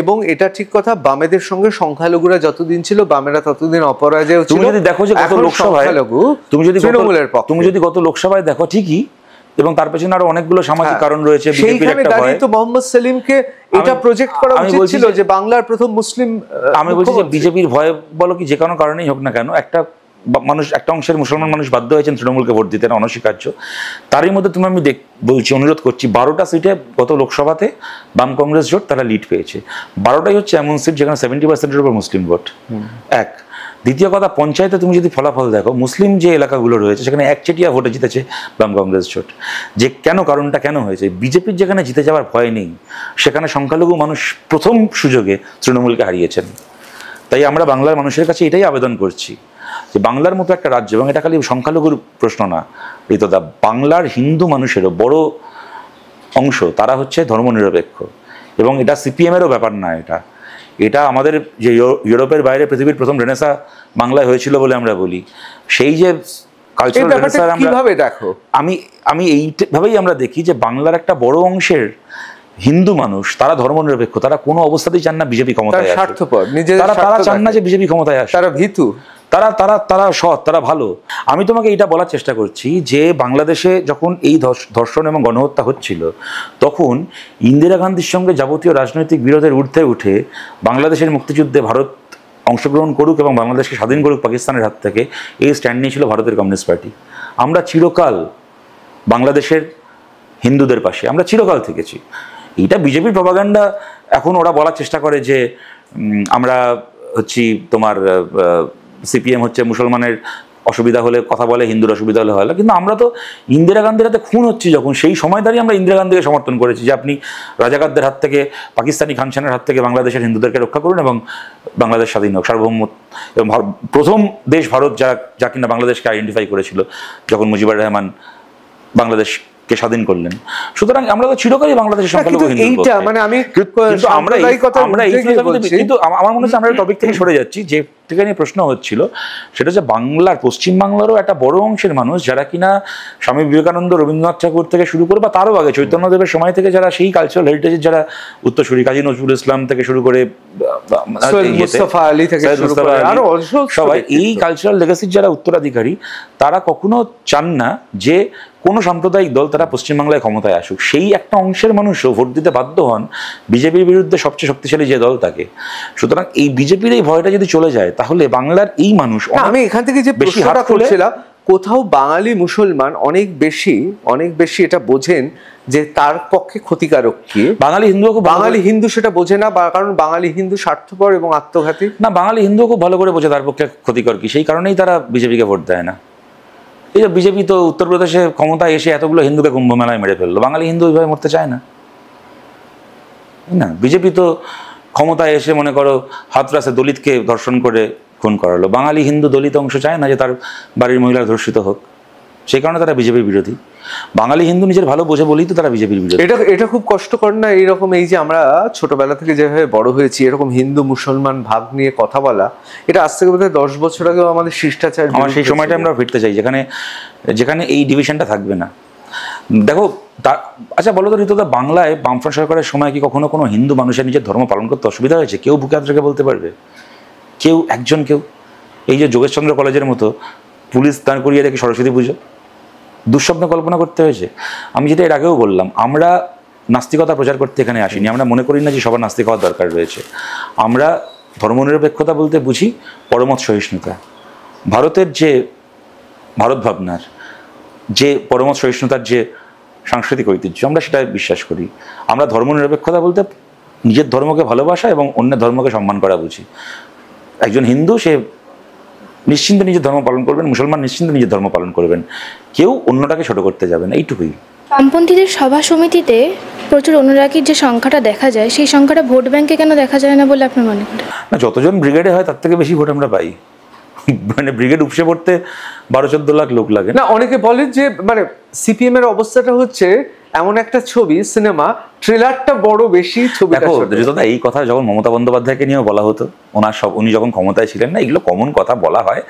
এবং এটা ঠিক কথা, বামেদের সঙ্গে সংখ্যালঘুরা যতদিন ছিল বামেরা ততদিন অপরাজেয় ছিল। তুমি যদি দেখো যে গত লোকসভায়, তুমি যদি গত লোকসভায় দেখো ঠিকই, এবং তার পেছনে আরো অনেকগুলো সামাজিক কারণ রয়েছে। সেইখানে দাঁড়িয়ে তো মোহাম্মদ সেলিমকে এটা প্রজেক্ট করা উচিত ছিল যে বাংলার প্রথম মুসলিম। আমি বলছি যে বিজেপির ভয়ে বলো কি যে কোনো কারণেই হোক না কেন, একটা অংশের মুসলমান মানুষ বাধ্য হয়েছেন তৃণমূলকে ভোট দিতে, অনস্বীকার্য। তারই মধ্যে তুমি আমি বলছি, অনুরোধ করছি, 12টা সিটে গত লোকসভাতে বাম কংগ্রেস জোট তারা লিড পেয়েছে। 12টাই হচ্ছে এমন সিট যেখানে 70%-এর উপর মুসলিম ভোট। এক। দ্বিতীয় কথা, পঞ্চায়েতে তুমি যদি ফলাফল দেখো, মুসলিম যে এলাকাগুলো রয়েছে সেখানে একচেটিয়া ভোটে জিতেছে বাম কংগ্রেস জোট। যে কারণটা কেন হয়েছে? বিজেপির যেখানে জিতে যাওয়ার ভয় নেই, সেখানে সংখ্যালঘু মানুষ প্রথম সুযোগে তৃণমূলকে হারিয়েছেন। তাই আমরা বাংলার মানুষের কাছে এটাই আবেদন করছি যে বাংলার মতো একটা রাজ্য, এবং এটা খালি সংখ্যালঘুর প্রশ্ন না, ঋতুদা, বাংলার হিন্দু মানুষেরও বড় অংশ তারা হচ্ছে ধর্মনিরপেক্ষ, এবং এটা সিপিএমেরও ব্যাপার না। এটা আমাদের যে ইউরোপের বাইরে পৃথিবীর প্রথম রেনেসা বাংলায় হয়েছিল বলে আমরা বলি, সেই যে কালচারাল রেনেসা কিভাবে দেখো, আমি এইভাবেই আমরা দেখি যে বাংলার একটা বড় অংশের হিন্দু মানুষ তারা ধর্মনিরপেক্ষ, তারা কোনো অবস্থাতেই চান না বিজেপি ক্ষমতায় আসুক, স্বার্থপর, তারা চান না যে বিজেপি ক্ষমতায় আসুক, তারা ভীতু, তারা সৎ, তারা ভালো। আমি তোমাকে এটা বলার চেষ্টা করছি যে বাংলাদেশে যখন এই ধর্ষণ এবং গণহত্যা হচ্ছিল, তখন ইন্দিরা গান্ধীর সঙ্গে যাবতীয় রাজনৈতিক বিরোধের ঊর্ধ্বে উঠে বাংলাদেশের মুক্তিযুদ্ধে ভারত অংশগ্রহণ করুক এবং বাংলাদেশকে স্বাধীন করুক পাকিস্তানের হাত থেকে, এই স্ট্যান্ড নিয়েছিল ভারতের কমিউনিস্ট পার্টি। আমরা চিরকাল বাংলাদেশের হিন্দুদের পাশে, আমরা চিরকাল থেকেছি। এইটা বিজেপির প্রপাগান্ডা। এখন ওরা বলার চেষ্টা করে যে আমরা হচ্ছি তোমার সিপিএম হচ্ছে মুসলমানের অসুবিধা হলে কথা বলে, হিন্দুর অসুবিধা হলে হয় না। কিন্তু আমরা তো ইন্দিরা গান্ধীর হাতে খুন হচ্ছে যখন, সেই সময় দাঁড়িয়ে আমরা ইন্দিরা গান্ধীকে সমর্থন করেছি যে আপনি রাজাকারদের হাত থেকে, পাকিস্তানি খানসানের হাত থেকে বাংলাদেশের হিন্দুদেরকে রক্ষা করুন এবং বাংলাদেশ স্বাধীন হোক, সার্বভৌমত্ব। এবং প্রথম দেশ ভারত যা কিনা বাংলাদেশকে আইডেন্টিফাই করেছিল যখন মুজিবুর রহমান বাংলাদেশকে স্বাধীন করলেন। সুতরাং আমরা তো চিরকালই বাংলাদেশের সংখ্যালঘু হিন্দু। কিন্তু আমার মনে হচ্ছে আমরা টপিক থেকে সরে যাচ্ছি। যে থেকে নিয়ে প্রশ্ন হচ্ছিল সেটা হচ্ছে বাংলার, পশ্চিমবাংলারও একটা বড় অংশের মানুষ যারা কিনা স্বামী বিবেকানন্দ, রবীন্দ্রনাথ ঠাকুর থেকে শুরু করে, বা তারও আগে চৈতন্যদেবের সময় থেকে যারা সেই কালচারাল হেরিটেজের যারা উত্তরসূরি, কাজী নজরুল ইসলাম থেকে শুরু করে সবাই এই কালচারাল লেগাসির যারা উত্তরাধিকারী, তারা কখনো চান না যে কোনো সাম্প্রদায়িক দল তারা পশ্চিমবাংলায় ক্ষমতায় আসুক। সেই একটা অংশের মানুষও ভোট দিতে বাধ্য হন বিজেপির বিরুদ্ধে সবচেয়ে শক্তিশালী যে দল তাকে। সুতরাং এই বিজেপির এই ভয়টা যদি চলে যায় তাহলে বাংলার এই মানুষ, আমি এখান থেকে যে প্রশ্নটা করছিলাম, কোথাও বাঙালি মুসলমান অনেক বেশি এটা বোঝেন যে তার পক্ষে ক্ষতিকারক কি। বাঙালি হিন্দু বাঙালি হিন্দু সেটা বোঝে না, কারণ বাঙালি হিন্দু স্বার্থপর এবং আত্মঘাতী। না, বাঙালি হিন্দু খুব ভালো করে বোঝে তার পক্ষে ক্ষতিকর কি, সেই কারণেই তারা বিজেপিকে ভোট দেয় না। এই যে বিজেপি তো উত্তরপ্রদেশে ক্ষমতায় এসে এতগুলো হিন্দুকে কুম্ভ মেলায় মেরে ফেললো, বাঙালি হিন্দু ওইভাবে মরতে চায় না। না, বিজেপি তো ক্ষমতায় এসে মনে করো হাতরাসে দলিতকে ধর্ষণ করে খুন করালো, বাঙালি হিন্দু দলিত অংশ চায় না যে তার বাড়ির মহিলা ধর্ষিত হোক, সেই কারণে তারা বিজেপির বিরোধী। বাঙালি হিন্দু নিজের ভালো বোঝে বলেই তো তারা বিজেপির বিরোধী। এটা খুব কষ্টকর না এইরকম, এই যে আমরা ছোটবেলা থেকে যেভাবে বড় হয়েছি এরকম হিন্দু মুসলমান ভাগ নিয়ে কথা বলা, এটা আজ থেকে বোধহয় 10 বছর আগেও আমাদের শিষ্টাচার। আমার সেই সময়টা আমরা ফিরতে চাই যেখানে এই ডিভিশনটা থাকবে না। দেখো আচ্ছা বলো তো ঋতুদা, বাংলায় বামফ্রন্ট সরকারের সময় কি কখনো কোনো হিন্দু মানুষের নিজের ধর্ম পালন করতে অসুবিধা হয়েছে? কেউ বুকে হাত রেখে বলতে পারবে? কেউ? এই যে যোগেশচন্দ্র কলেজের মতো পুলিশ দাঁড় করিয়ে রেখে সরস্বতী পুজো দুঃস্বপ্ন কল্পনা করতে হয়েছে? আমি যেটা এর আগেও বললাম, আমরা নাস্তিকতা প্রচার করতে এখানে আসিনি। আমরা মনে করি না যে সবার নাস্তিক হওয়ার দরকার রয়েছে। আমরা ধর্মনিরপেক্ষতা বলতে বুঝি পরমত সহিষ্ণুতা। ভারতের যে ভারত ভাবনার যে পরমত সহিষ্ণুতার যে সাংস্কৃতিক ঐতিহ্য, আমরা সেটা বিশ্বাস করি। আমরা ধর্মনিরপেক্ষতা বলতে নিজের ধর্মকে ভালোবাসা এবং অন্যের ধর্মকে সম্মান করা বুঝি। একজন হিন্দু সে নিশ্চিন্তে নিজের ধর্ম পালন করবেন, মুসলমান নিশ্চিন্তে নিজের ধর্ম পালন করবেন, কেউ অন্যটাকে ছোট করতে যাবে না, এইটুকুই। বামপন্থীদের সভা সমিতিতে প্রচুর অনুরাগীর যে সংখ্যাটা দেখা যায়, সেই সংখ্যাটা ভোট ব্যাংকে কেন দেখা যায় না বলে আপনি মনে করেন? না, যতজন ব্রিগেডে হয় তার থেকে বেশি ভোট আমরা পাই। মানে ব্রিগেড উপসে পড়তে 12-14 লাখ লোক লাগে না। অনেকে বলে যে মানে সিপিএম এর অবস্থাটা হচ্ছে এমন একটা ছবি, সিনেমা ট্রেলারটা বড় বেশি, ছবি। দেখো ঋতুদা, এই কথা যখন মমতা বন্দ্যোপাধ্যায়কে নিয়েও বলা হতো, উনি যখন ক্ষমতায় ছিলেন না, এগুলো কমন কথা বলা হয়।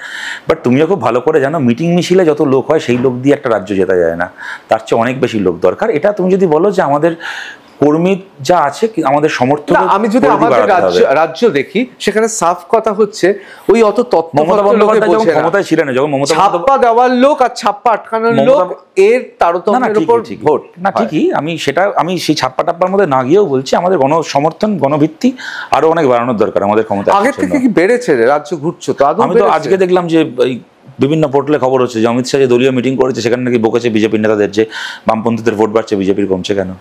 বাট তুমিও খুব ভালো করে জানো, মিটিং মিছিলে যত লোক হয় সেই লোক দিয়ে একটা রাজ্য জেতা যায় না, তার চেয়ে অনেক বেশি লোক দরকার। এটা তুমি যদি বলো যে আমাদের কর্মী যা আছে, আমাদের সমর্থন, আমি যদি আমাদের রাজ্য দেখি, সেখানে সাফ কথা হচ্ছে ওই অত তথ্য মমতা বন্দ্যোপাধ্যায় যখন ক্ষমতায় ছিলেন, যখন মমতা ছাপ্পা দেওয়ার লোক আর ছাপ্পা আটকানোর লোক, এর তারতম্যের উপর ভোট। না ঠিকই, আমি সেই ছাপ্পা টাপ্পার মধ্যে না গিয়েও বলছি, আমাদের গণসমর্থন, গণভিত্তি আরো অনেক বাড়ানোর দরকার আমাদের ক্ষমতা। আগে থেকে কি বেড়েছে? রাজ্য ঘুরছো তো? আমি তো আজকে দেখলাম যে বিভিন্ন পোর্টালে খবর হচ্ছে যে অমিত শাহ যে দলীয় মিটিং করেছে, সেখানে নাকি বকেছে বিজেপির নেতাদের যে বামপন্থীদের ভোট বাড়ছে, বিজেপির কমছে কেন।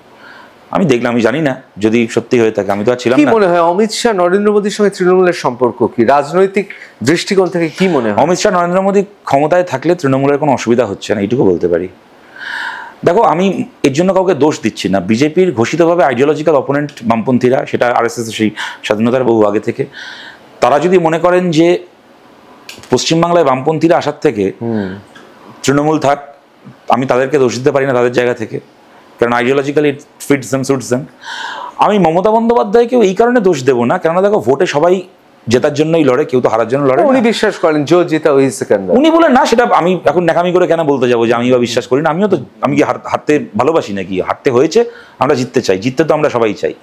আমি দেখলাম, আমি জানি না যদি সত্যি হয়ে থাকে, আমি তো আর ছিলাম না। কি মনে হয় অমিত শাহ নরেন্দ্র মোদীর সঙ্গে তৃণমূলের সম্পর্ক কি, রাজনৈতিক দৃষ্টিকোণ থেকে কি মনে হয়? অমিত শাহ নরেন্দ্র মোদী ক্ষমতায় থাকলে তৃণমূলের কোনো অসুবিধা হচ্ছে না, এইটুকু বলতে পারি। দেখো, আমি এর জন্য কাউকে দোষ দিচ্ছি না। বিজেপির ঘোষিতভাবে আইডিওলজিক্যাল অপোনেন্ট বামপন্থীরা, সেটা আরএসএস সেই স্বাধীনতার বহু আগে থেকে। তারা যদি মনে করেন যে পশ্চিমবাংলায় বামপন্থীরা আসার থেকে তৃণমূল থাক, আমি তাদেরকে দোষ দিতে পারি না তাদের জায়গা থেকে, কারণ ideologically fits them, suits them. আমি মমতা বন্দ্যোপাধ্যায়কেও এই কারণে দোষ দেবো না, কেননা দেখো ভোটে সবাই জেতার জন্যই লড়ে, কেউ তো হারার জন্য লড়ে। উনি বিশ্বাস করেন জো জেতা ওই সেকেন্ডার, উনি বলেন না। সেটা আমি এখন ন্যাকামি করে কেন বলতে যাবো যে আমি বা বিশ্বাস করি না? আমি কি হারতে ভালোবাসি নাকি? হারতে হয়েছে, আমরা জিততে চাই, জিততে তো আমরা সবাই চাই।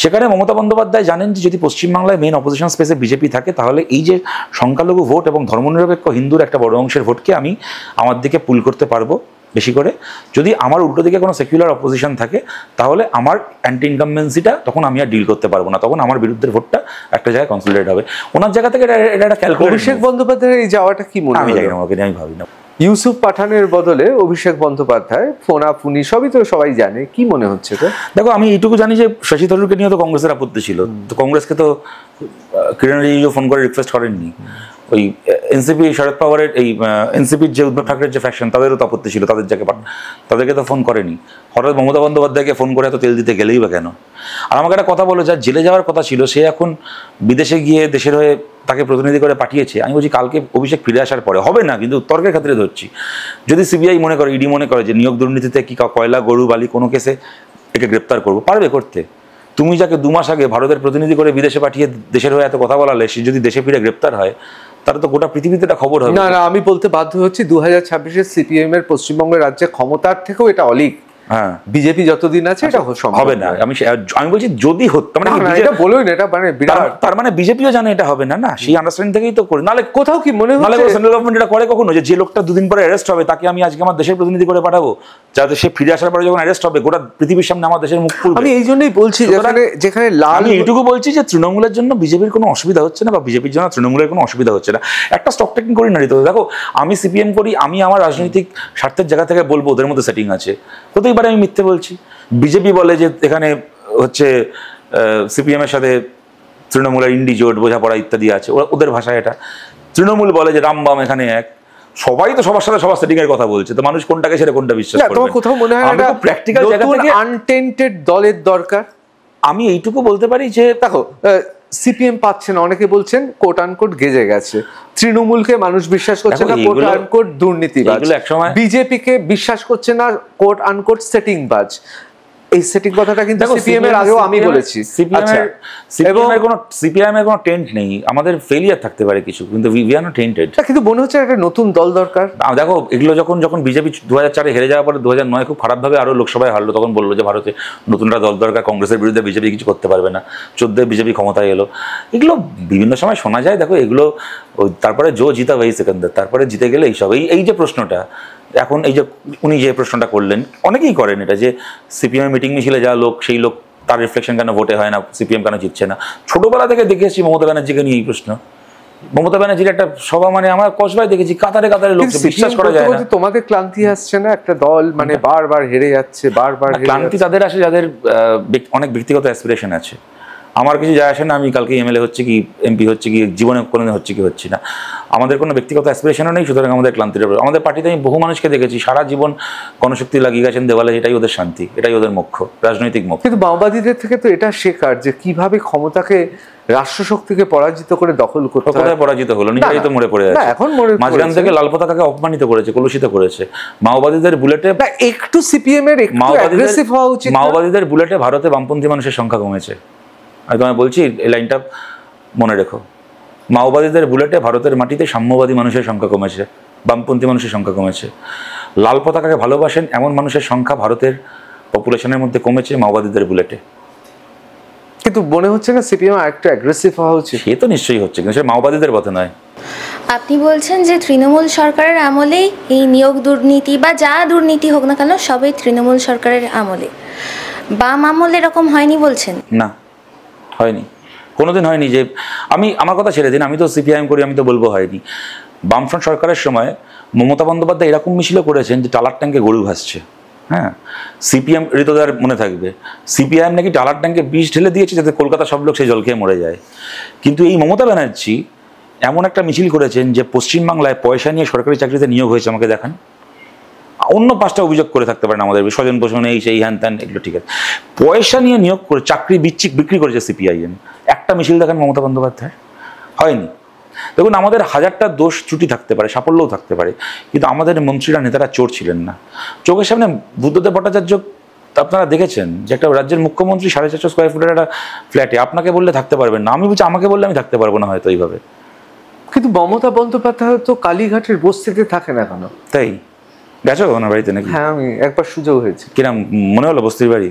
সেখানে মমতা বন্দ্যোপাধ্যায় জানেন যে যদি পশ্চিমবাংলায় মেন অপোজিশন স্পেসে বিজেপি থাকে, তাহলে এই যে সংখ্যালঘু ভোট এবং ধর্মনিরপেক্ষ হিন্দুর একটা বড় অংশের ভোটকে আমি আমার দিকে পুল করতে পারবো বেশি করে। যদি আমার উল্টো দিকে কোনো সেকুলার অপোজিশন থাকে, তাহলে আমার অ্যান্টি ইনকামবেন্সিটা তখন আমি আর ডিল করতে পারবো না, তখন আমার বিরুদ্ধের ভোটটা একটা জায়গায় কনসলিডেট হবে। ওনার জায়গা থেকে এটা একটা ক্যালকুলেট। অভিষেক বন্দ্যোপাধ্যায়ের এই যাওয়াটা কি মনে হয়? আমি জানি না, ওকে আমি ভাবি না। ইউসুফ পাঠানের বদলে অভিষেক বন্দ্যোপাধ্যায়, ফোনাফুনি সবই তো সবাই জানে, কি মনে হচ্ছে তো? দেখো, আমি এইটুকু জানি যে শশী থারুরকে নিয়ে তো কংগ্রেসের আপত্তি ছিল, তো কংগ্রেসকে তো কিরণ রিজিজু ফোন করে রিকোয়েস্ট করেননি। ওই এনসিপি, শরদ পাওয়ারের এই এনসিপির যে উদ্ধব ঠাকরের যে ফ্যাকশন, তাদেরও তো আপত্তি ছিল, তাদেরকে তো ফোন করেনি। হঠাৎ মমতা বন্দ্যোপাধ্যায়কে ফোন করে এত তেল দিতে গেলেই বা কেন? আর আমাকে একটা কথা বলো, যার জেলে যাওয়ার কথা ছিল সে এখন বিদেশে গিয়ে দেশের হয়ে তাকে প্রতিনিধি করে পাঠিয়েছে। আমি বলছি কালকে অভিষেক ফিরে আসার পরে হবে না, কিন্তু তর্কের খাতিরে ধরছি, যদি সিবিআই মনে করে, ইডি মনে করে যে নিয়োগ দুর্নীতিতে কি কয়লা, গরু, বালি কোনো কেসে একে গ্রেপ্তার করবো, পারবে করতে? তুমি যাকে 2 মাস আগে ভারতের প্রতিনিধি করে বিদেশে পাঠিয়ে দেশের হয়ে এত কথা বলালে, সে যদি দেশে ফিরে গ্রেপ্তার হয়, তার তো গোটা পৃথিবীতে একটা খবর হবে। না, আমি বলতে বাধ্য হচ্ছি 2026-এর সিপিএম এর পশ্চিমবঙ্গের রাজ্যে ক্ষমতার থেকেও এটা অলিক। হ্যাঁ। বিজেপি যতদিন আছে এটা সম্ভব হবে না। আমি বলছি যদি হতো, মানে এটা বলোই না, এটা মানে বিরাট। তার মানে বিজেপিও জানে এটা হবে না, না সেই আন্ডারস্ট্যান্ডিং থেকেই তো করে। নাহলে কোথাও কি মনে নাহলে হচ্ছে সেন্ট্রাল গভর্নমেন্ট এটা করে কখনো, যে লোকটা দুদিন পরে অ্যারেস্ট হবে তাকে আমি আজকে আমার দেশের প্রতিনিধি করে পাঠাবো, যাতে সে ফিরে আসার পরে যখন অ্যারেস্ট হবে গোটা পৃথিবীর সামনে আমার দেশের মুখ খুলবে। আমি এই জন্যই বলছি যেখানে লাল, আমি এইটুকু বলছি যে তৃণমূলের জন্য বিজেপির কোনো অসুবিধা হচ্ছে না, বা বিজেপির জন্য তৃণমূলের কোনো অসুবিধা হচ্ছে না। একটা স্টক টেকিং করি না তো। দেখো আমি সিপিএম করি, আমি আমার রাজনৈতিক স্বার্থের জায়গা থেকে বলবো ওদের মধ্যে সেটিং আছে, প্রত্যেকবারে আমি মিথ্যে বলছি। বিজেপি বলে যে এখানে হচ্ছে সিপিএম এর সাথে তৃণমূলের ইন্ডি জোট, বোঝাপড়া ইত্যাদি আছে, ওদের ভাষায় এটা। তৃণমূল বলে যে রামবাম এখানে এক। সবাই তো সবার সাথে সবার সেটিং এর কথা বলছে, তো মানুষ কোনটাকে সেটা কোনটা বিশ্বাস করবে? তোমার কোথাও মনে হয় এটা প্র্যাকটিক্যাল জায়গা থেকে আনটেন্টেড দলের দরকার? আমি এইটুকু বলতে পারি যে দেখো সিপিএম পাচ্ছে না, অনেকে বলছেন কোট আনকোট গেজে গেছে, তৃণমূলকে মানুষ বিশ্বাস করছে না, কোট আনকোট দুর্নীতিবাজ, বিজেপিকে বিশ্বাস করছে না, কোট আনকোট সেটিংবাজ। এই সেটিং কথাটা কিন্তু সিপিএম এর আগেও আমি বলেছি। সিপিএম এর কোনো টেন্ট নেই, আমাদের ফেলিয়ার থাকতে পারে কিছু, কিন্তু উই আর নট টেন্টেড। কিন্তু মনে হচ্ছে একটা নতুন দল দরকার। দেখো এগুলো যখন বিজেপি 2004-এ হেরে যাওয়ার পরে 2009 খুব খারাপভাবে আরো লোকসভায় হারলো, তখন বললো যে ভারতে নতুনটা দল দরকার, কংগ্রেসের বিরুদ্ধে বিজেপি কিছু করতে পারবে না। 14 বিজেপি ক্ষমতায় এলো, এগুলো বিভিন্ন সময় শোনা যায়। দেখো এগুলো তারপরে জো জিতা ওই সেকেন্দার, তারপরে জিতে গেলে এইসব এই যে প্রশ্নটা এখন, এই যে উনি যে প্রশ্নটা করলেন, অনেকেই করেন এটা, যে সিপিএম মিটিং মিছিলে যা লোক, সেই লোক তার রিফ্লেকশন কেন ভোটে হয় না, সিপিএম কেন জিতছে না। ছোটবেলা থেকে দেখে এসেছি মমতা ব্যানার্জিকে নিয়ে এই প্রশ্ন। মমতা ব্যানার্জির একটা সভা, মানে আমার কসবায় দেখেছি কাতারে কাতারে লোক, বিশ্বাস করা যায় না। তোমাদের ক্লান্তি আসছে না? একটা দল মানে বারবার হেরে যাচ্ছে, বারবার ক্লান্তি তাদের আসে যাদের অনেক ব্যক্তিগত অ্যাসপিরেশন আছে। আমার কিছু যায় আসে না, আমি কালকে এমএলএ হচ্ছে কি এমপি হচ্ছে কি, জীবনে কোনোদিন হচ্ছে কি হচ্ছে না। আমাদের কোনো ব্যক্তিগত অ্যাসপিরেশনও নেই, সুতরাং আমাদের ক্লান্তির। আমাদের পার্টিতে আমি বহু মানুষকে দেখেছি সারা জীবন গণশক্তি লাগিয়ে গেছেন দেওয়ালে, এটাই ওদের শান্তি, এটাই ওদের মুখ্য রাজনৈতিক মুখ্য। কিন্তু মাওবাদীদের থেকে তো এটা শেখার যে কিভাবে ক্ষমতাকে, রাষ্ট্রশক্তিকে পরাজিত করে দখল করতে হয়। কোথায় পরাজিত হলো? নিজেই তো মরে পড়ে আছে। এখন মাঝখান থেকে লাল পতাকাকে অপমানিত করেছে, কলুষিত করেছে। মাওবাদীদের বুলেটে একটু সিপিএম এর একটু অ্যাগ্রেসিভ হওয়া উচিত। মাওবাদীদের বুলেটে ভারতে বামপন্থী মানুষের সংখ্যা কমেছে। আমি তোমায় বলছি, এই লাইনটা মনে রেখো। মাওবাদীদের বুলেটে ভারতের মাটিতে সাম্যবাদী মানুষের সংখ্যা কমেছে, বামপন্থী মানুষের সংখ্যা কমেছে। লাল পতাকাকে ভালোবাসেন এমন মানুষের সংখ্যা ভারতের পপুলেশনের মধ্যে কমেছে মাওবাদীদের বুলেটে। কিন্তু মনে হচ্ছে না সিপিএম একটু অ্যাগ্রেসিভ হওয়া উচিত? সে তো নিশ্চয়ই হচ্ছে, কিন্তু সে মাওবাদীদের পথে নয়। আপনি বলছেন যে তৃণমূল সরকারের আমলেই এই নিয়োগ দুর্নীতি বা যা দুর্নীতি হোক না কেন সবই তৃণমূল সরকারের আমলে, বাম আমলে এরকম হয়নি বলছেন? না, হয়নি, কোনোদিন হয়নি। যে আমার কথা ছেড়ে দিন, আমি তো সিপিআইএম করি, আমি তো বলবো হয়নি। বামফ্রন্ট সরকারের সময় মমতা বন্দ্যোপাধ্যায় এরকম মিছিল করেছেন যে টালার ট্যাঙ্কে গরু ভাসছে। হ্যাঁ, সিপিএম ঋতদার মনে থাকবে, সিপিআইএম নাকি টালার ট্যাঙ্কে বিষ ঢেলে দিয়েছে যাতে কলকাতা সব লোক সেই জল খেয়ে মরে যায়। কিন্তু এই মমতা ব্যানার্জি এমন একটা মিছিল করেছেন যে পশ্চিমবাংলায় পয়সা নিয়ে সরকারি চাকরিতে নিয়োগ হয়েছে, আমাকে দেখান। অন্য 5টা অভিযোগ করে থাকতে পারেন আমাদের, স্বজন পোষণ এই সেই হ্যান ত্যান, এগুলো ঠিক আছে। পয়সা নিয়ে নিয়োগ করে চাকরি বিক্রি করেছে সিপিআইএম। একটা মিছিল দেখেন মমতা বন্দ্যোপাধ্যায়, হয়নি। দেখুন, আমাদের হাজারটা দোষ ত্রুটি থাকতে পারে, সাফল্যও থাকতে পারে, কিন্তু আমাদের মন্ত্রীরা নেতারা চোর ছিলেন না। চোখের সামনে বুদ্ধদেব ভট্টাচার্য আপনারা দেখেছেন যে একটা রাজ্যের মুখ্যমন্ত্রী 450 স্কোয়ার ফুটের একটা ফ্ল্যাটে, আপনাকে বললে থাকতে পারবেন না, আমি বলছি আমাকে বললে আমি থাকতে পারবো না হয়তো এইভাবে। কিন্তু মমতা বন্দ্যোপাধ্যায় তো কালীঘাটের বস্তিতে থাকে না কেন? তাই গেছো ওনার বাড়িতে নাকি? হ্যাঁ, আমি একবার সুযোগ হয়েছে। কিরম মনে হলো বস্তির বাড়ি?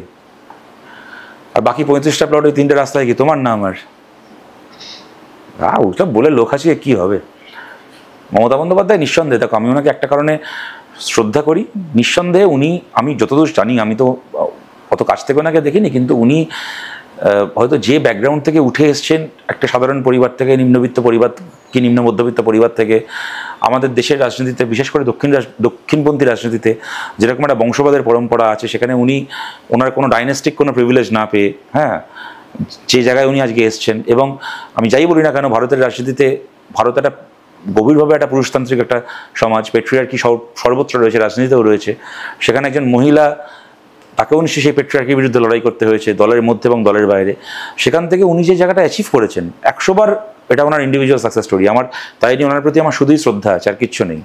আর বাকি 35টা প্লট, ওই 3টে রাস্তায় কি তোমার না আমার? ওটা বলে লোক হাসিয়ে কি হবে? মমতা বন্দ্যোপাধ্যায় নিঃসন্দেহে, দেখো আমি ওনাকে একটা কারণে শ্রদ্ধা করি, নিঃসন্দেহে উনি, আমি যতদূর জানি, আমি তো অত কাছ থেকে ওনাকে দেখিনি, কিন্তু উনি হয়তো যে ব্যাকগ্রাউন্ড থেকে উঠে এসছেন, একটা সাধারণ পরিবার থেকে, নিম্নবিত্ত পরিবার কি নিম্ন মধ্যবিত্ত পরিবার থেকে, আমাদের দেশের রাজনীতিতে, বিশেষ করে দক্ষিণপন্থী রাজনীতিতে যেরকম একটা বংশবাদের পরম্পরা আছে, সেখানে উনি ওনার কোনো ডাইনেস্টিক কোনো প্রিভিলেজ না পেয়ে, হ্যাঁ, যে জায়গায় উনি আজকে এসছেন। এবং আমি যাই বলি না কেন, ভারতের রাজনীতিতে, ভারত একটা গভীরভাবে একটা পুরুষতান্ত্রিক একটা সমাজ, পেট্রিয়ার্কি সর্বত্র রয়েছে, রাজনীতিতেও রয়েছে। সেখানে একজন মহিলা, তাকেও নিশ্চয়ই সেই পেট্রিয়ার্কির বিরুদ্ধে লড়াই করতে হয়েছে, দলের মধ্যে এবং দলের বাইরে। সেখান থেকে উনি যে জায়গাটা অ্যাচিভ করেছেন 100 বার, এটা ওনার ইন্ডিভিজুয়াল সাকসেস স্টোরি। আমার তাই নিয়ে ওনার প্রতি আমার শুধুই শ্রদ্ধা আছে, আর কিচ্ছু নেই।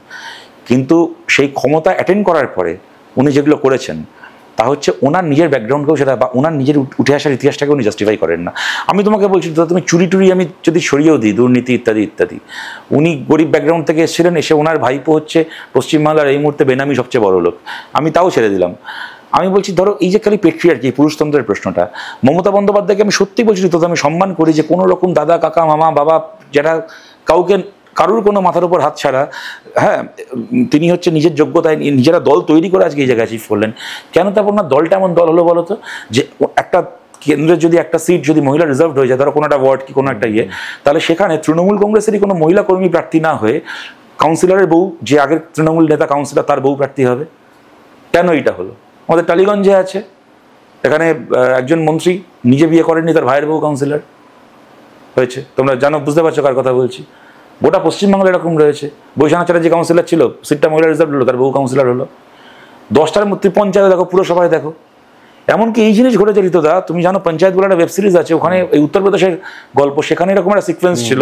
কিন্তু সেই ক্ষমতা অ্যাটেন্ড করার পরে উনি যেগুলো করেছেন, তা হচ্ছে ওনার নিজের ব্যাকগ্রাউন্ডকেও সেটা, বা ওনার নিজের উঠে আসার ইতিহাসটাকে উনি জাস্টিফাই করেন না। আমি তোমাকে বলছি, তুমি চুরি টুরি আমি যদি সরিয়েও দিই, দুর্নীতি ইত্যাদি ইত্যাদি, উনি গরিব ব্যাকগ্রাউন্ড থেকে এসেছিলেন, এসে ওনার ভাইপো হচ্ছে পশ্চিমবাংলার এই মুহূর্তে বেনামি সবচেয়ে বড় লোক, আমি তাও ছেড়ে দিলাম। আমি বলছি ধরো এই যে খালি পেট্রিয়ার্কি, পুরুষতন্ত্রের প্রশ্নটা, মমতা বন্দ্যোপাধ্যায়কে আমি সত্যি বলছি, তো আমি সম্মান করি যে কোনো রকম দাদা কাকা মামা বাবা যারা কারুর কোনো মাথার উপর হাত ছাড়া, হ্যাঁ, তিনি হচ্ছে নিজের যোগ্যতায় নিজেরা দল তৈরি করে আজকে এই জায়গায় অ্যাচিভ করলেন। কেন তারপর না দলটা এমন দল হলো বলো তো, যে একটা কেন্দ্রের যদি একটা সিট যদি মহিলা রিজার্ভ হয়ে যায়, ধরো কোনো একটা ওয়ার্ড কি কোনো একটা তাহলে সেখানে তৃণমূল কংগ্রেসেরই কোনো মহিলা কর্মী প্রার্থী না হয়ে কাউন্সিলরের বউ, যে আগের তৃণমূল নেতা কাউন্সিলর তার বউ প্রার্থী হবে। কেন এইটা হলো? আমাদের টালিগঞ্জে আছে, এখানে একজন মন্ত্রী নিজে বিয়ে করেননি, তার ভাইয়ের বউ কাউন্সিলর হয়েছে। তোমরা জানো, বুঝতে পারছো কার কথা বলছি। গোটা পশ্চিমবাংলা এরকম রয়েছে। বৈশাখ যে কাউন্সিলর ছিল, সিটটা মহিলা রিজার্ভ হলো, তার বউ কাউন্সিলর হলো। 10টার মধ্যে পঞ্চায়েতে দেখো, পুরসভায় দেখো। এমনকি এই জিনিস ঘটেছে ঋতুদা, তুমি জানো পঞ্চায়েত বলে একটা ওয়েব সিরিজ আছে, ওখানে এই উত্তরপ্রদেশের গল্প, সেখানে এরকম একটা সিকোয়েন্স ছিল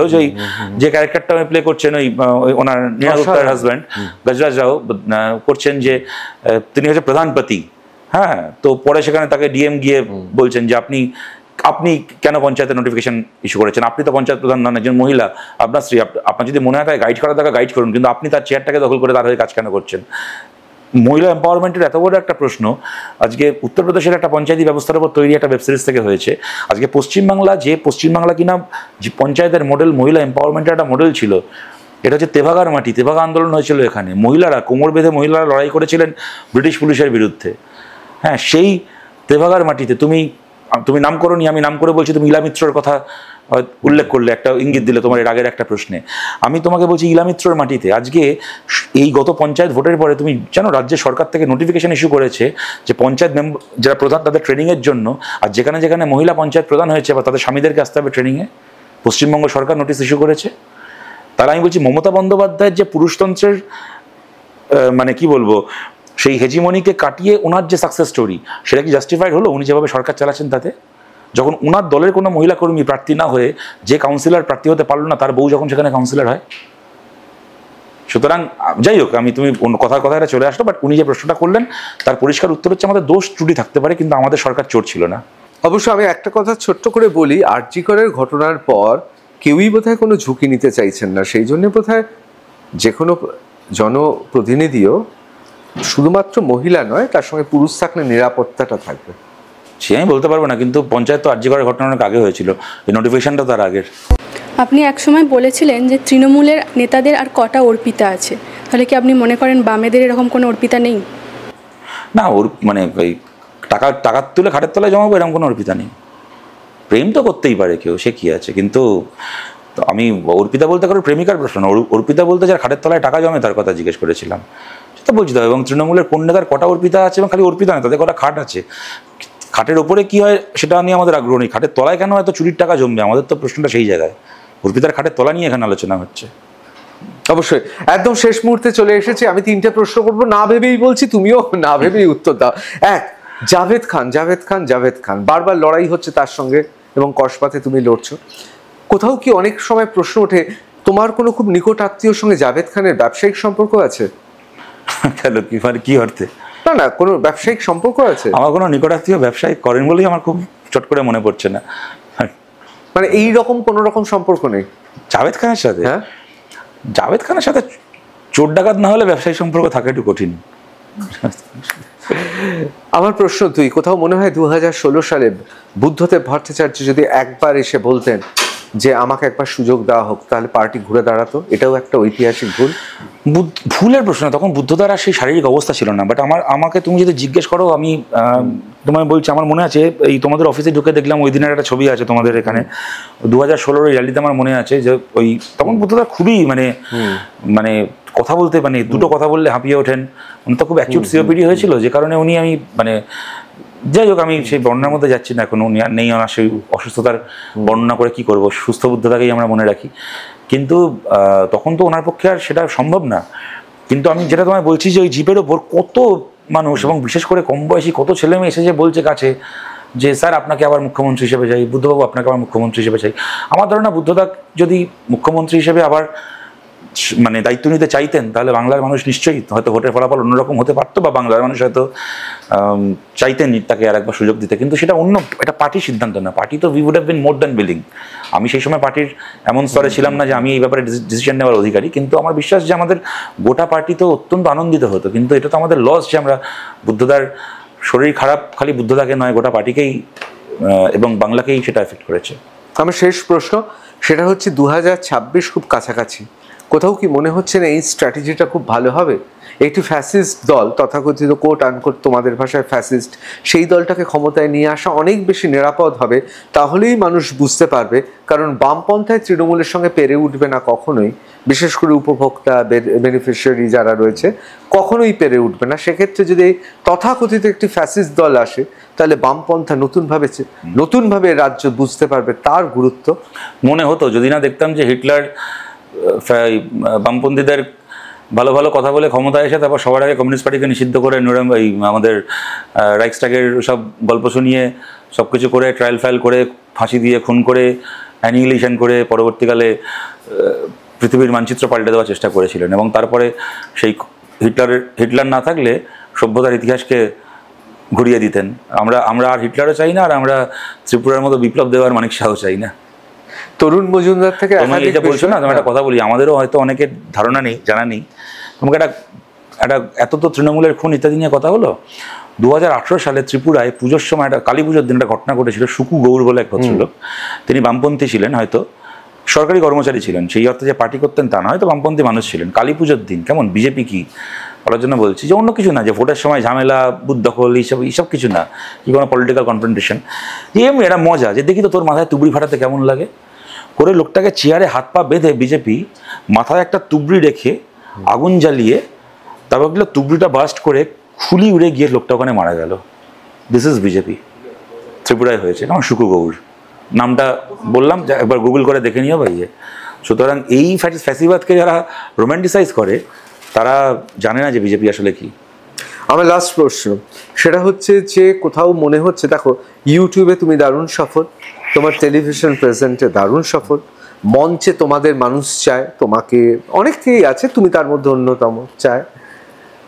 যে ক্যারেক্টারটা প্লে করছেন ওনার নীনা গুপ্তার হাজব্যান্ড গজরাজ রাও করছেন, যে তিনি হচ্ছে প্রধানপতি। হ্যাঁ, তো পরে সেখানে তাকে ডিএম গিয়ে বলছেন যে আপনি কেন পঞ্চায়েতের নোটিফিকেশন ইস্যু করেছেন? আপনি তো পঞ্চায়েত প্রধান নন, একজন মহিলা, আপনার স্ত্রী, আপনার যদি মনে হয় তাকে গাইড করা থাকে গাইড করুন, কিন্তু আপনি তার চেয়ারটাকে দখল করে তার হয়ে কাজ কেন করছেন? মহিলা এম্পাওয়ারমেন্টের এত বড় একটা প্রশ্ন আজকে উত্তরপ্রদেশের একটা পঞ্চায়েতি ব্যবস্থার উপর তৈরি একটা ওয়েব সিরিজ থেকে হয়েছে। আজকে পশ্চিমবাংলা কিনা যে পঞ্চায়েতের মডেল, মহিলা এম্পাওয়ারমেন্টের একটা মডেল ছিল, এটা হচ্ছে তেভাগার মাটি। তেভাগা আন্দোলন হয়েছিল এখানে, মহিলারা কোমর বেঁধে মহিলারা লড়াই করেছিলেন ব্রিটিশ পুলিশের বিরুদ্ধে। হ্যাঁ, সেই তেভাগার মাটিতে তুমি নাম করোনি, আমি নাম করে বলছি, তুমি ইলা মিত্রর কথা উল্লেখ করলে, একটা ইঙ্গিত দিলে তোমার এর আগের একটা প্রশ্নে। আমি তোমাকে বলছি ইলা মিত্রর মাটিতে আজকে এই গত পঞ্চায়েত ভোটের পরে তুমি জানো রাজ্য সরকার থেকে নোটিফিকেশন ইস্যু করেছে যে পঞ্চায়েত মেম্বার যারা প্রধান তাদের ট্রেনিংয়ের জন্য, আর যেখানে যেখানে মহিলা পঞ্চায়েত প্রধান হয়েছে বা তাদের স্বামীদেরকে আসতে হবে ট্রেনিংয়ে, পশ্চিমবঙ্গ সরকার নোটিশ ইস্যু করেছে। তাহলে আমি বলছি মমতা বন্দ্যোপাধ্যায়ের যে পুরুষতন্ত্রের মানে কি বলবো, সেই হেজিমনিকে কাটিয়ে ওনার যে সাকসেস স্টোরি, সেটা কি জাস্টিফাইড হলো উনি যেভাবে সরকার চালাচ্ছেন তাতে? যখন ওনার দলের কোনো মহিলা কর্মী প্রার্থী না হয়ে যে কাউন্সিলর প্রার্থী হতে পারলো না, তার বউ যখন সেখানে কাউন্সিলর হয়। সুতরাং যাই হোক, তুমি কথাটা চলে আসলো, বাট উনি যে প্রশ্নটা করলেন তার পরিষ্কার উত্তর হচ্ছে আমাদের দোষ ত্রুটি থাকতে পারে, কিন্তু আমাদের সরকার চোর ছিল না। অবশ্য আমি একটা কথা ছোট্ট করে বলি, আরজি করের ঘটনার পর কেউই বোধহয় কোনো ঝুঁকি নিতে চাইছেন না, সেই জন্য বোধহয় যে কোনো জনপ্রতিনিধিও শুধুমাত্র মহিলা নয়, তার সঙ্গে পুরুষ থাকলে নিরাপত্তাটা থাকবে। সে আমি বলতে পারবো না, কিন্তু পঞ্চায়েত তো আরজি করের ঘটনা অনেক আগে হয়েছিল, এই নোটিফিকেশনটা তার আগের। আপনি একসময় বলেছিলেন যে তৃণমূলের নেতাদের আর কটা অর্পিতা আছে, তাহলে কি আপনি মনে করেন বামেদের এরকম কোনো অর্পিতা নেই? না, মানে এই টাকা তুলে খাটের তলায় জমাবো এরকম কোনো অর্পিতা নেই। প্রেম তো করতেই পারে কেউ, সে কি আছে, কিন্তু আমি অর্পিতা বলতে কারো প্রেমিকার প্রশ্ন না, অর্পিতা বলতে যার খাটের তলায় টাকা জমে তার কথা জিজ্ঞেস করেছিলাম, সেটা বলছি। এবং তৃণমূলের কোন নেতার কটা অর্পিতা আছে, এবং খালি অর্পিতা নয়, তাদের কটা খাট আছে, খাটের ওপরে কি হয় সেটা নিয়ে আমাদের আগ্রহ নেই, খাটের তলায় কেন এত চুরির টাকা জমবে, আমাদের তো প্রশ্নটা সেই জায়গায়। অর্পিতার খাটের তলা নিয়ে এখানে আলোচনা হচ্ছে। অবশ্যই একদম শেষ মুহূর্তে চলে এসেছে, আমি 3টে প্রশ্ন করবো, না ভেবেই বলছি, তুমিও না ভেবেই উত্তর দাও। জাভেদ খান বারবার লড়াই হচ্ছে তার সঙ্গে, এবং কসবাতে তুমি লড়ছো। কোথাও কি অনেক সময় প্রশ্ন ওঠে, তোমার কোনো খুব নিকট আত্মীয়র সঙ্গে জাভেদ খানের ব্যবসায়িক সম্পর্ক আছে? কেন, কি মানে কি অর্থে? না, কোনো ব্যবসায়িক সম্পর্ক আছে? আমার কোনো নিকট আত্মীয় ব্যবসায়ী করেন বলেই আমার খুব চট করে মনে পড়ছে না। মানে এই রকম কোনো রকম সম্পর্ক নেই জাভেদ খানের সাথে? হ্যাঁ, জাভেদ খানের সাথে চোর ডাকাত না হলে ব্যবসায়িক সম্পর্ক থাকা একটু কঠিন। আমার প্রশ্ন, কোথাও মনে হয় 2016 সালে বুদ্ধদেব ভট্টাচার্য যদি একবার এসে বলতেন যে আমাকে একবার সুযোগ দেওয়া হোক, তাহলে পার্টি ঘুরে দাঁড়াতো? এটাও একটা ঐতিহাসিক ভুলের প্রশ্ন। তখন বুদ্ধদার আর সেই শারীরিক অবস্থা ছিল না, বাট আমাকে তুমি যদি জিজ্ঞেস করো, আমি তোমায় বলছি, আমার মনে আছে এই তোমাদের অফিসে ঢুকে দেখলাম ওই দিনের একটা ছবি আছে তোমাদের এখানে 2016 র্যালিতে, আমার মনে আছে যে তখন বুদ্ধদা খুবই মানে কথা বলতে, মানে দুটো কথা বললে হাঁপিয়ে ওঠেন, উনি তো খুব অ্যাকিউট সিওপিডি হয়েছিল, যে কারণে আমি যাই হোক, আমি সেই বর্ণনার মধ্যে যাচ্ছি না, এখন উনি আর নেই, আমার সেই অসুস্থতার বর্ণনা করে কি করব, সুস্থ বুদ্ধতাকেই আমরা মনে রাখি। কিন্তু তখন তো ওনার পক্ষে আর সেটা সম্ভব না। কিন্তু আমি যেটা তোমায় বলছি যে ওই জিপের ওপর কত মানুষ, এবং বিশেষ করে কম বয়সী কত ছেলে মেয়ে এসে যে বলছে কাছে যে স্যার আপনাকে আবার মুখ্যমন্ত্রী হিসেবে চাই, বুদ্ধবাবু আপনাকে আবার মুখ্যমন্ত্রী হিসেবে চাই। আমার ধারণা বুদ্ধদা যদি মুখ্যমন্ত্রী হিসেবে আবার মানে দায়িত্ব নিতে চাইতেন, তাহলে বাংলার মানুষ নিশ্চয়ই হয়তো ভোটের ফলাফল অন্যরকম হতে পারতো, বা বাংলার মানুষ হয়তো চাইতেন তাকে আর একবার সুযোগ দিতে। কিন্তু সেটা এটা পার্টির সিদ্ধান্ত না, পার্টি তো we would have been more than willing. আমি সেই সময় পার্টির এমন স্তরে ছিলাম না যে আমি এই ব্যাপারে ডিসিশন নেওয়ার অধিকারী, কিন্তু আমার বিশ্বাস যে আমাদের গোটা পার্টি তো অত্যন্ত আনন্দিত হতো। কিন্তু এটা তো আমাদের লস যে আমরা বুদ্ধদার শরীর খারাপ খালি বুদ্ধদাকে নয়, গোটা পার্টিকেই এবং বাংলাকেই সেটা এফেক্ট করেছে। আমার শেষ প্রশ্ন সেটা হচ্ছে 2026 খুব কাছাকাছি, কোথাও কি মনে হচ্ছে না এই স্ট্র্যাটেজিটা খুব ভালো হবে? একটি ফ্যাসিস্ট দল, তথাকথিত কোট আনকোট তোমাদের ভাষায় ফ্যাসিস্ট, সেই দলটাকে ক্ষমতায় নিয়ে আসা অনেক বেশি নিরাপদ হবে, তাহলেই মানুষ বুঝতে পারবে। কারণ বামপন্থায় তৃণমূলের সঙ্গে পেরে উঠবে না কখনোই, বিশেষ করে উপভোক্তা বেনিফিশিয়ারি যারা রয়েছে কখনোই পেরে উঠবে না। সেক্ষেত্রে যদি তথাকথিত একটি ফ্যাসিস্ট দল আসে, তাহলে বামপন্থা নতুনভাবে রাজ্য বুঝতে পারবে তার গুরুত্ব। মনে হতো যদি না দেখতাম যে হিটলার বামপন্থীদের ভালো ভালো কথা বলে ক্ষমতায় এসে তারপর সবার আগে কমিউনিস্ট পার্টিকে নিষিদ্ধ করে আমাদের রাইক্সটাগের সব গল্প শুনিয়ে সব কিছু করে ট্রায়াল ফাইল করে ফাঁসি দিয়ে খুন করে অ্যানিহিলেশন করে পরবর্তীকালে পৃথিবীর মানচিত্র পাল্টে দেওয়ার চেষ্টা করেছিলেন। এবং তারপরে সেই হিটলার না থাকলে সভ্যতার ইতিহাসকে ঘুরিয়ে দিতেন। আমরা আর হিটলারও চাই না, আর আমরা ত্রিপুরার মতো বিপ্লব দেওয়ার মানিক শাহ চাই না। তরুণ মজুমদার থেকে এটা বলছো না, তোমার একটা কথা বলি, আমাদেরও হয়তো অনেকের ধারণা নেই, জানা নেই। তোমাকে একটা এত তো তৃণমূলের খুন ইত্যাদি নিয়ে কথা হলো। 2018 সালে ত্রিপুরায় পুজোর সময় একটা কালী পুজোর দিন একটা ঘটনা ঘটেছিল। সুকু গৌর বলে এক ভদ্রলোক, তিনি বামপন্থী ছিলেন, হয়তো সরকারি কর্মচারী ছিলেন, সেই অর্থে যে পার্টি করতেন তা না, হয়তো বামপন্থী মানুষ ছিলেন। কালী পুজোর দিন কেমন বিজেপি কি বলার জন্য বলছি, যে অন্য কিছু না, যে ভোটের সময় ঝামেলা বুথ দখল এইসব কিছু না, কি কোনো পলিটিক্যাল কনফ্রন্টেশন, এমনি এটা মজা, যে দেখি তো তোর মাথায় তুবড়ি ফাটাতে কেমন লাগে করে লোকটাকে চেয়ারে হাত পা বেঁধে বিজেপি মাথায় একটা তুবড়ি রেখে আগুন জ্বালিয়ে তারপর তুবড়িটা বাস্ট করে খুলি উড়ে গিয়ে লোকটা ওখানে মারা গেল। দিস ইজ বিজেপি, ত্রিপুরায় হয়েছে। আমার সুকু গৌর নামটা বললাম, একবার গুগল করে দেখে নিও ভাইয়ে। সুতরাং এই ফ্যাসিবাদকে যারা রোম্যান্টিসাইজ করে তারা জানে না যে বিজেপি আসলে কি। আমার লাস্ট প্রশ্ন সেটা হচ্ছে যে কোথাও মনে হচ্ছে, দেখো ইউটিউবে তুমি দারুণ সফল, তোমার টেলিভিশন প্রেজেন্টে দারুণ সফল, মঞ্চে তোমাদের মানুষ চায় তোমাকে, অনেকেই আছে, তুমি তার মধ্যে অন্যতম চায়।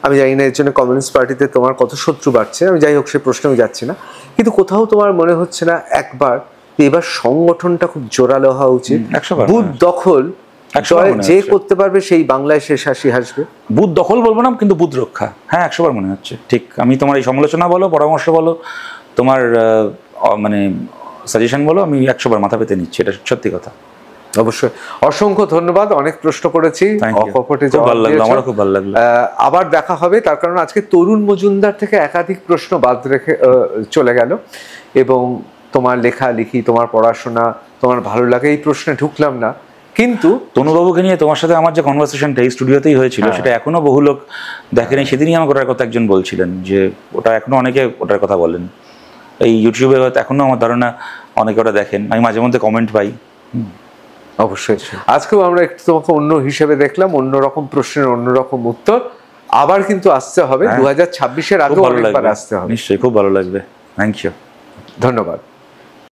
আমি জানি না এর জন্য কমিউনিস্ট পার্টিতে তোমার কত শত্রু বাড়ছে, আমি যাই হোক সে প্রশ্নে আমি যাচ্ছি না, কিন্তু কোথাও তোমার মনে হচ্ছে না একবার এবার সংগঠনটা খুব জোরালো হওয়া উচিত? বুথ দখল যে করতে পারবে সেই বাংলায় শেষ হাসি হাসবে। বুথ দখল বলবো না, কিন্তু বুথ রক্ষা, হ্যাঁ 100 বার মনে হচ্ছে। ঠিক, আমি তোমার এই সমালোচনা বলো, পরামর্শ বলো, তোমার মানে সাজেশন বলো, আমি 100 বার মাথা পেতে নিচ্ছি, এটা সত্যি কথা। অবশ্যই, অসংখ্য ধন্যবাদ, অনেক প্রশ্ন করেছি, অকপটে ভালো লাগলো, আমারও খুব ভালো লাগলো। আবার দেখা হবে, তার কারণ আজকে তরুণ মজুমদার থেকে একাধিক প্রশ্ন বাদ রেখে চলে গেল, এবং তোমার লেখালেখি, তোমার পড়াশোনা, তোমার ভালো লাগে এই প্রশ্নে ঢুকলাম না। কিন্তু তনুবাবুকে নিয়ে তোমার সাথে আমার যে কনভারসেশনটা এই স্টুডিওতেই হয়েছিল, সেটা এখনো বহু লোক দেখেনি। সেদিনই আমাকে ওটার কথা একজন বলছিলেন, যে ওটা এখনো অনেকে ওটার কথা বলেন। এই ইউটিউবে হয়তো এখনো আমার ধারণা অনেকে ওটা দেখেন, আমি মাঝে মধ্যে কমেন্ট পাই। অবশ্যই আজকেও আমরা একটু তোমাকে অন্য হিসেবে দেখলাম, অন্যরকম প্রশ্নের অন্যরকম উত্তর। আবার কিন্তু আসতে হবে 2026-এর আগে, অনেকবার আসতে হবে। নিশ্চয়ই, খুব ভালো লাগবে। থ্যাংক ইউ, ধন্যবাদ।